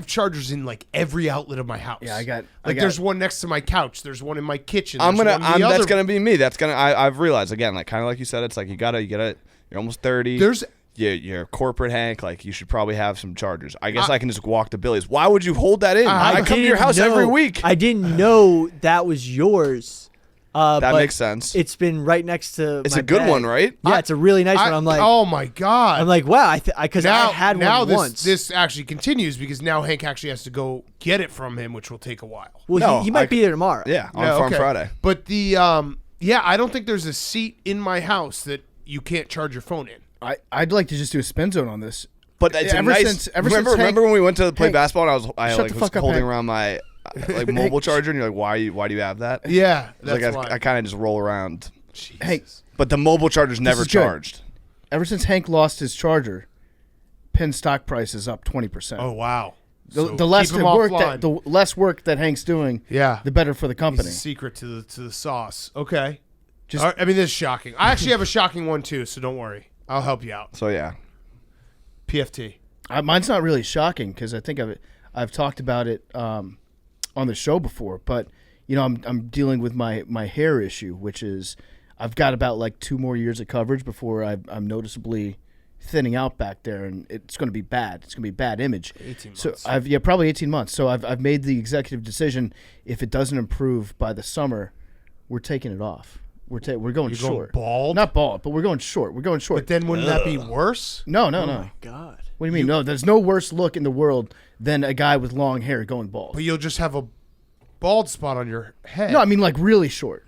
chargers in every outlet of my house. Yeah, I got there's one next to my couch. There's one in my kitchen. That's gonna be me. I've realized again, kind of like you said, it's you gotta you're almost 30. You're a corporate Hank. You should probably have some chargers. I guess I can just walk to Billy's. Why would you hold that in? I come to your house every week. I didn't know that was yours. That makes sense. It's been right next to. It's my a good bed. one, right? Yeah, it's a really nice one. I'm like, oh my god. I'm like, wow. Because I had one this, once. This actually continues because now Hank actually has to go get it from him, which will take a while. Well, he might be there tomorrow. Yeah, on Farm Friday. But I don't think there's a seat in my house that you can't charge your phone in. I'd like to just do a spin zone on this. But it's remember when we went to play basketball and I was holding around my mobile charger and you're like, why do you have that? Yeah, that's why. I kind of just roll around. Hank, but the mobile charger's never charged. Ever since Hank lost his charger, Penn stock price is up 20%. Oh wow! The less work that Hank's doing, the better for the company. It's a secret to the sauce. Okay, this is shocking. I actually have a shocking one too, so don't worry. I'll help you out. So yeah, PFT. Mine's not really shocking because I think I've talked about it on the show before. But I'm dealing with my hair issue, which is I've got about 2 more years of coverage before I'm noticeably thinning out back there, and it's going to be bad. It's going to be a bad image. 18 months. So probably 18 months. So I've made the executive decision. If it doesn't improve by the summer, we're taking it off. We're going short. Going bald? Not bald, but we're going short. But then wouldn't that be worse? No. Oh my god. What do you mean? No, there's no worse look in the world than a guy with long hair going bald. But you'll just have a bald spot on your head. No, I mean really short.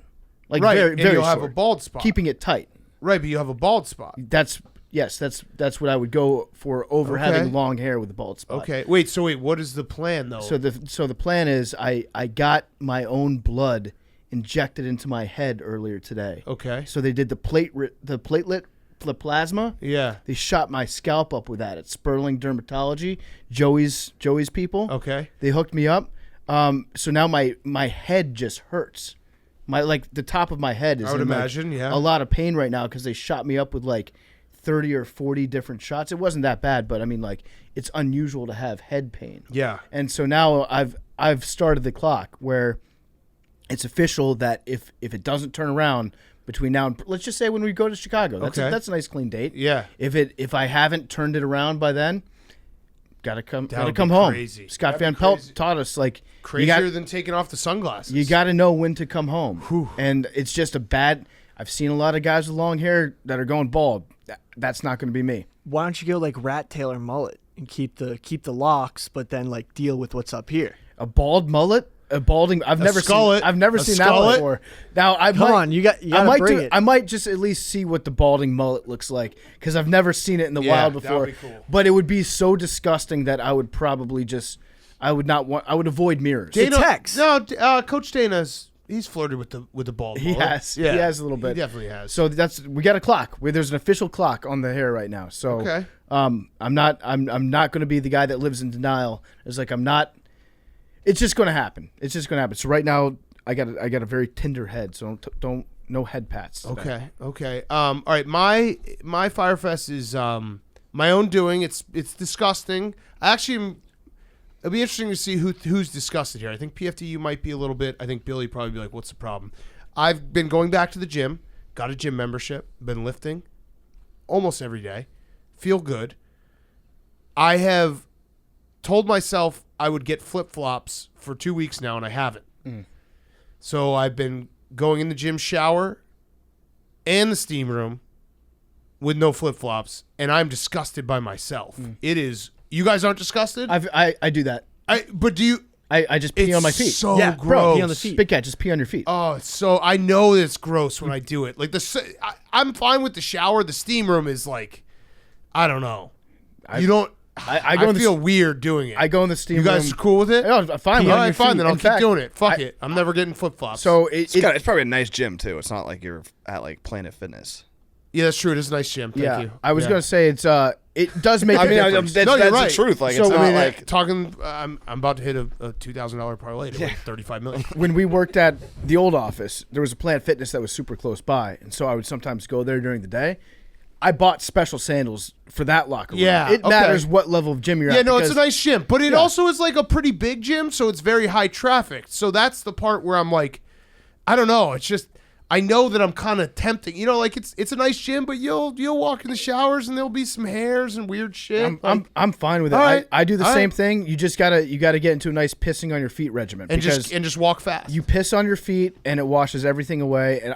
Right, very, and very you'll short. have a bald spot. Keeping it tight. Right, but you have a bald spot. That's what I would go for over having long hair with a bald spot. Okay. Wait, what is the plan though? So the plan is I got my own blood injected into my head earlier today. Okay. So they did the platelet, the plasma. Yeah. They shot my scalp up with that at Sperling Dermatology, Joey's people. Okay. They hooked me up. So now my head just hurts. The top of my head is I would in imagine, a lot of pain right now because they shot me up with 30 or 40 different shots. It wasn't that bad, but I mean, like, it's unusual to have head pain. Yeah. And so now I've started the clock where it's official that if it doesn't turn around between now and let's just say when we go to Chicago, that's a nice clean date. Yeah. If I haven't turned it around by then, gotta come That would home. be crazy. Scott That'd Van be Pelt crazy. taught us like Crazier than taking off the sunglasses. you got to know when to come home. And it's just a bad. I've seen a lot of guys with long hair that are going bald. That's not going to be me. Why don't you go like rat tail or mullet and keep the locks, but then like deal with what's up here? A bald mullet, a balding. I've never skullet. seen that Skullet. before. Now I Come might, on, you gotta I might bring it. I might just at least see what the balding mullet looks like because I've never seen it in the wild that would before. be cool. But it would be so disgusting that I would probably just. I would not want. I would avoid mirrors. Dana- Tex. No, Coach Dana's he's flirted with the bald. He mullet. has. He has a little bit. He definitely has. So we got a clock. There's an official clock on the hair right now. So Okay. I'm not going to be the guy that lives in denial. It's like I'm not. It's just going to happen. So right now I got a very tender head. So don't no head pats. today. Okay. All right. My Fyre Fest is my own doing. It's disgusting. It'll be interesting to see who's disgusted here. I think PFTU might be a little bit. I think Billy probably be like, "What's the problem?" I've been going back to the gym. Got a gym membership. Been lifting almost every day. Feel good. I have told myself I would get flip-flops for 2 weeks now, and I haven't. So I've been going in the gym shower and the steam room with no flip-flops, and I'm disgusted by myself. It is. You guys aren't disgusted? I do that. But do you? I just pee It's on my feet. so Yeah, gross. bro, pee on the feet. Big cat, just pee on your feet. Oh, so I know it's gross when I do it. Like I'm fine with the shower. The steam room is like, I don't know. You don't. I go in the feel weird doing it. I go in the steam You guys room. are cool with it? Yeah, I'm fine. All with it. right, fine. Then I'll In keep fact, doing it. Fuck it. I'm never getting flip flops. So It's probably a nice gym too. It's not like you're at like Planet Fitness. yeah, that's true. It is a nice gym. Thank you. I was Yeah. gonna say it does make a difference. that's, No, you're that's right. the truth. Like So, it's I not I mean, like talking. I'm about to hit a $2,000 parlay to win $35 million. When we worked at the old office, there was a Planet Fitness that was super close by, and so I would sometimes go there during the day. I bought special sandals for that locker room. Yeah, It okay. matters what level of gym you're Yeah, at. no, it's a because- nice gym, but it also is like a pretty big gym, so it's very high traffic. So that's the part where I'm like, I don't know. It's just I know that I'm kind of tempting. You know, like it's a nice gym, but you'll walk in the showers and there'll be some hairs and weird shit. I'm fine with it. All right. I do the All same right. thing. You just gotta get into a nice pissing on your feet regimen and because just walk fast. you piss on your feet and it washes everything away. And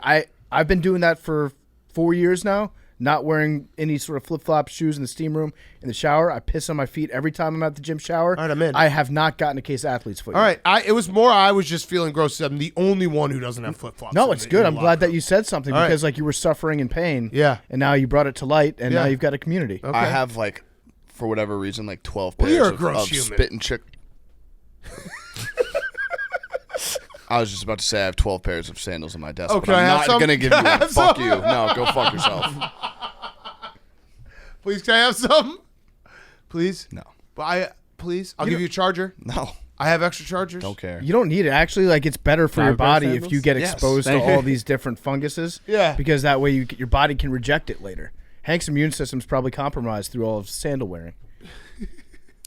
I've been doing that for 4 years now. Not wearing any sort of flip-flop shoes in the steam room. In the shower, I piss on my feet every time I'm at the gym shower. All right, I'm in. I have not gotten a case of athlete's foot. All yet. right, it was more. I was just feeling gross. I'm the only one who doesn't have flip flops. No, it's good. I'm glad that you said something All right. because like you were suffering in pain. Yeah. And now you brought it to light, and Yeah. now you've got a community. Okay. I have like for whatever reason like 12 Well, pairs you're a of, gross of human. spit and chick. I was just about to say I have 12 pairs of sandals on my desk, Oh, but can I I'm have not some? gonna give Can you I one. have Fuck some? you. No, go fuck yourself. Please, can I have some? Please. No, Please. I'll give you a charger. no, I have extra chargers. don't care. You don't need it. Actually, like it's better for your Five pair body sandals? if you get Yes. exposed to Thank you. all these different funguses. Yeah. Because that way your body can reject it later. Hank's immune system's probably compromised through all of sandal wearing.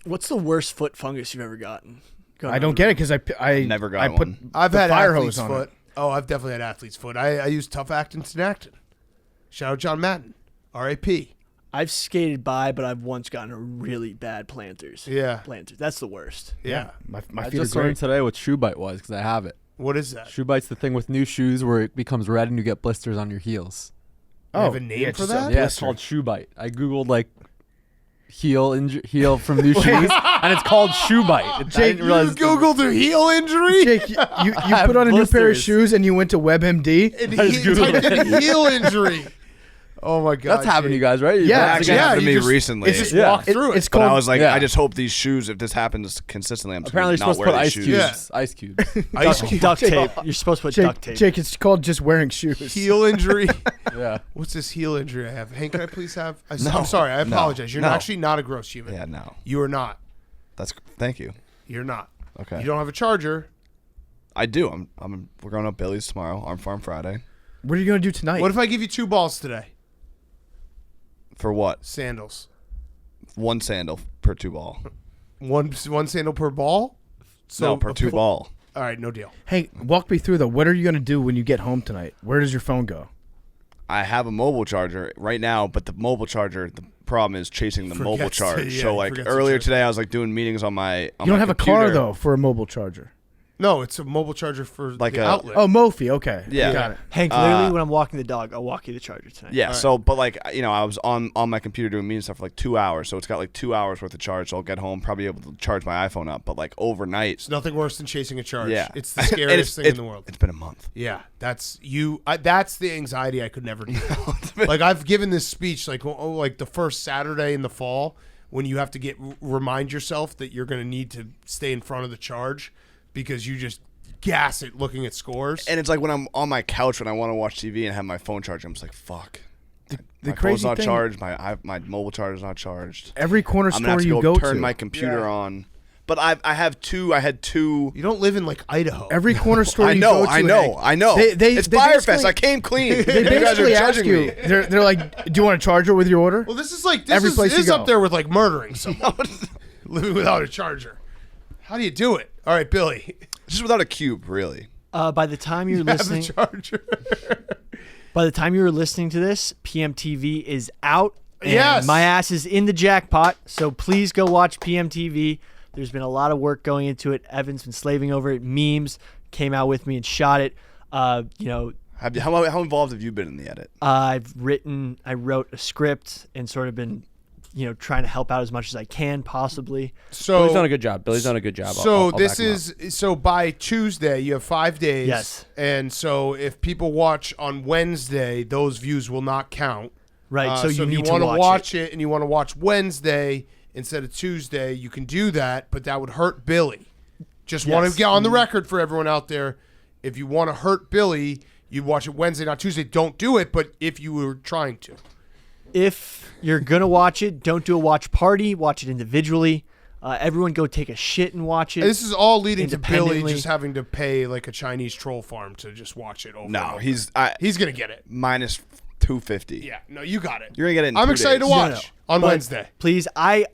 What's the worst foot fungus you've ever gotten? I don't get it because I Never got I put one. I've the had fire athlete's hose on foot. it. Oh, I've definitely had athlete's foot. I use Tough Acton and Acton. Shout out John Madden. R.A.P. I've skated by, but I've once gotten a really bad planters. Yeah. Planters. That's the worst. Yeah. My I feet are just learned great. today what shoe bite was because I have it. What is that? Shoe bite's the thing with new shoes where it becomes red and you get blisters on your heels. You have a name yeah, for just a that? Yeah, it's called shoe bite. I googled like heel from new shoes, and it's called shoe bite. I didn't You realize Googled a heel injury? Jake, you have put on a new pair of blisters. shoes and you went to WebMD. And I just Googled typed in heel injury. Oh, my God. that's happened to Jake. you guys, right? Yeah, That actually yeah, happened to you me just- recently. It's just Yeah. walk through it. It's but called I was like, Yeah. I just hope these shoes, if this happens consistently, I'm just Apparently, you're not supposed to wear put these ice shoes. cubes. Ice cubes. Ice cube. Duct tape. You're supposed to put duct tape. Jake, it's called just wearing shoes. Heel injury. Yeah. What's this heel injury I have? Hank, can I please have? No. I'm sorry. I No. apologize. You're No. actually not a gross human. Yeah, no. You are not. Thank you. You're not. Okay. You don't have a charger. I do. We're going up Billy's tomorrow, Arm Farm Friday. What are you gonna do tonight? What if I give you 2 balls today? For what? Sandals. 1 sandal per 2 ball. One sandal per ball? No, per 2 ball. All right, no deal. Hey, walk me through though. What are you gonna do when you get home tonight? Where does your phone go? I have a mobile charger right now, but the mobile charger, the problem is chasing the mobile Forgets to- charge. yeah, So he like forgets to earlier charge. today, I was like doing meetings on my. On You don't my have a car computer. though for a mobile charger. No, it's a mobile charger for Like the a- outlet. Oh, Mophie. Okay. Yeah. Got it. Hank, literally, when I'm walking the dog, I'll walk you the charger tonight. Yeah. So, but like I was on my computer doing meeting stuff for like 2 hours. So it's got like 2 hours worth of charge. So I'll get home, probably able to charge my iPhone up. But like overnight, It's nothing worse than chasing a charge. yeah, It's the And scariest thing in the world. It's been a month. Yeah, that's you. That's the anxiety I could never do. Like I've given this speech like like the first Saturday in the fall when you have to remind yourself that you're going to need to stay in front of the charge because you just gas it looking at scores. And it's like when I'm on my couch when I want to watch TV and have my phone charged, I'm just like, fuck. The My phone's crazy not thing. charged. My mobile charger's not charged. Every corner I'm gonna have store to you go go turn to. my computer on. But I had two. You don't live in like Idaho. Every corner store I you know, go to. I know, I know. They It's Firefest. basically- I came clean. They You guys are basically ask judging you. me. They're like, "Do you want a charger with your order?" well, this is like Every place this you is go. up there with like murdering someone, living without a charger. How do you do it? All right, Billy. Just without a cube, really. By the time you're Have the listening, charger. by the time you were listening to this, PMTV is out. And Yes. my ass is in the jackpot. So please go watch PMTV. There's been a lot of work going into it. Evan's been slaving over it. Memes came out with me and shot it. How involved have you been in the edit? I wrote a script and sort of been, trying to help out as much as I can possibly. So Billy's done a good job. Billy's done a good job. So I'll this back him up. is so by Tuesday you have 5 days. Yes. And so if people watch on Wednesday, those views will not count. Right. So you if need you to want watch watch it and you want to watch Wednesday instead of Tuesday, you can do that, but that would hurt Billy. Just want Yes. to get on the record for everyone out there. If you want to hurt Billy, you'd watch it Wednesday, not Tuesday. Don't do it, but if you were trying to. If you're going to watch it, don't do a watch party. Watch it individually. Everyone go take a shit and watch it. And this is all leading to Billy Independently. just having to pay like a Chinese troll farm to just watch it over. and No, over. he's he's going to get it. minus 250. Yeah, no, you got it. You're gonna get it in I'm 2 excited to days. watch on But Wednesday. Please, I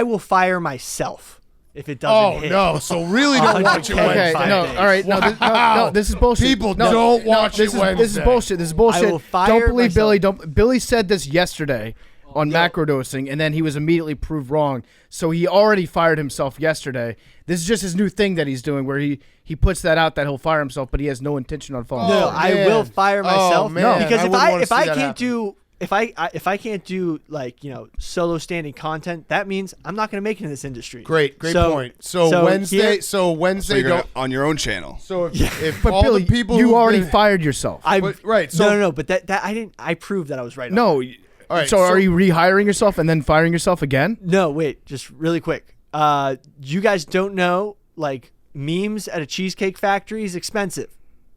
will fire myself if it doesn't Oh hit. no! So really don't watch it 100K. Wednesday. Okay, Five no, days. all right, no, Wow. this is bullshit. People no, don't no, watch this it is, This is Wednesday. bullshit. This is I bullshit. will fire Don't believe myself. Billy. Don't. Billy said this yesterday on macrodosing, and then he was immediately proved wrong. So he already fired himself yesterday. This is just his new thing that he's doing, where he puts that out that he'll fire himself, but he has no intention on following. No, Oh, I man. will fire myself. Oh, man. Because I if wouldn't I wanna if see I that can't happen. do if I can't do like solo standing content, that means I'm not going to make it in this industry. Great So- point. So so Wednesday, here- So Wednesday, you're gonna, don't. on your own channel. So if But all Billy, the people you who've already been- fired yourself. right. So no. But that I didn't. I proved that I was right. on No. All right, so, so- are you rehiring yourself and then firing yourself again? No, wait, just really quick. You guys don't know, like, memes at a cheesecake factory is expensive.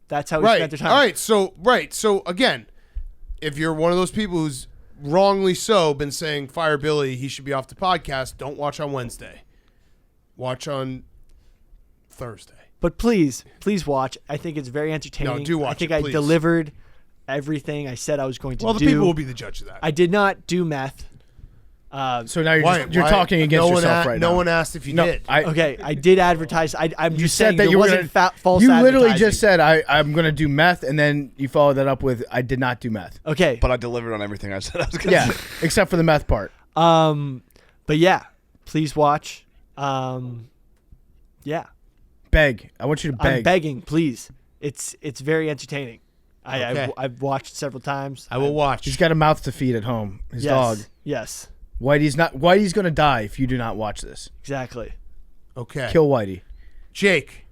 That's how we spent right. their time. All right. So again, if you're one of those people who's wrongly so been saying fire Billy, he should be off the podcast. Don't watch on Wednesday. Watch on Thursday. But please watch. I think it's very entertaining. No, do watch I think it, I please. delivered everything I said I was going to Well, do. the people will be the judge of that. I did not do meth. So now you're talking against no yourself one right now. No one asked if you No, did. Okay, I did advertise. I'm You just said saying that there you were wasn't gonna, false You literally advertising. just said I'm going to do meth, and then you followed that up with I did not do meth. Okay. But I delivered on everything I said I was gonna Yeah, say. except for the meth part. But yeah, please watch. Yeah. Beg. I want you to beg. I'm begging, please. It's very entertaining. Okay. I've watched it several times. I will watch. He's got a mouth to feed at home. His Yes. dog. Yes. Whitey's going to die if you do not watch this. Exactly. Okay. Kill Whitey. Jake.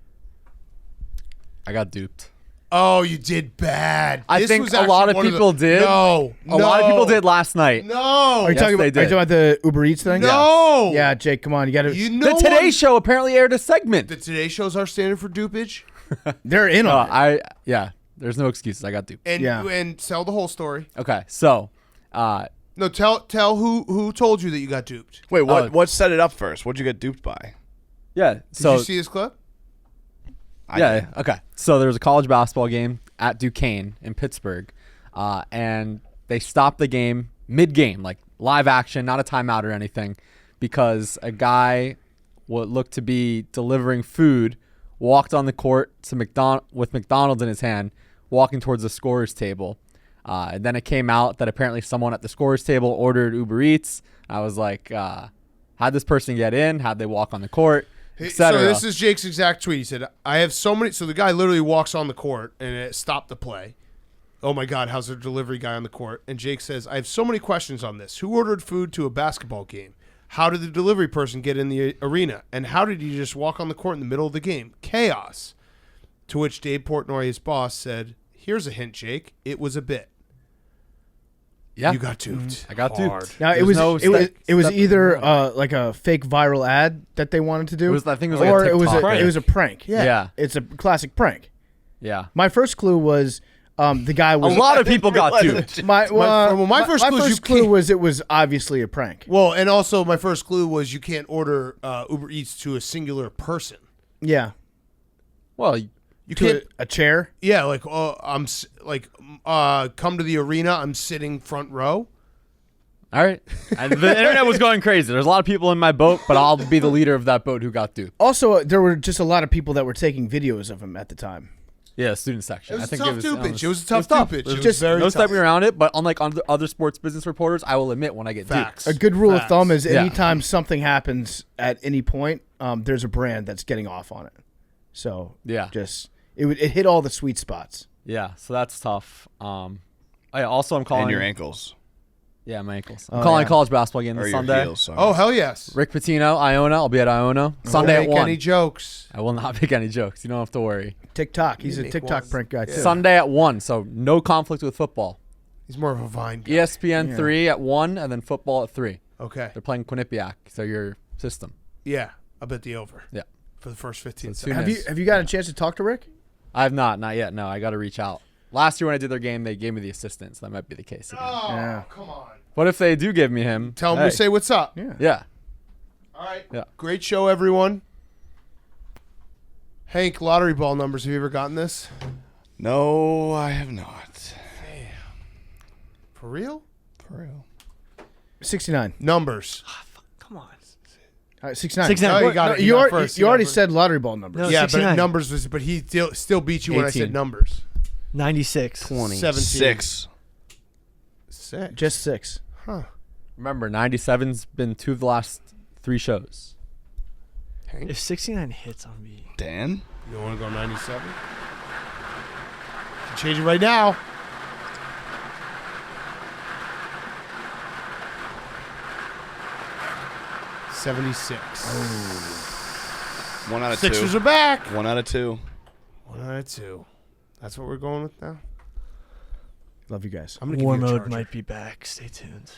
I got duped. Oh, you did bad. I This think was a lot actually of one people did. No. A lot of people did last night. No. Are you Yes, talking they about? Are you did. talking about the Uber Eats thing? No. Yeah, Jake, come on. You got to. You know The Today what? Show apparently aired a segment. The Today Show's our standard for dupage. They're in on it. There's no excuses. I got duped. And Yeah. and tell the whole story. Okay, so No, tell who told you that you got duped. Wait, what set it up first? What'd you get duped by? yeah, Did so you see this clip? yeah, okay. So there was a college basketball game at Duquesne in Pittsburgh, and they stopped the game mid-game, like live action, not a timeout or anything, because a guy, what looked to be delivering food, walked on the court to with McDonald's in his hand, walking towards the scorer's table. And then it came out that apparently someone at the scorer's table ordered Uber Eats. I was like, how'd this person get in? How'd they walk on the court? So this is Jake's exact tweet. He said, I have so many. So the guy literally walks on the court and it stopped the play. Oh my God, how's the delivery guy on the court? And Jake says, I have so many questions on this. Who ordered food to a basketball game? How did the delivery person get in the arena? And how did he just walk on the court in the middle of the game? Chaos. To which Dave Portnoy, his boss, said, here's a hint, Jake. It was a bit. Yeah. You got duped. I got duped. Now it was either like a fake viral ad that they wanted to do, I think it was like or a TikTok it was a prank. Yeah. It's a classic prank. Yeah. My first clue was the guy was A lot of people got duped. My first clue was it was obviously a prank. Well, and also my first clue was you can't order Uber Eats to a singular person. Yeah. Well, You can't. A chair. Yeah, like come to the arena. I'm sitting front row. all right. And the internet was going crazy. There's a lot of people in my boat, but I'll be the leader of that boat who got duped. Also, there were just a lot of people that were taking videos of him at the time. Yeah, student section. It was I think a tough dupage. It was a tough dupage. It was Just very no tough. stepping around it, but unlike other sports business reporters, I will admit when I get Facts. duped. A good rule of Facts. thumb is Yeah. anytime something happens at any point, there's a brand that's getting off on it. So Yeah. just it hit all the sweet spots. Yeah, so that's tough. I'm calling And your ankles. Yeah, my ankles. Oh, I'm calling yeah. a college basketball game Or this your Sunday. heels. Sorry. Oh hell yes. Rick Pitino, Iona. I'll be at Iona Sunday Don't at make 1. any jokes. I will not make any jokes. You don't have to worry. TikTok. He's a Make TikTok one. prank guy too. Sunday at 1, so no conflict with football. He's more of a Vine guy. ESPN 3 at 1, and then football at 3. Okay. They're playing Quinnipiac, so your system. Yeah, I bet the over. Yeah. For the first 15 So seconds. Have you gotten a chance to talk to Rick? I have not yet. No, I got to reach out. Last year when I did their game, they gave me the assistant, so that might be the case again. Oh, Yeah. come on. What if they do give me him? Tell him Hey. to say what's up. Yeah. Yeah. All right. Yeah. Great show, everyone. Hank, lottery ball numbers. Have you ever gotten this? No, I have not. For real? For real. 69. Numbers. Come on. All right, 69. 69. No, you got it. You, got already, first. you got already first. said lottery ball numbers. No, Yeah, 69. but numbers was, but he still beat you when I 18. said numbers. 96. 17. 6. 6. Just 6. Huh. Remember, 97's been 2 of the last 3 shows. Hank, If 69 hits on me. Dan? you want to go 97? Change it right now. $76. 1 out of 2. Sixers are back. 1 out of 2. 1 out of 2. That's what we're going with now. Love you guys. I'm gonna give War you a mode charger. might be back. Stay tuned.